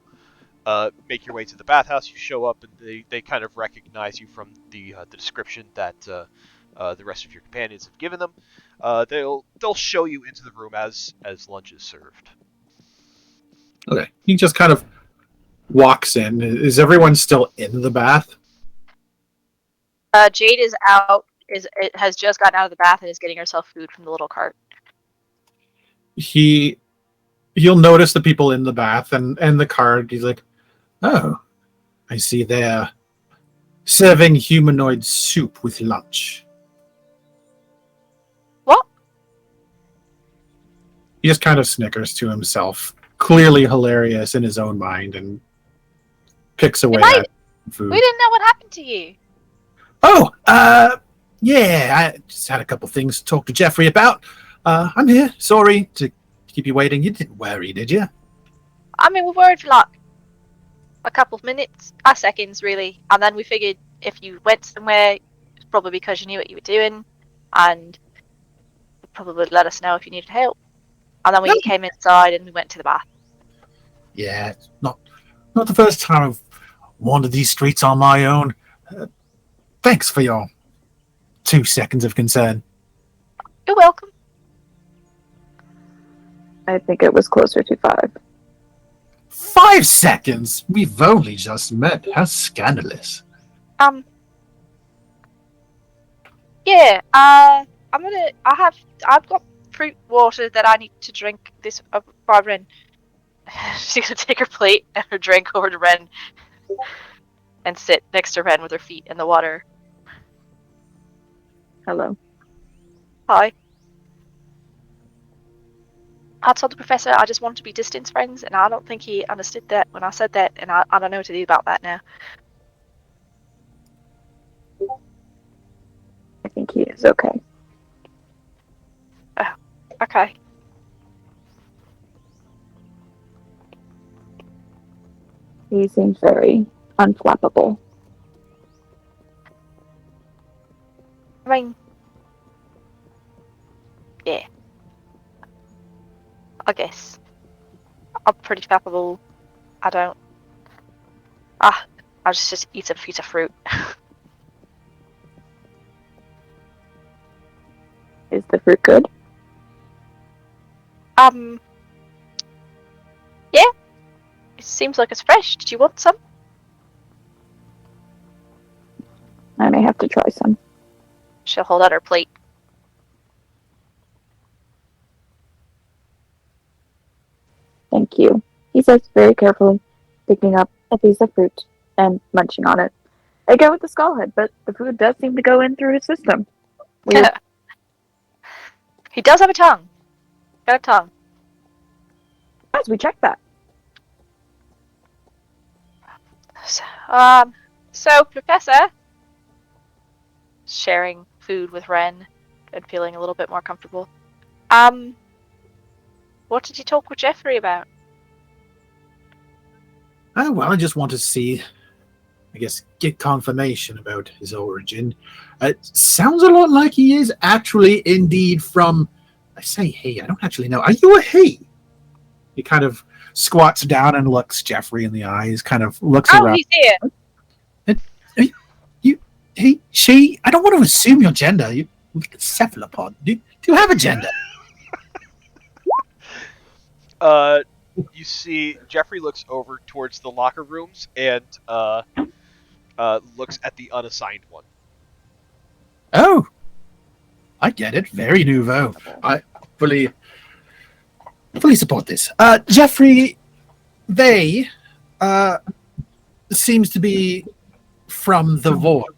make your way to the bathhouse, you show up and they kind of recognize you from the description that the rest of your companions have given them. They'll show you into the room as lunch is served. Okay. He just kind of walks in. Is everyone still in the bath? Jade is out. It has just gotten out of the bath and is getting herself food from the little cart. He You'll notice the people in the bath and the card. He's like, oh, I see they're serving humanoid soup with lunch. What? He just kind of snickers to himself, clearly hilarious in his own mind, and picks away at food. We didn't know what happened to you. Oh, yeah, I just had a couple things to talk to Jeffrey about. I'm here. Sorry to keep you waiting. You didn't worry, did you? I mean, we worried for like a couple of minutes, seconds really, and then we figured if you went somewhere, it's probably because you knew what you were doing, and you probably would let us know if you needed help. And then we came inside and we went to the bath. Yeah, it's not the first time I've wandered these streets on my own. Thanks for your 2 seconds of concern. You're welcome. I think it was closer to 5. 5 seconds? We've only just met. How scandalous. Yeah, I've got fruit water that I need to drink this by Ren. She's gonna take her plate and her drink over to Ren and sit next to Ren with her feet in the water. Hello. Hi. I told the professor I just wanted to be distance friends, and I don't think he understood that when I said that, and I don't know what to do about that now. I think he is okay. Oh, okay. He seems very unflappable. I mean, yeah. I guess. I'm pretty flappable. I just eat a piece of fruit. Is the fruit good? Yeah. It seems like it's fresh. Did you want some? I may have to try some. She'll hold out her plate. Thank you. He says very carefully, picking up a piece of fruit and munching on it. I go with the skull head, but the food does seem to go in through his system. Weird. He does have a tongue. Got a tongue. As we check that. So, Professor, sharing food with Ren and feeling a little bit more comfortable. What did you talk with Jeffrey about? Oh, well, I just want to see, I guess, get confirmation about his origin. It sounds a lot like he is actually indeed from, I say he, I don't actually know. Are you a he? He kind of squats down and looks Jeffrey in the eyes, kind of looks around. Oh, he's here. He, she, I don't want to assume your gender. You like a cephalopod. Do you have a gender? You see, Jeffrey looks over towards the locker rooms and looks at the unassigned one. Oh, I get it. Very nouveau. I fully support this. Jeffrey, they seems to be from the void,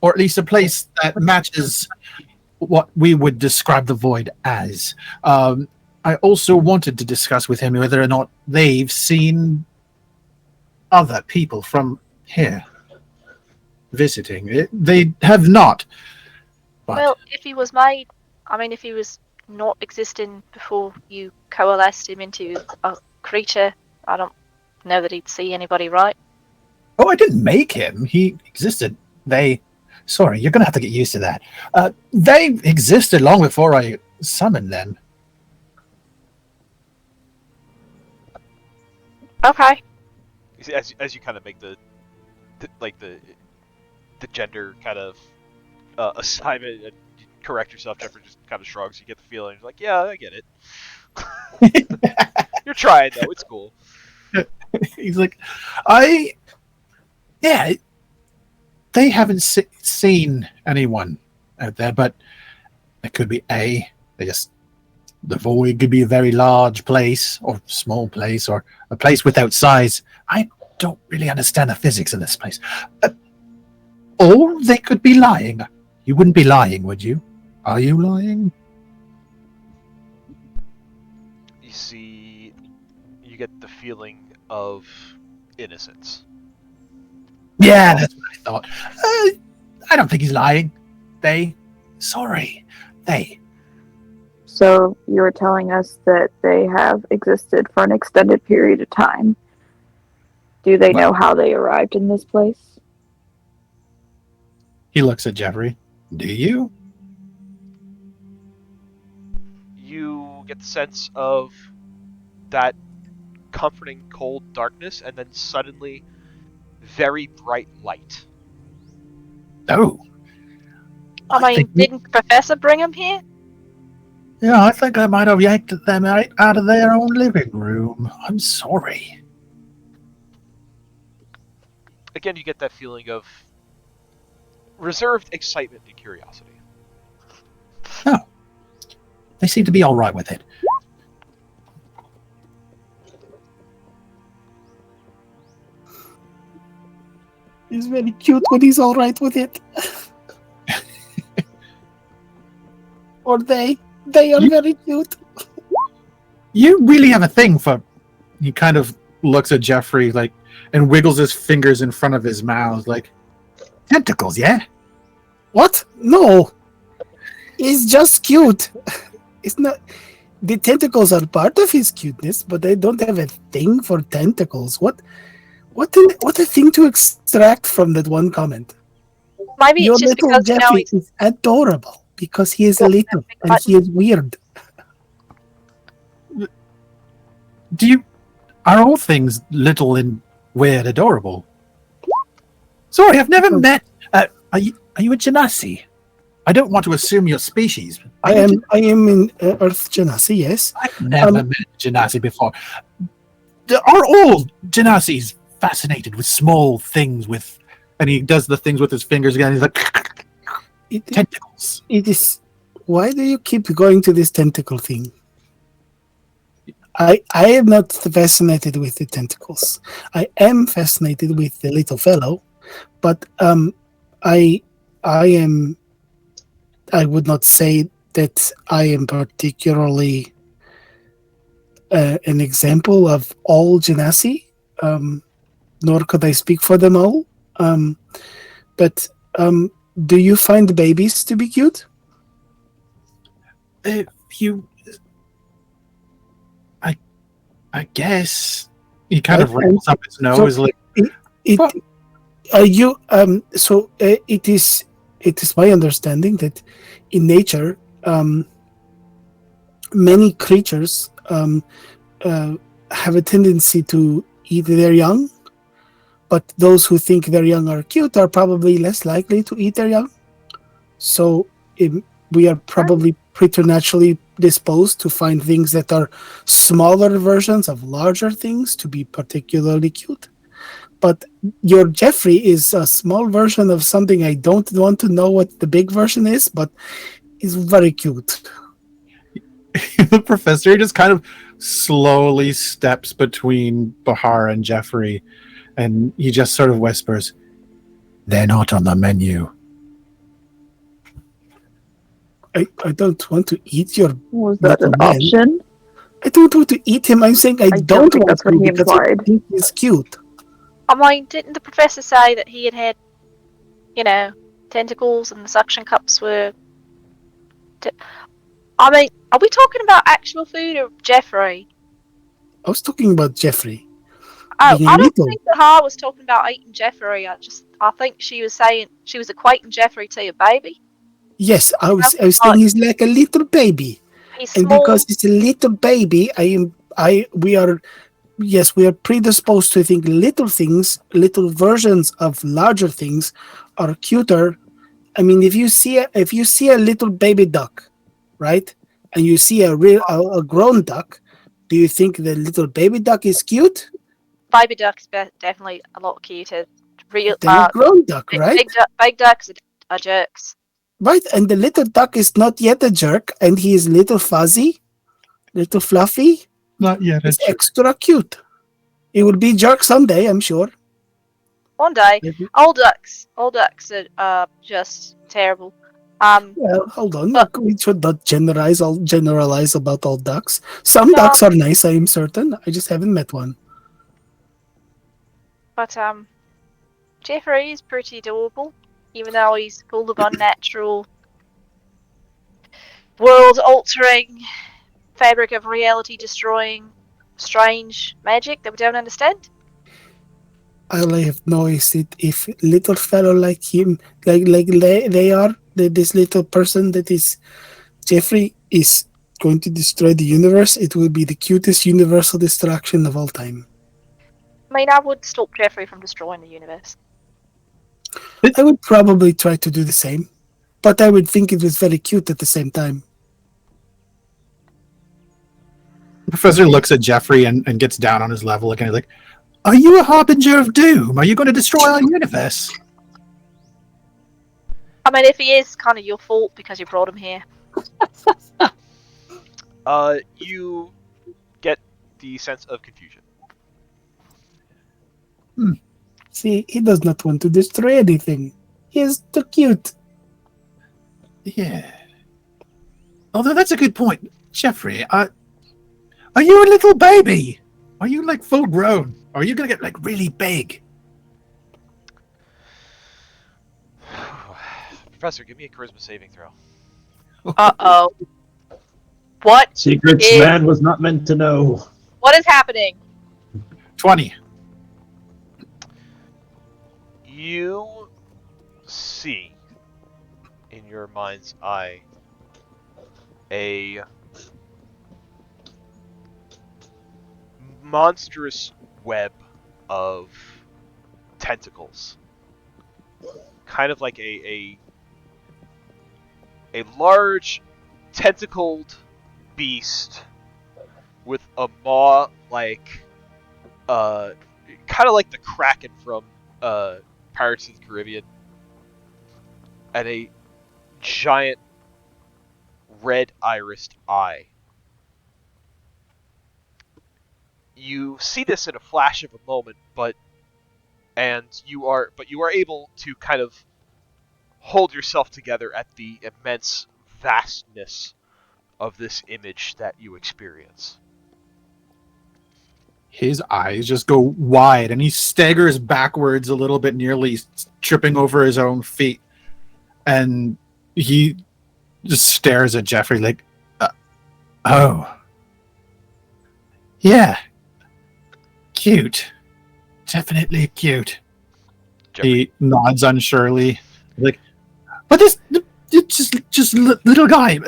or at least a place that matches what we would describe the void as. I also wanted to discuss with him whether or not they've seen other people from here visiting. They have not. But Well, if he was not existing before you coalesced him into a creature, I don't know that he'd see anybody, right? oh, I didn't make him. He existed. Sorry, you're going to have to get used to that. They existed long before I summoned them. Okay. You see, as you kind of make the gender kind of assignment and you correct yourself, Jeffrey just kind of shrugs. You get the feeling, he's like, yeah, I get it. You're trying though. It's cool. He's like, they haven't seen anyone out there, but it could be they just The void could be a very large place, or small place, or a place without size. I don't really understand the physics of this place. Or they could be lying. You wouldn't be lying, would you? Are you lying? You see, you get the feeling of innocence. Yeah, that's what I thought. I don't think he's lying. Sorry. So you're telling us that they have existed for an extended period of time. Do they know how they arrived in this place? He looks at Jeffrey. Do you? You get the sense of that comforting cold darkness, and then suddenly very bright light. Oh. Didn't the professor bring him here? Yeah, I think I might have yanked them out of their own living room. I'm sorry. Again, you get that feeling of reserved excitement and curiosity. Oh. They seem to be all right with it. He's very cute when he's all right with it. Or they are very cute. You really have a thing for... He kind of looks at Jeffrey and wiggles his fingers in front of his mouth like, tentacles, yeah? What? No. He's just cute. It's not... The tentacles are part of his cuteness, but I don't have a thing for tentacles. What a thing to extract from that one comment. Maybe Your it's just little because Jeffrey is adorable because he is little and he is weird. Are all things little and weird adorable? Sorry, I've never met... Are you a genasi? I don't want to assume your species. I am in Earth Genasi, yes. I've never met a genasi before. Are all genasis fascinated with small things with... And he does the things with his fingers again. He's like... tentacles. It is... Why do you keep going to this tentacle thing? I am not fascinated with the tentacles. I am fascinated with the little fellow, but I would not say that I am particularly an example of all genasi, nor could I speak for them all. But do you find babies to be cute? I guess he kind of rolls up his nose. It is my understanding that in nature, many creatures have a tendency to eat their young, but those who think their young are cute are probably less likely to eat their young. So we are probably preternaturally disposed to find things that are smaller versions of larger things to be particularly cute. But your Jeffrey is a small version of something. I don't want to know what the big version is, but it's very cute. The professor just kind of slowly steps between Bahar and Jeffrey, and he just sort of whispers, "They're not on the menu." I don't want to eat your... Was that an option? I don't want to eat him. I'm saying I don't think want that's what to he because implied. I think he's cute. Didn't the professor say that he had, tentacles and the suction cups were... are we talking about actual food or Jeffrey? I was talking about Jeffrey. Oh, being I don't little. think Bahar was talking about eating Jeffrey. I think she was saying she was equating Jeffrey to a baby. Yes, I was saying he's like a little baby. He's And small. because it's a little baby, we are predisposed to think little things, little versions of larger things are cuter. I mean, if you see a little baby duck, right? And you see a grown duck, do you think the little baby duck is cute? Baby duck's definitely a lot cuter. Real Then a grown duck, right? Big ducks are jerks. Right, and the little duck is not yet a jerk, and he is little fuzzy. Little Fluffy Not yet. is extra cute. It will be Jerk someday, I'm sure. One day. Maybe. Old ducks are just terrible. Well, hold on. We should not generalize about all ducks. Some ducks are nice, I am certain. I just haven't met one. But Jeffrey is pretty adorable, even though he's full of unnatural, world-altering, fabric of reality-destroying, strange magic that we don't understand. All I have know is that if little fellow like him, like they are, this little person that is Jeffrey is going to destroy the universe, it will be the cutest universal destruction of all time. I mean, I would stop Jeffrey from destroying the universe. I would probably try to do the same, but I would think it was very cute at the same time. The professor looks at Jeffrey and gets down on his level again. Like, are you a harbinger of doom? Are you going to destroy our universe? I mean, if he is, kind of your fault because you brought him here. You get the sense of confusion. See, he does not want to destroy anything. He is too cute. Yeah. Although that's a good point. Jeffrey, are you a little baby? Are you like full grown? Or are you going to get like really big? Professor, give me a charisma saving throw. Uh-oh. What Secrets man was not meant to know. What is happening? 20. You see in your mind's eye a monstrous web of tentacles, kind of like a large tentacled beast with a maw like kind of like the Kraken from Pirates of the Caribbean, and a giant red irised eye. You see this in a flash of a moment, but you are able to kind of hold yourself together at the immense vastness of this image that you experience. His eyes just go wide and he staggers backwards a little bit, nearly tripping over his own feet. And he just stares at Jeffrey like, oh. Yeah. Cute. Definitely cute. Jeffrey. He nods unsurely. Like, but this just little guy.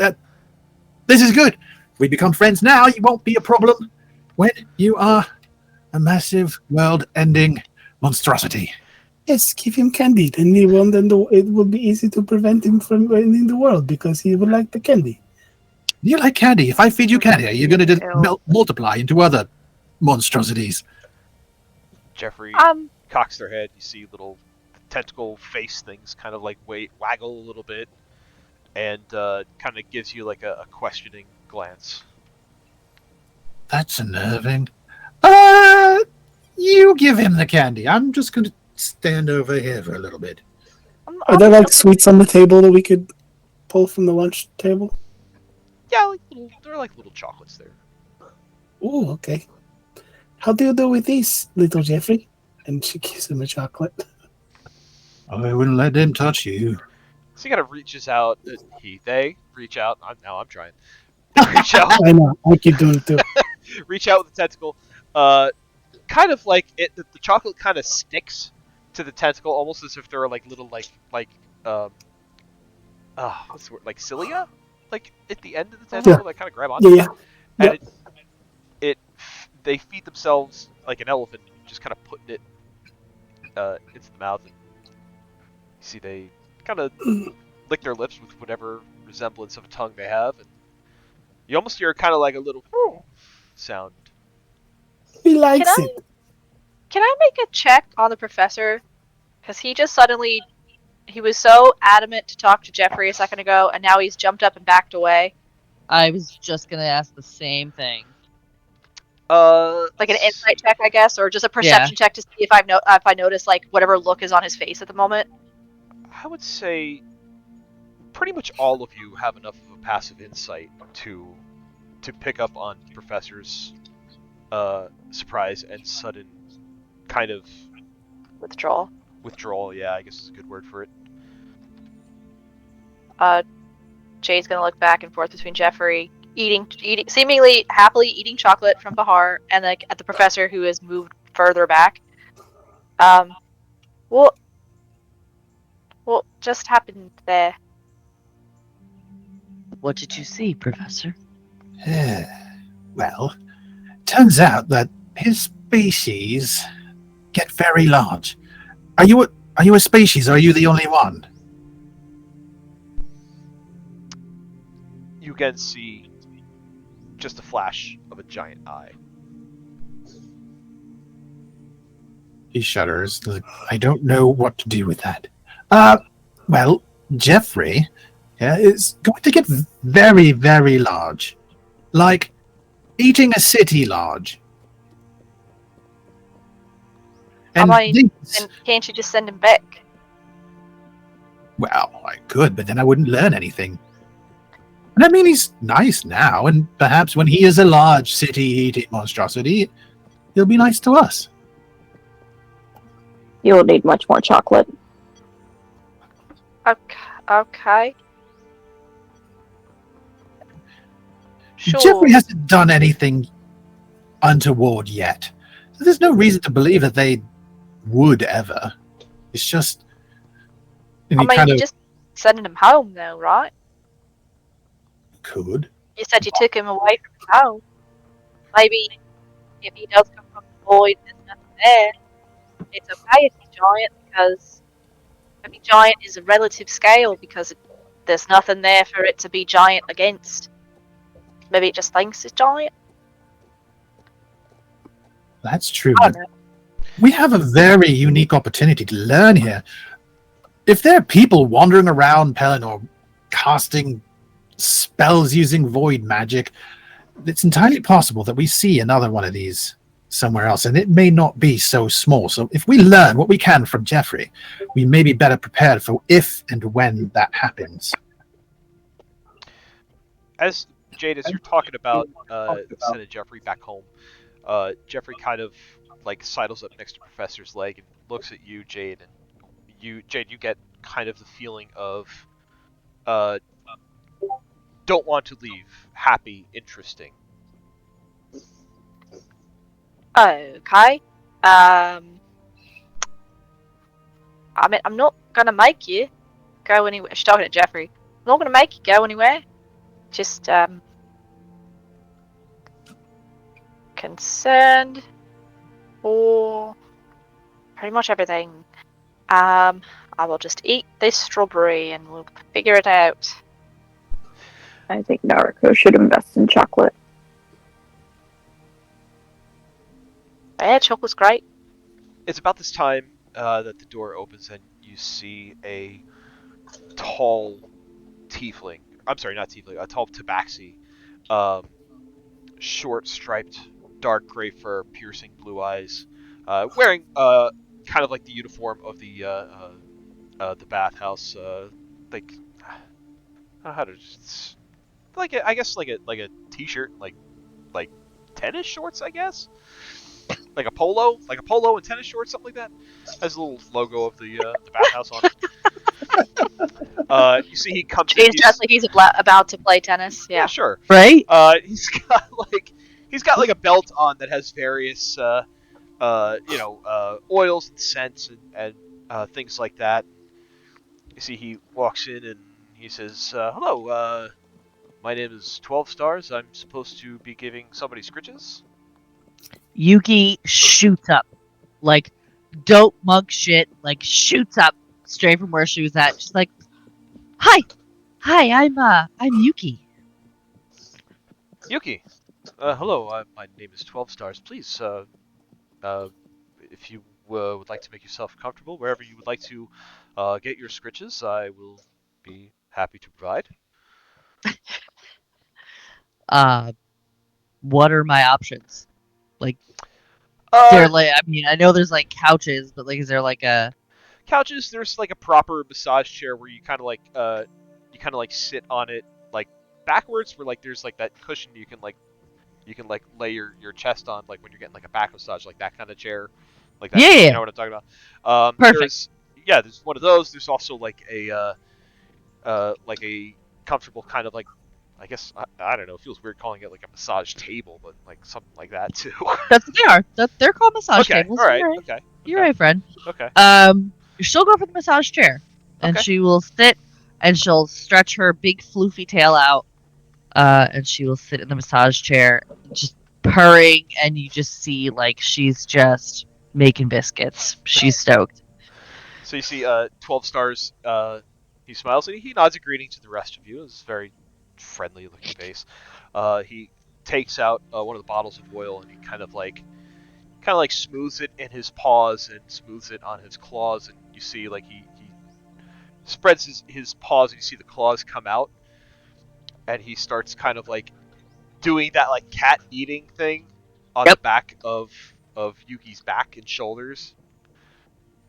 This is good. We become friends now. You won't be a problem when you are a massive world-ending monstrosity. Yes, give him candy, then he won't. Then it will be easy to prevent him from ending the world because he will like the candy. You like candy? If I feed you candy, are you going to multiply into other monstrosities? Jeffrey cocks their head. You see little tentacle face things kind of like waggle a little bit, and kind of gives you like a questioning glance. That's unnerving. You give him the candy. I'm just going to stand over here for a little bit. Are there like sweets on the table that we could pull from the lunch table? Yeah, there are like little chocolates there. Ooh, okay. How do you do with these, little Jeffrey? And she gives him a chocolate. I wouldn't let them touch you. So he kind of reaches out. They reach out. I'm trying. Reach out. I know. I keep doing it too. Reach out with the tentacle. Kind of like it. The chocolate kind of sticks to the tentacle, almost as if there are like little what's the word? Like cilia, like at the end of the tentacle that kind of grab onto. Yeah. And they feed themselves like an elephant, just kind of putting it into the mouth. And you see they kind of lick their lips with whatever resemblance of a tongue they have, and you almost hear kind of like a little sound. He likes it. Can I make a check on the professor? Because he just suddenly, he was so adamant to talk to Jeffrey a second ago, and now he's jumped up and backed away. I was just gonna ask the same thing. Like an insight check, I guess, or just a perception check to see if I notice like whatever look is on his face at the moment. I would say pretty much all of you have enough of a passive insight to pick up on Professor's surprise and sudden kind of Withdrawal. Yeah, I guess is a good word for it. Jay's gonna look back and forth between Jeffrey eating, seemingly happily eating chocolate from Bahar, and like at the professor who has moved further back. What just happened there? What did you see, Professor? Well, turns out that his species get very large. Are you a species, or are you the only one? You again see just a flash of a giant eye. He shudders. I don't know what to do with that. Well, Jeffrey is going to get very, very large. Like eating a city large. And then can't you just send him back? Well, I could, but then I wouldn't learn anything. And I mean, he's nice now, and perhaps when he is a large city-eating monstrosity, he'll be nice to us. You'll need much more chocolate. Okay. Sure. Jeffrey hasn't done anything untoward yet. So there's no reason to believe that they would ever. It's just... you're just sending him home, though, right? Could. You said you took him away from his home. Maybe if he does come from the void, there's nothing there. It's okay if he's giant, because maybe giant is a relative scale, because there's nothing there for it to be giant against. Maybe it just thinks it's giant. That's true, but we have a very unique opportunity to learn here. If there are people wandering around Pelennor casting spells using void magic, it's entirely possible that we see another one of these somewhere else, and it may not be so small. So if we learn what we can from Jeffrey, we may be better prepared for if and when that happens. As Jade, as you're talking about sending Jeffrey back home, Jeffrey kind of like sidles up next to Professor's leg and looks at you, Jade, and you get kind of the feeling of don't want to leave, happy, interesting. Okay. I mean, I'm not gonna make you go anywhere. She's talking to Jeffrey. I'm not gonna make you go anywhere. Just concerned for pretty much everything. I will just eat this strawberry and we'll figure it out. I think Naruko should invest in chocolate. Yeah, chocolate's great. It's about this time that the door opens and you see a tall tiefling. I'm sorry, not tiefling. A tall tabaxi. Short, striped, dark gray fur, piercing blue eyes. Wearing kind of like the uniform of the bathhouse. Like how to just I guess like a t-shirt, like tennis shorts, I guess. Like a polo and tennis shorts, something like that. Has a little logo of the bathhouse on it. You see, he comes. He's dressed like he's about to play tennis. Yeah, sure. Right? He's got like a belt on that has various oils and scents and things like that. You see, he walks in and he says, "Hello, my name is 12 Stars. I'm supposed to be giving somebody scritches." Yuki shoots up. Like, dope mug shit. Like, shoots up straight from where she was at. She's like, Hi, I'm Yuki. Yuki, hello. My name is 12 Stars. Please, if you would like to make yourself comfortable wherever you would like to get your scritches, I will be happy to provide. what are my options? Like, Uh, I mean, I know there's like couches, but like, is there like a couches. There's like a proper massage chair where you kind of like sit on it like backwards, where like there's like that cushion you can like lay your chest on, like when you're getting like a back massage, like that kind of chair, like that. You yeah, know what I'm talking about? perfect. There's one of those. There's also like a comfortable kind of like, I guess I don't know. It feels weird calling it like a massage table, but like something like that too. That's what they are. They're called massage Okay, tables. all right, You're right. okay, You're right, friend. okay, She'll go for the massage chair, and okay. she will sit, and she'll stretch her big floofy tail out, and she will sit in the massage chair, just purring, and you just see like she's just making biscuits. She's stoked. So you see, 12 stars. He smiles and he nods a greeting to the rest of you. It's a very friendly-looking face. He takes out one of the bottles of oil and he kind of like smooths it in his paws and smooths it on his claws. And you see, like he spreads his paws and you see the claws come out. And he starts kind of like doing that like cat eating thing on the back of Yuki's back and shoulders.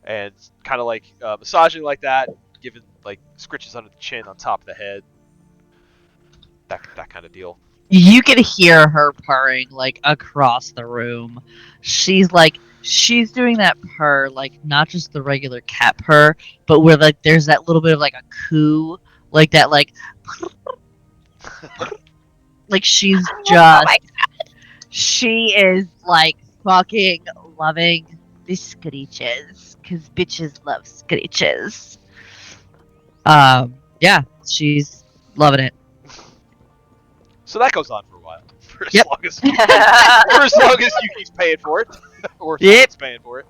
And kind of like massaging like that, giving like scritches under the chin, on top of the head, that kind of deal. You can hear her purring like across the room. She's doing that purr, like not just the regular cat purr, but where like there's that little bit of like a coo, like that like like she's just she is like fucking loving the screeches because bitches love screeches. Yeah, she's loving it. So that goes on for a while, for as Yep. long as for as long as Yuki's paying for it, or someone's paying for it.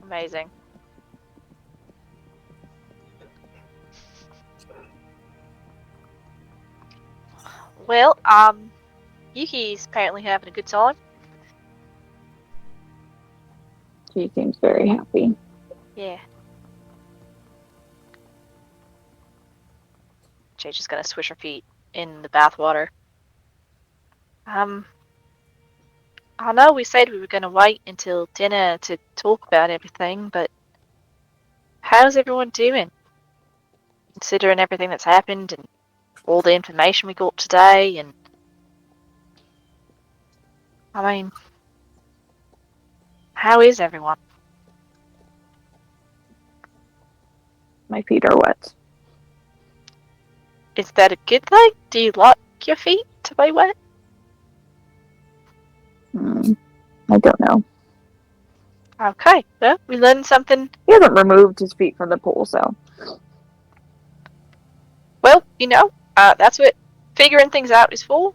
Amazing. Well, Yuki's apparently having a good time. She seems very happy. Yeah. She's just gonna swish her feet in the bathwater. I know we said we were gonna wait until dinner to talk about everything, but how's everyone doing? Considering everything that's happened and all the information we got today, and I mean, how is everyone? My feet are wet. Is that a good thing? Do you like your feet to be wet? I don't know. Okay, well, we learned something. He hasn't removed his feet from the pool, so. Well, that's what figuring things out is for.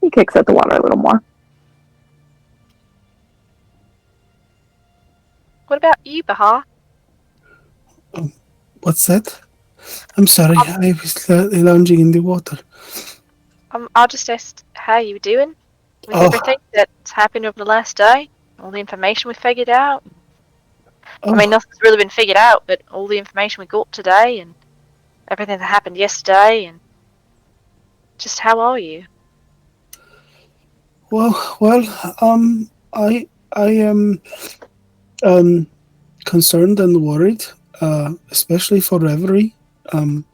He kicks at the water a little more. What about you, Bahar? What's that? I'm sorry, I was lounging in the water. I just asked how you were doing with Oh. everything that's happened over the last day, all the information we figured out. Oh, I mean, nothing's really been figured out, but all the information we got today and everything that happened yesterday, and just how are you? I am concerned and worried, especially for Reverie. I'm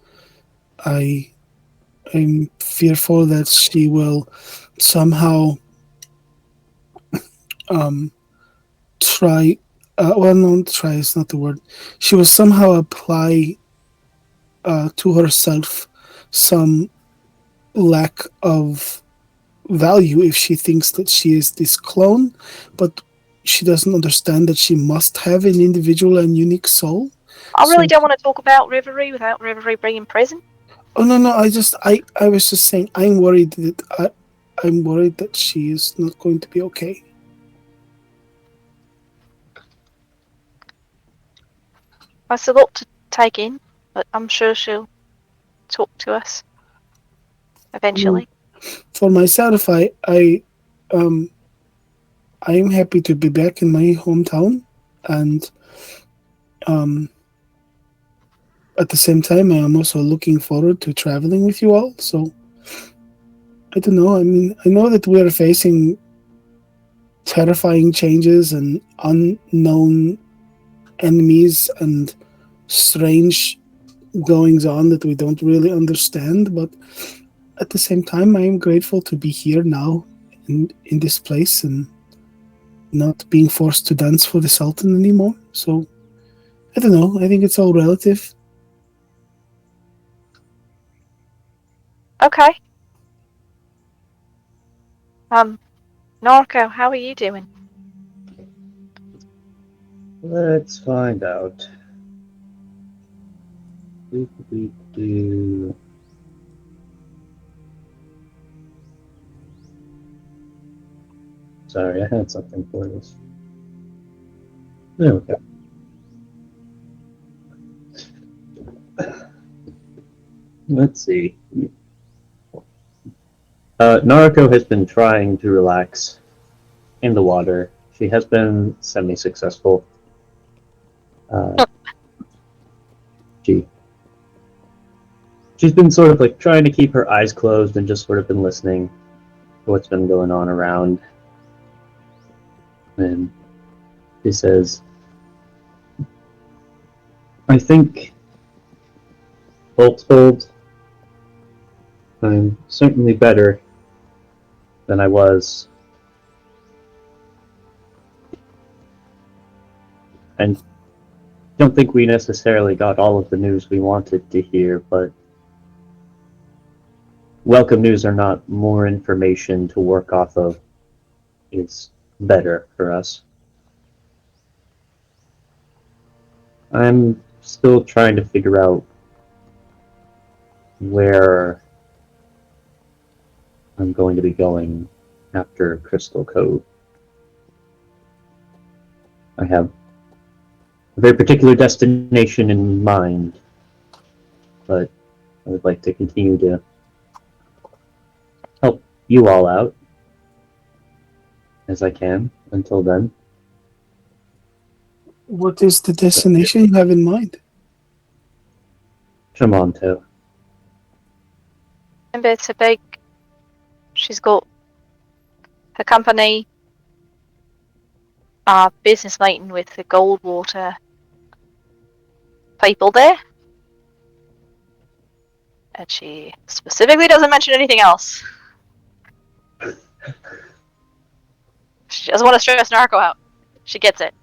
fearful that she will somehow try. Not try is not the word. She will somehow apply to herself some lack of value if she thinks that she is this clone, but she doesn't understand that she must have an individual and unique soul. I really don't want to talk about Reverie without Reverie being present. Oh no! I was just saying I'm worried that she is not going to be okay. That's a lot to take in, but I'm sure she'll talk to us eventually. For myself, I I'm happy to be back in my hometown, and at the same time, I am also looking forward to traveling with you all. So, I don't know. I mean, I know that we are facing terrifying changes and unknown enemies and strange goings on that we don't really understand, but at the same time, I am grateful to be here now in this place and not being forced to dance for the Sultan anymore. So, I don't know. I think it's all relative. Okay. Norco, how are you doing? Let's find out. Do. Sorry, I had something for this. There we go. Let's see. Nariko has been trying to relax in the water. She has been semi-successful. She's been sort of like trying to keep her eyes closed and just sort of been listening to what's been going on around. And she says, I think, all told, I'm certainly better than I was. And don't think we necessarily got all of the news we wanted to hear, but welcome news or not, more information to work off of is better for us. I'm still trying to figure out where I'm going to be going after Crystal Cove. I have a very particular destination in mind, but I would like to continue to help you all out as I can until then. What is the destination you have in mind? Tremonto. Remember, it's a big. She's got her company, business meeting with the Goldwater people there. And she specifically doesn't mention anything else. She doesn't want to stress Narco out. She gets it.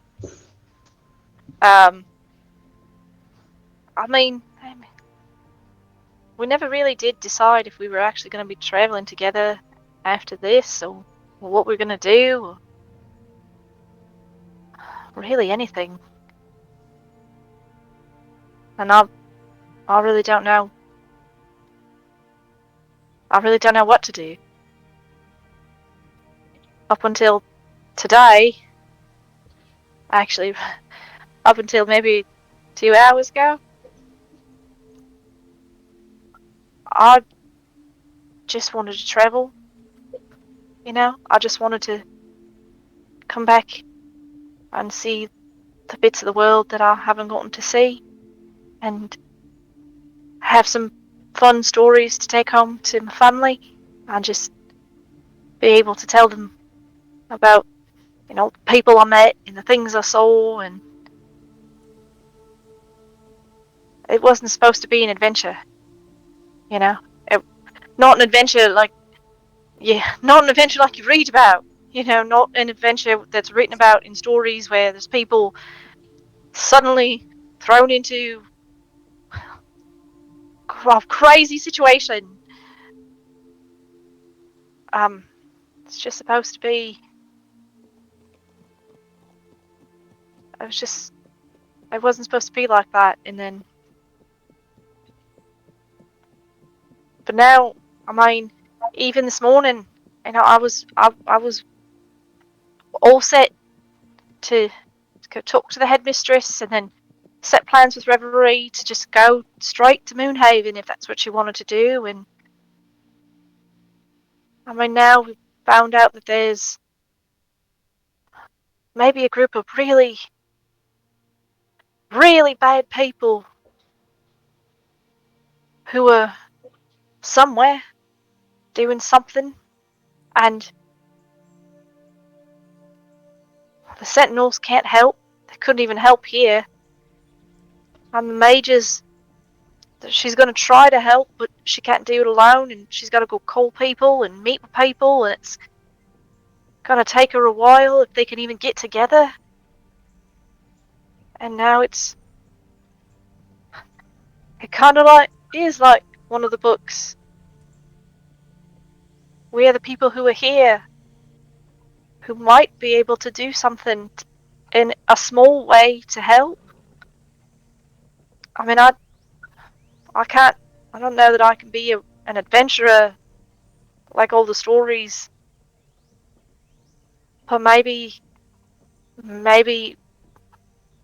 I mean, we never really did decide if we were actually going to be traveling together after this, or what we're going to do, or really anything. And I really don't know. I really don't know what to do. Up until today, actually, up until maybe 2 hours ago, I just wanted to travel. You know, I just wanted to come back and see the bits of the world that I haven't gotten to see, and have some fun stories to take home to my family, and just be able to tell them about, you know, the people I met and the things I saw. And it wasn't supposed to be an adventure, you know, not an adventure like you read about, you know, not an adventure that's written about in stories where there's people suddenly thrown into a crazy situation. It's just supposed to be. It wasn't supposed to be like that, and then. But now, I mean, even this morning, you know, I was all set to go talk to the headmistress and then set plans with Reverie to just go straight to Moonhaven if that's what she wanted to do. And I mean, now we've found out that there's maybe a group of really, really bad people who are somewhere doing something, and the Sentinels can't help. They couldn't even help here. And the mages, she's going to try to help, but she can't do it alone, and she's got to go call people and meet with people, and it's going to take her a while if they can even get together. And now it kind of is like one of the books. We are the people who are here, who might be able to do something in a small way to help. I mean, I don't know that I can be an adventurer like all the stories, but maybe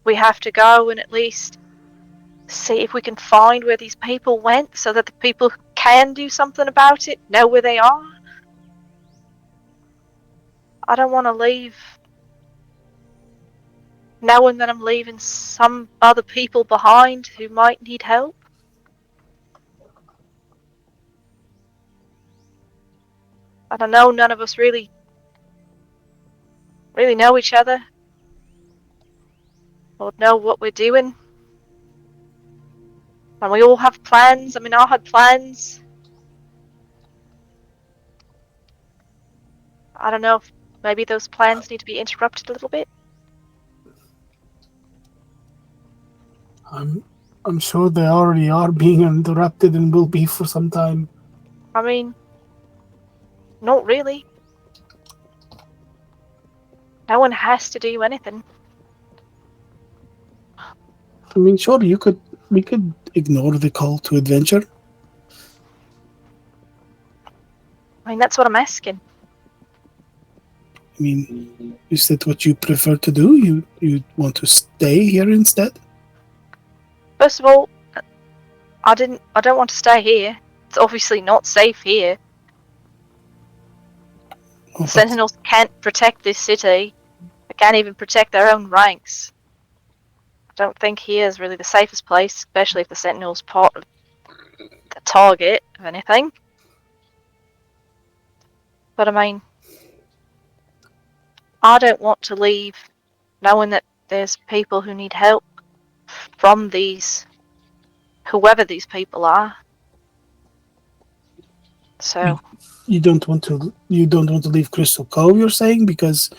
we have to go and at least see if we can find where these people went so that the people who can do something about it know where they are. I don't want to leave knowing that I'm leaving some other people behind who might need help. I don't know, none of us really know each other or know what we're doing. And we all have plans. I mean, I had plans. I don't know if maybe those plans need to be interrupted a little bit. I'm sure they already are being interrupted and will be for some time. I mean, not really. No one has to do anything. I mean, sure, we could ignore the call to adventure. I mean, that's what I'm asking. I mean, is that what you prefer to do? You want to stay here instead? First of all, I don't want to stay here. It's obviously not safe here. Oh, Sentinels can't protect this city. They can't even protect their own ranks. I don't think here is really the safest place, especially if the Sentinel's part of the target of anything. But I mean, I don't want to leave knowing that there's people who need help from whoever these people are. So you don't want to leave Crystal Cove, you're saying, because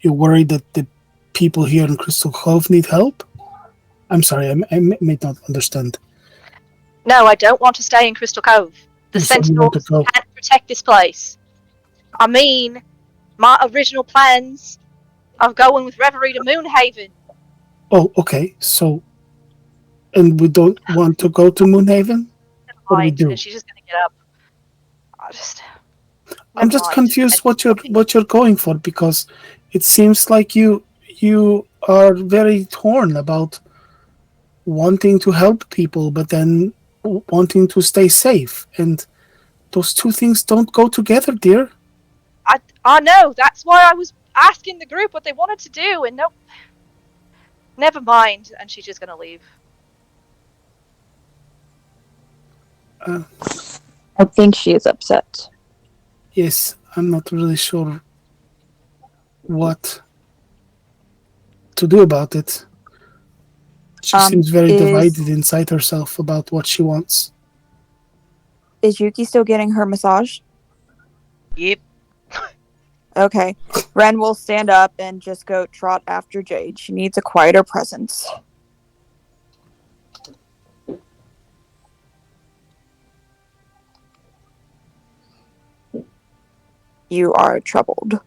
you're worried that the people here in Crystal Cove need help? I'm sorry, I may not understand. no, I don't want to stay in Crystal Cove. The You said you want to Sentinels go. can't protect this place. I mean, my original plans of going with Reverie to Moonhaven. Oh, okay. So, and we don't want to go to Moonhaven? What do we do? And she's just gonna get up. I'm just mind. confused what you're going for, because it seems like you are very torn about wanting to help people, but then wanting to stay safe, and those two things don't go together, dear. I know. That's why I was asking the group what they wanted to do, and nope. Never mind. And she's just gonna leave. I think she is upset. Yes, I'm not really sure what to do about it. She seems very divided inside herself about what she wants. Is Yuki still getting her massage? Yep. Okay. Ren will stand up and just go trot after Jade. She needs a quieter presence. You are troubled.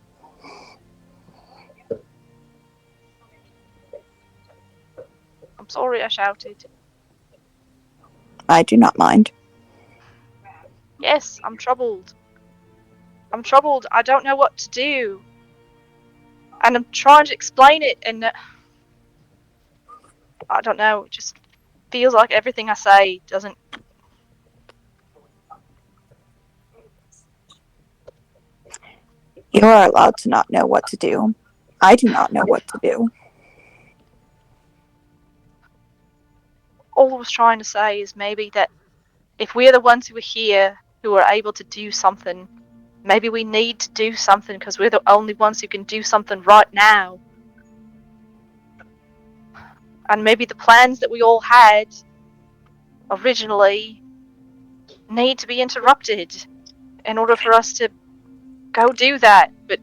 I'm sorry I shouted. I do not mind. Yes, I'm troubled. I'm troubled. I don't know what to do. And I'm trying to explain it, and I don't know. It just feels like everything I say doesn't. You are allowed to not know what to do. I do not know what to do. All I was trying to say is maybe that if we're the ones who are here who are able to do something, maybe we need to do something because we're the only ones who can do something right now. And maybe the plans that we all had originally need to be interrupted in order for us to go do that. But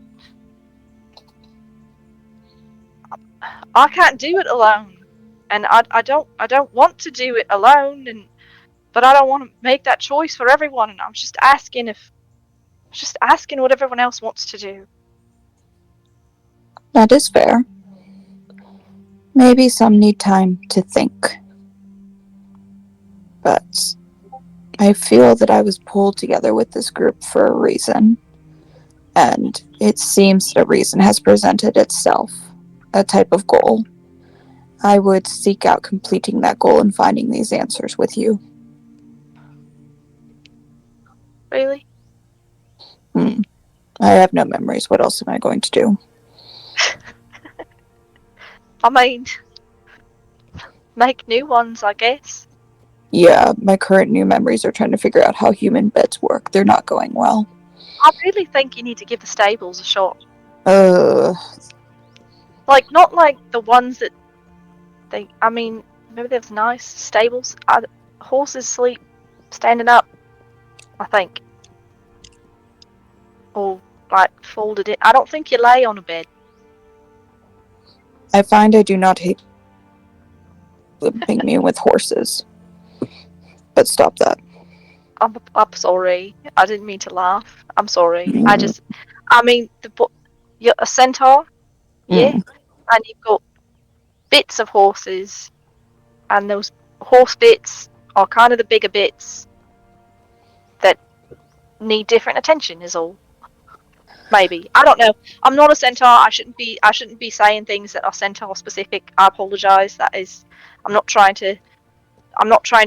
I can't do it alone. And I don't want to do it alone, but I don't want to make that choice for everyone, and I'm just asking what everyone else wants to do. That is fair. Maybe some need time to think. But I feel that I was pulled together with this group for a reason. And it seems that a reason has presented itself, a type of goal. I would seek out completing that goal and finding these answers with you. Really? I have no memories. What else am I going to do? I mean, make new ones, I guess. Yeah, my current new memories are trying to figure out how human beds work. They're not going well. I really think you need to give the stables a shot. Like, not like the ones that I mean, maybe there's nice stables. Horses sleep standing up, I think. Or, folded in. I don't think you lay on a bed. I find I do not hate limping me with horses. But stop that. I'm sorry. I didn't mean to laugh. I'm sorry. Mm. I mean, you're a centaur, yeah? Mm. And you've got bits of horses, and those horse bits are kind of the bigger bits that need different attention, is all. Maybe. I don't know. I'm not a centaur. I shouldn't be saying things that are centaur specific. I apologize. I'm not trying to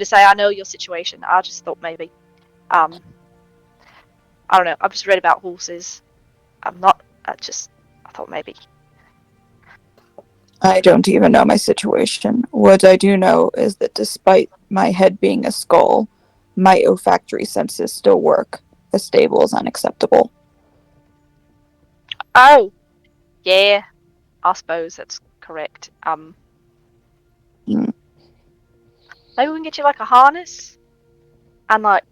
say I know your situation. I just thought maybe. I don't know. I've just read about horses. I thought maybe. I don't even know my situation. What I do know is that despite my head being a skull, my olfactory senses still work. A stable is unacceptable. Oh, yeah. I suppose that's correct. Mm. Maybe we can get you like a harness and like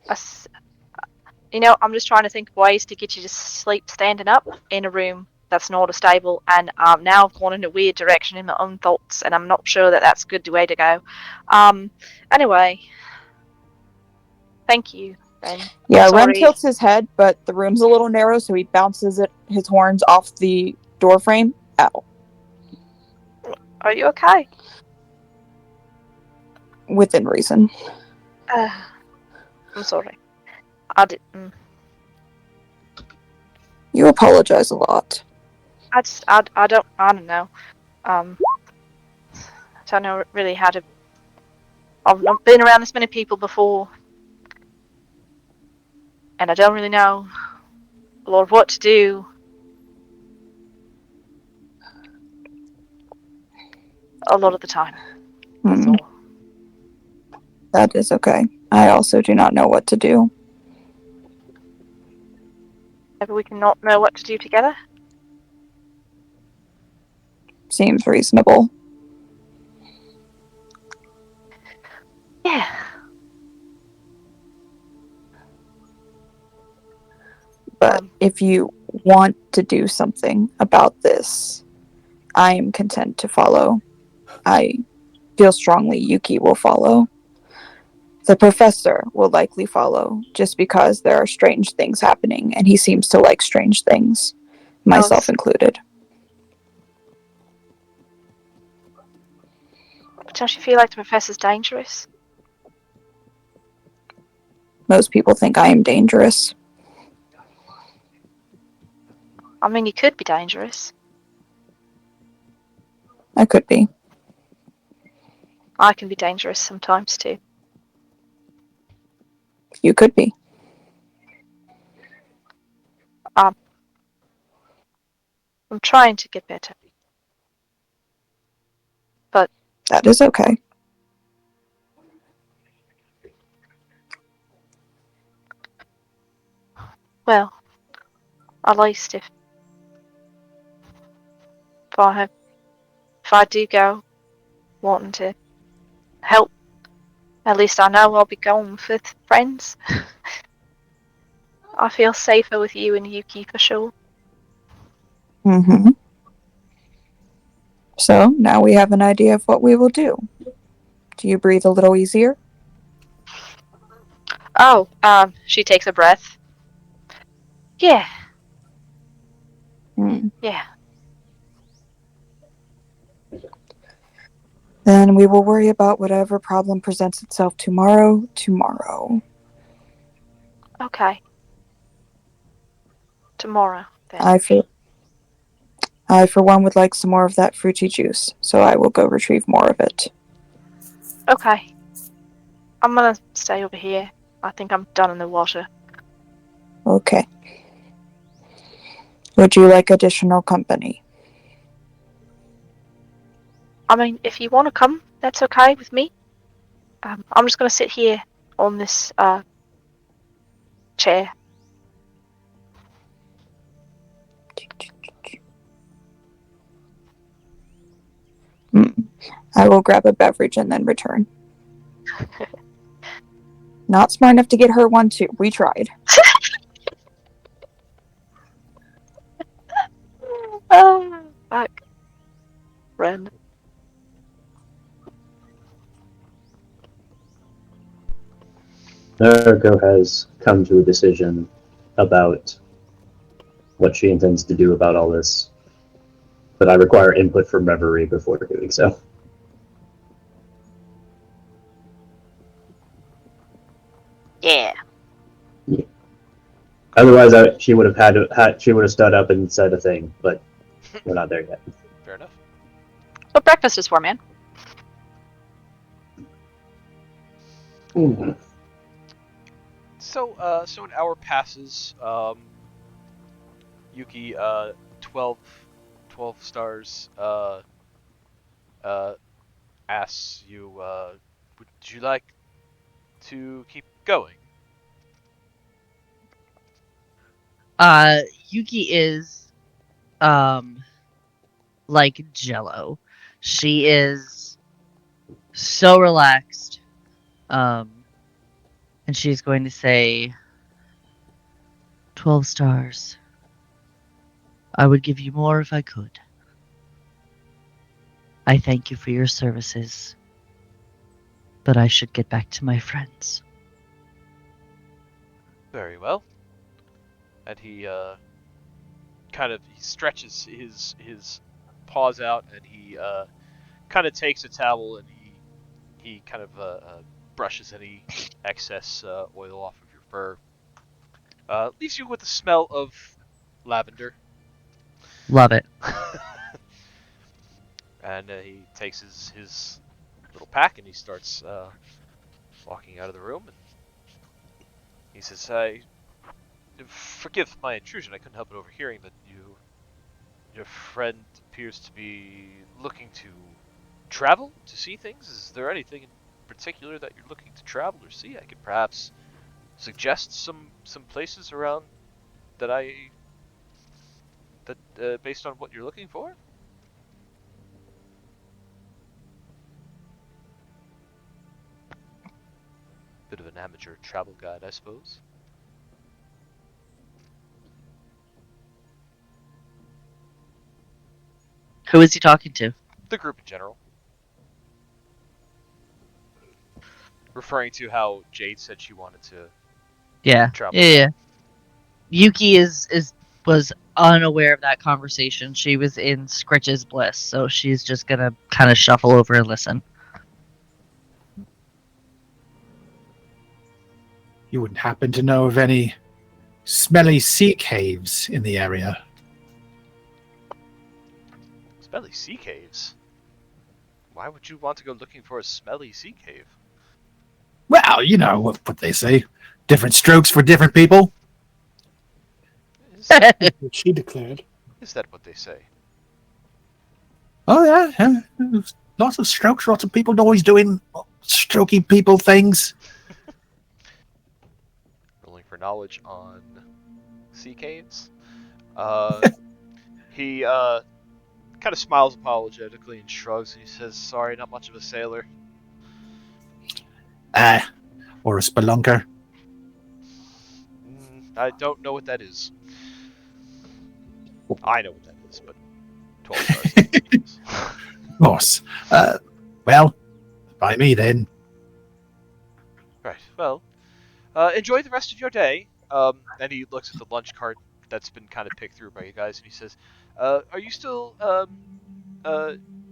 I'm just trying to think of ways to get you to sleep standing up in a room that's not a stable. And now I've gone in a weird direction in my own thoughts, and I'm not sure that that's a good way to go. Anyway, thank you, Ren. Yeah, Sorry. Ren tilts his head, but the room's a little narrow, so he bounces his horns off the door frame. Ow. Are you okay? Within reason. I'm sorry. I did. You apologize a lot. I don't know. I don't know really how to. I've not been around this many people before, and I don't really know a lot of what to do. A lot of the time. That's all. That is okay. I also do not know what to do. Maybe we can not know what to do together. Seems reasonable. Yeah. But if you want to do something about this, I am content to follow. I feel strongly Yuki will follow. The professor will likely follow, just because there are strange things happening, and he seems to like strange things, myself included. Don't you feel like the professor's dangerous? Most people think I am dangerous. I mean, you could be dangerous. I could be. I can be dangerous sometimes too. You could be. I'm trying to get better. But that is okay. well, at least if I do go wanting to help, at least I know I'll be going with friends. I feel safer with you and Yuki for sure. Mm-hmm. So now we have an idea of what we will do. Do you breathe a little easier? Oh, she takes a breath. Yeah. Yeah. Then we will worry about whatever problem presents itself tomorrow. Okay. Tomorrow, then. I for one would like some more of that fruity juice, so I will go retrieve more of it. Okay. I'm gonna stay over here. I think I'm done in the water. Okay. Would you like additional company? I mean, if you want to come, that's okay with me. I'm just gonna sit here on this chair. I will grab a beverage and then return. Not smart enough to get her one too. We tried. Oh, fuck. Ren. Naruko has come to a decision about what she intends to do about all this, but I require input from Reverie before doing so. Yeah. Otherwise, she would have stood up and said a thing, but we're not there yet. Fair enough. What breakfast is for, man? So an hour passes. Yuki, 12 stars, asks you, would you like to keep going? Yuki is, like Jello. She is so relaxed. And she's going to say, 12 stars. I would give you more if I could. I thank you for your services, but I should get back to my friends. Very well. And he he stretches his paws out, and he kind of takes a towel and he kind of brushes any excess oil off of your fur. Leaves you with the smell of lavender. Love it. And he takes his little pack and he starts walking out of the room. And he says, forgive my intrusion. I couldn't help but overhearing that your friend appears to be looking to travel, to see things. Is there anything in particular that you're looking to travel or see? I could perhaps suggest some places around that based on what you're looking for. Bit of an amateur travel guide, I suppose. Who is he talking to? The group in general. Referring to how Jade said she wanted to travel. Yeah. Yuki was unaware of that conversation. She was in Scritch's bliss, so she's just gonna kind of shuffle over and listen. You wouldn't happen to know of any smelly sea caves in the area? Smelly sea caves? Why would you want to go looking for a smelly sea cave? Well, you know what they say. Different strokes for different people. What she declared. Is that what they say? Oh, yeah. Lots of strokes, lots of people always doing strokey people things. Rolling for knowledge on sea caves. He kind of smiles apologetically and shrugs, and he says, "Sorry, not much of a sailor." Or a spelunker. I don't know what that is. I know what that is, but 12 stars. Is. Of course. Well, by me then. Right. Well, enjoy the rest of your day. And he looks at the lunch cart that's been kind of picked through by you guys, and he says, "Are you still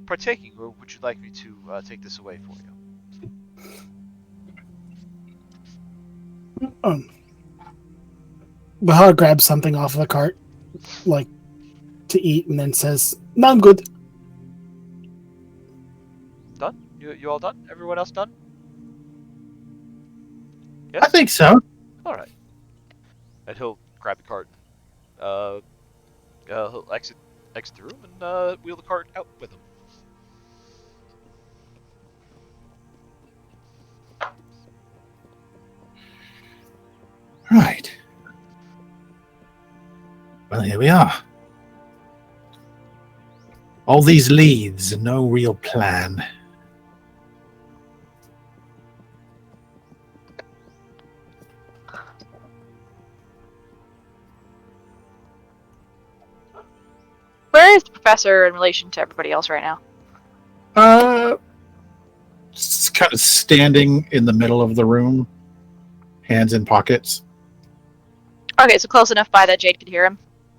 partaking, or would you like me to take this away for you?" Bahar grabs something off of the cart, like to eat, and then says, "No, I'm good." Done? You all done? Everyone else done? Yes? I think so. All right. And he'll grab the cart. He'll exit the room and wheel the cart out with him. Right. Well, here we are. All these leads and no real plan. Where is the professor in relation to everybody else right now? Just kind of standing in the middle of the room, hands in pockets. Okay, so close enough by that Jade could hear him.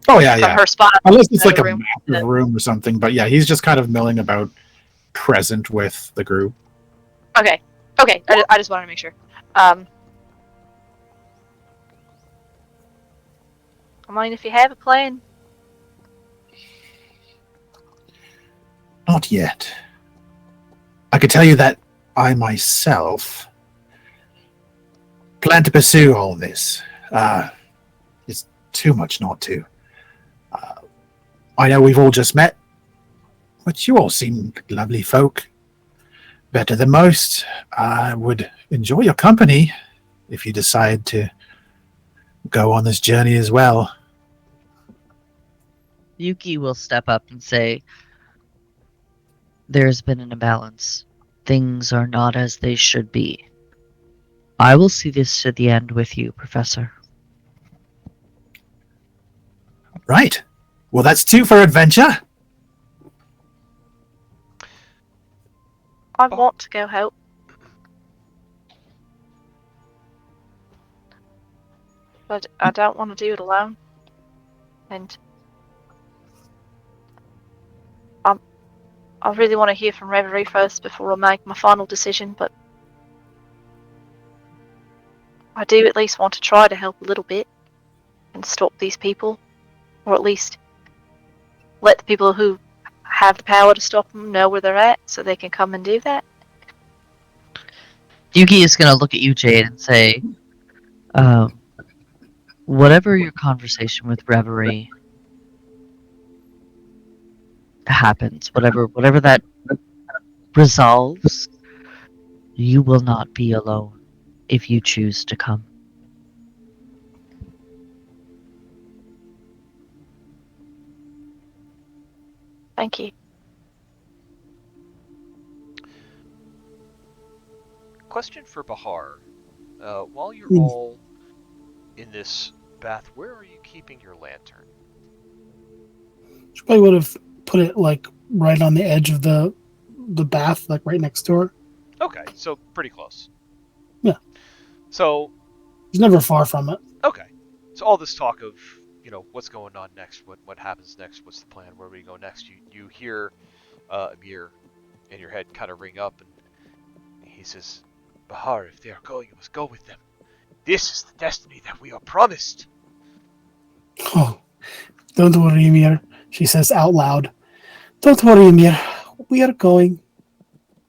Oh, yeah, From her spot. Unless it's like a room. massive room or something. But yeah, he's just kind of milling about, present with the group. Okay. I just wanted to make sure. I mean, if you have a plan. Not yet. I could tell you that I myself plan to pursue all this. It's too much not to. I know we've all just met, but you all seem lovely folk. Better than most. I would enjoy your company if you decide to go on this journey as well. Yuki will step up and say, "There's been an imbalance. Things are not as they should be. I will see this to the end with you, Professor." Right. Well, that's two for adventure. I want to go help. But I don't want to do it alone. And I really want to hear from Reverie first before I make my final decision, but I do at least want to try to help a little bit and stop these people, or at least let the people who have the power to stop them know where they're at so they can come and do that. Yuki is going to look at you, Jade, and say, whatever your conversation with Reverie happens, whatever that resolves, you will not be alone if you choose to come. Thank you. Question for Bahar. While you're all in this bath, where are you keeping your lantern? She probably would have put it like right on the edge of the bath, like right next to her. Okay, so pretty close. Yeah. So She's never far from it. okay. So all this talk of, what's going on next, what happens next, what's the plan, where we go next, you hear Amir in your head kind of ring up, and he says, "Bahar, if they are going, you must go with them. This is the destiny that we are promised." Oh, don't worry, Amir. She says out loud. Don't worry, Amir. We are going.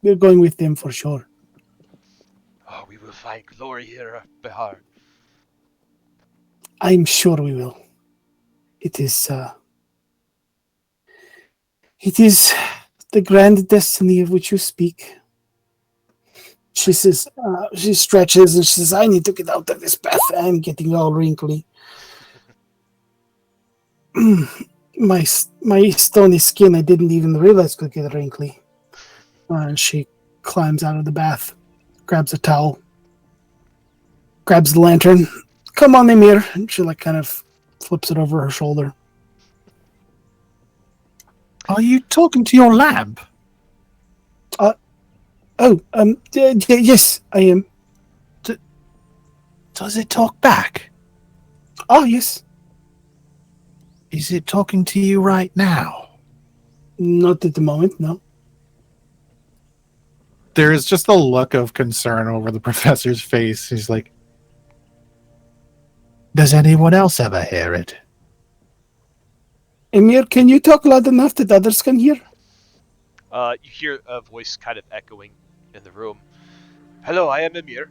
We're going with them for sure. Oh, we will find glory here, Bahar. I'm sure we will. It is It is the grand destiny of which you speak. She says, she stretches and she says, I need to get out of this bath. I'm getting all wrinkly. my stony skin, I didn't even realize could get wrinkly. And she climbs out of the bath, grabs a towel, grabs the lantern. Come on, Emir. And she kind of flips it over her shoulder. Are you talking to your lamp? Yes, I am. Does it talk back? Oh, yes. Is it talking to you right now? Not at the moment, no. There is just a look of concern over the professor's face. He's like, does anyone else ever hear it? Emir, can you talk loud enough that others can hear? You hear a voice kind of echoing in the room. Hello, I am Emir.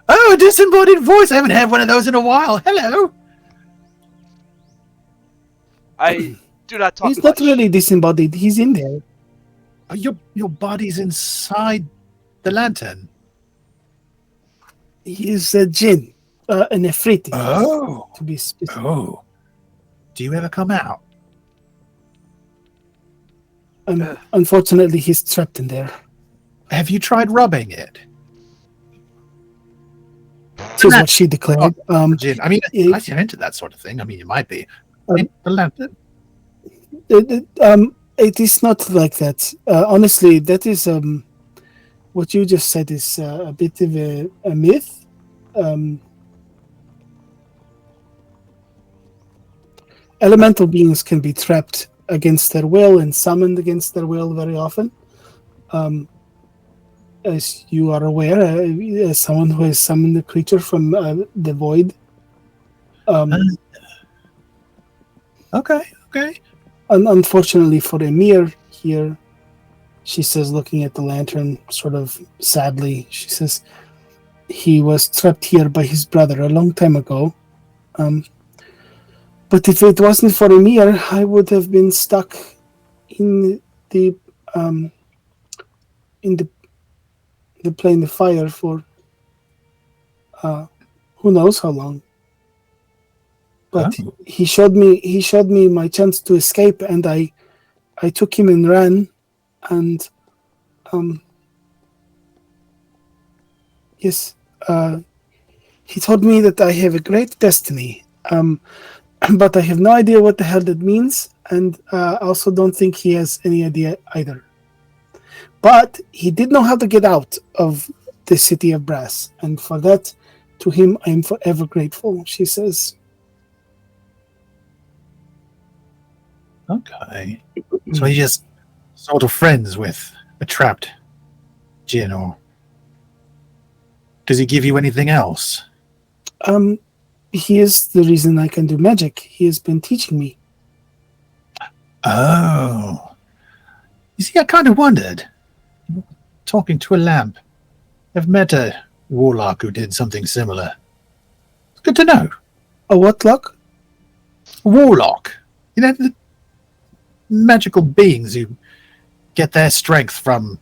Oh, a disembodied voice. I haven't had one of those in a while. Hello. I do not talk He's much. not really disembodied. He's in there. Oh, your body's inside the lantern. He's a jinn, an efreeti. Oh. To be specific. Oh. Do you ever come out? Unfortunately, he's trapped in there. Have you tried rubbing it? This is what she declared. Jinn. I mean, I'm into that sort of thing. I mean, you might be. The lantern. It is not like that. Honestly, that is what you just said is a bit of a myth. Elemental beings can be trapped against their will and summoned against their will very often. As you are aware, as someone who has summoned a creature from the void. Okay. Unfortunately for Emir here, she says, looking at the lantern sort of sadly, she says, he was trapped here by his brother a long time ago. But if it wasn't for Emir, I would have been stuck in the plane of fire for who knows how long. But he showed me my chance to escape, and I took him and ran, and yes, he told me that I have a great destiny, but I have no idea what the hell that means, and also don't think he has any idea either. But he did know how to get out of the city of brass, and for that, to him, I am forever grateful, she says. Okay. So he just sort of friends with a trapped jinn, or does he give you anything else? He is the reason I can do magic. He has been teaching me. Oh. You see, I kind of wondered. Talking to a lamp. I've met a warlock who did something similar. It's good to know. A what lock? Warlock. You know, the magical beings who get their strength from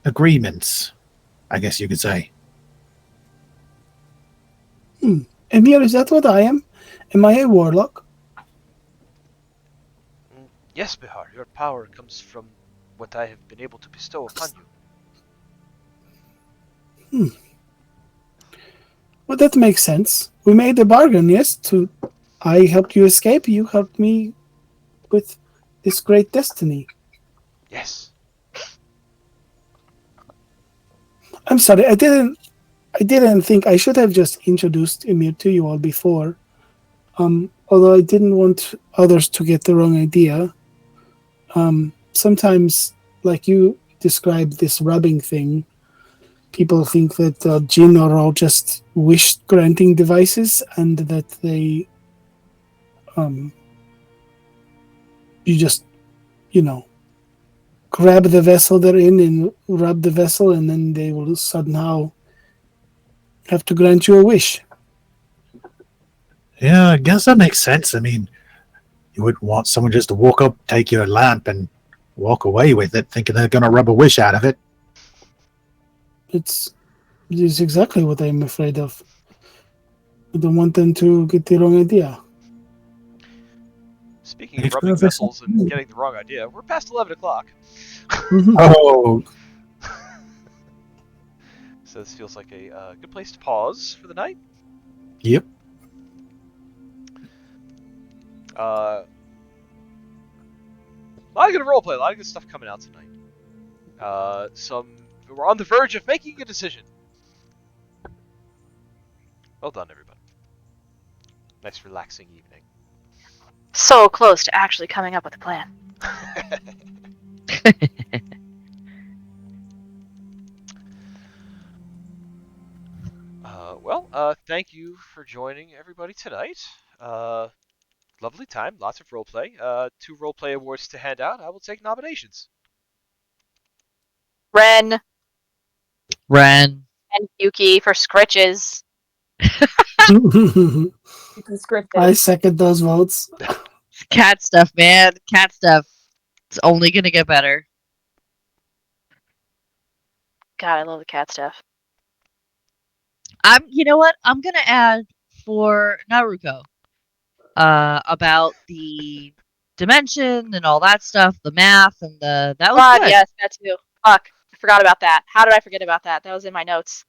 agreements, I guess you could say. Emir, is that what I am? Am I a warlock? Yes, Bihar, your power comes from what I have been able to bestow upon you. Well, that makes sense. We made a bargain, yes? I helped you escape, you helped me with this great destiny. Yes. I'm sorry, I didn't think I should have just introduced Emir to you all before. Although I didn't want others to get the wrong idea. Sometimes, like you described this rubbing thing, people think that jinn are all just wish-granting devices, and that they, you just, grab the vessel they're in and rub the vessel, and then they will somehow have to grant you a wish. Yeah, I guess that makes sense. I mean, You wouldn't want someone just to walk up, take your lamp, and walk away with it, thinking they're going to rub a wish out of it. It's exactly what I'm afraid of. I don't want them to get the wrong idea. Speaking of rubbing vessels and getting the wrong idea, we're past 11 o'clock. Oh. So this feels like a good place to pause for the night. Yep. A lot of good roleplay, a lot of good stuff coming out tonight. We're on the verge of making a decision. Well done, everybody. Nice, relaxing evening. So close to actually coming up with a plan. Thank you for joining everybody tonight. Lovely time, lots of roleplay. 2 roleplay awards to hand out. I will take nominations. Ren Ren. and Yuki for Scritches. I second those votes. Cat stuff, man. Cat stuff. It's only gonna get better. God, I love the cat stuff. You know what? I'm gonna add for Naruko. About the dimension and all that stuff, the math and that was God, good. yes, that too. Fuck, I forgot about that. How did I forget about that? That was in my notes.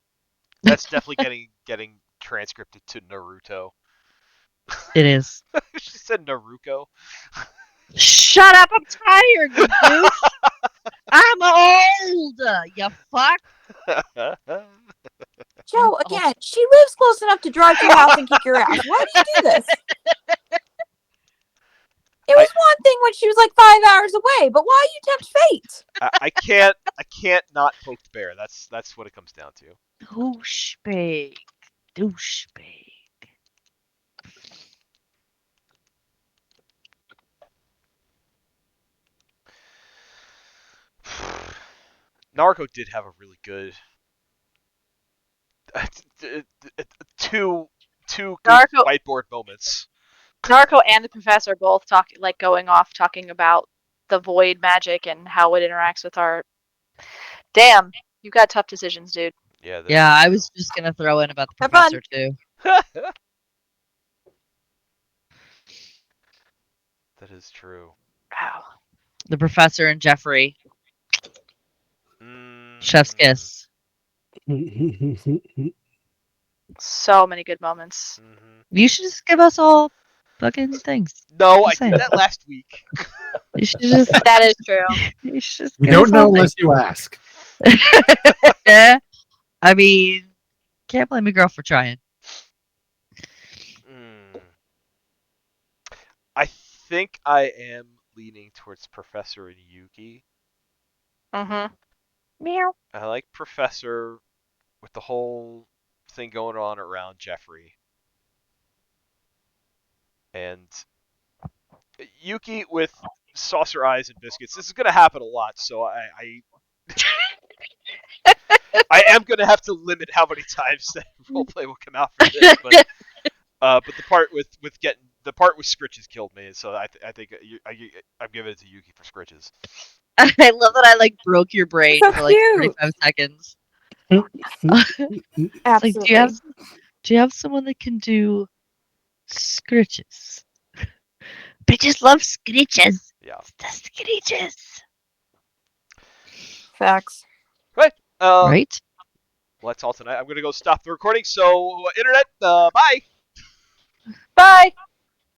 That's definitely getting transcripted to Naruto. It is. She said Naruko. Shut up! I'm tired, you goose. I'm old. You fuck. Joe, again, she lives close enough to drive to your house and kick your ass. Why do you do this? It was one thing when she was like 5 hours away, but why you tempt fate? I can't not poke the bear. That's what it comes down to. Douchebag. Naruto did have a really good two good whiteboard moments. Narco and the professor both going off talking about the void magic and how it interacts with our. Damn, you got tough decisions, dude. Yeah, I was just gonna throw in about the Have professor fun. too. That is true. Wow. The professor and Jeffrey. Chef's kiss. So many good moments. You should just give us all fucking things. No, I did that last week. You should just. That is true. You should just You give us don't know all unless you ask. Yeah. I mean, can't blame a girl for trying. I think I am leaning towards Professor and Yuki. Meow. I like Professor with the whole thing going on around Jeffrey. And Yuki with saucer eyes and biscuits. This is going to happen a lot, so I am going to have to limit how many times that roleplay will come out for this. But the part with Scritches killed me, so I think I'm giving it to Yuki for Scritches. I love that I broke your brain So for 35 cute. seconds. Absolutely. Do you have someone that can do scritches? Bitches love scritches. Yeah. The scritches. Facts. Right. Right? Well, that's all tonight. I'm going to go stop the recording. So, internet, bye. Bye.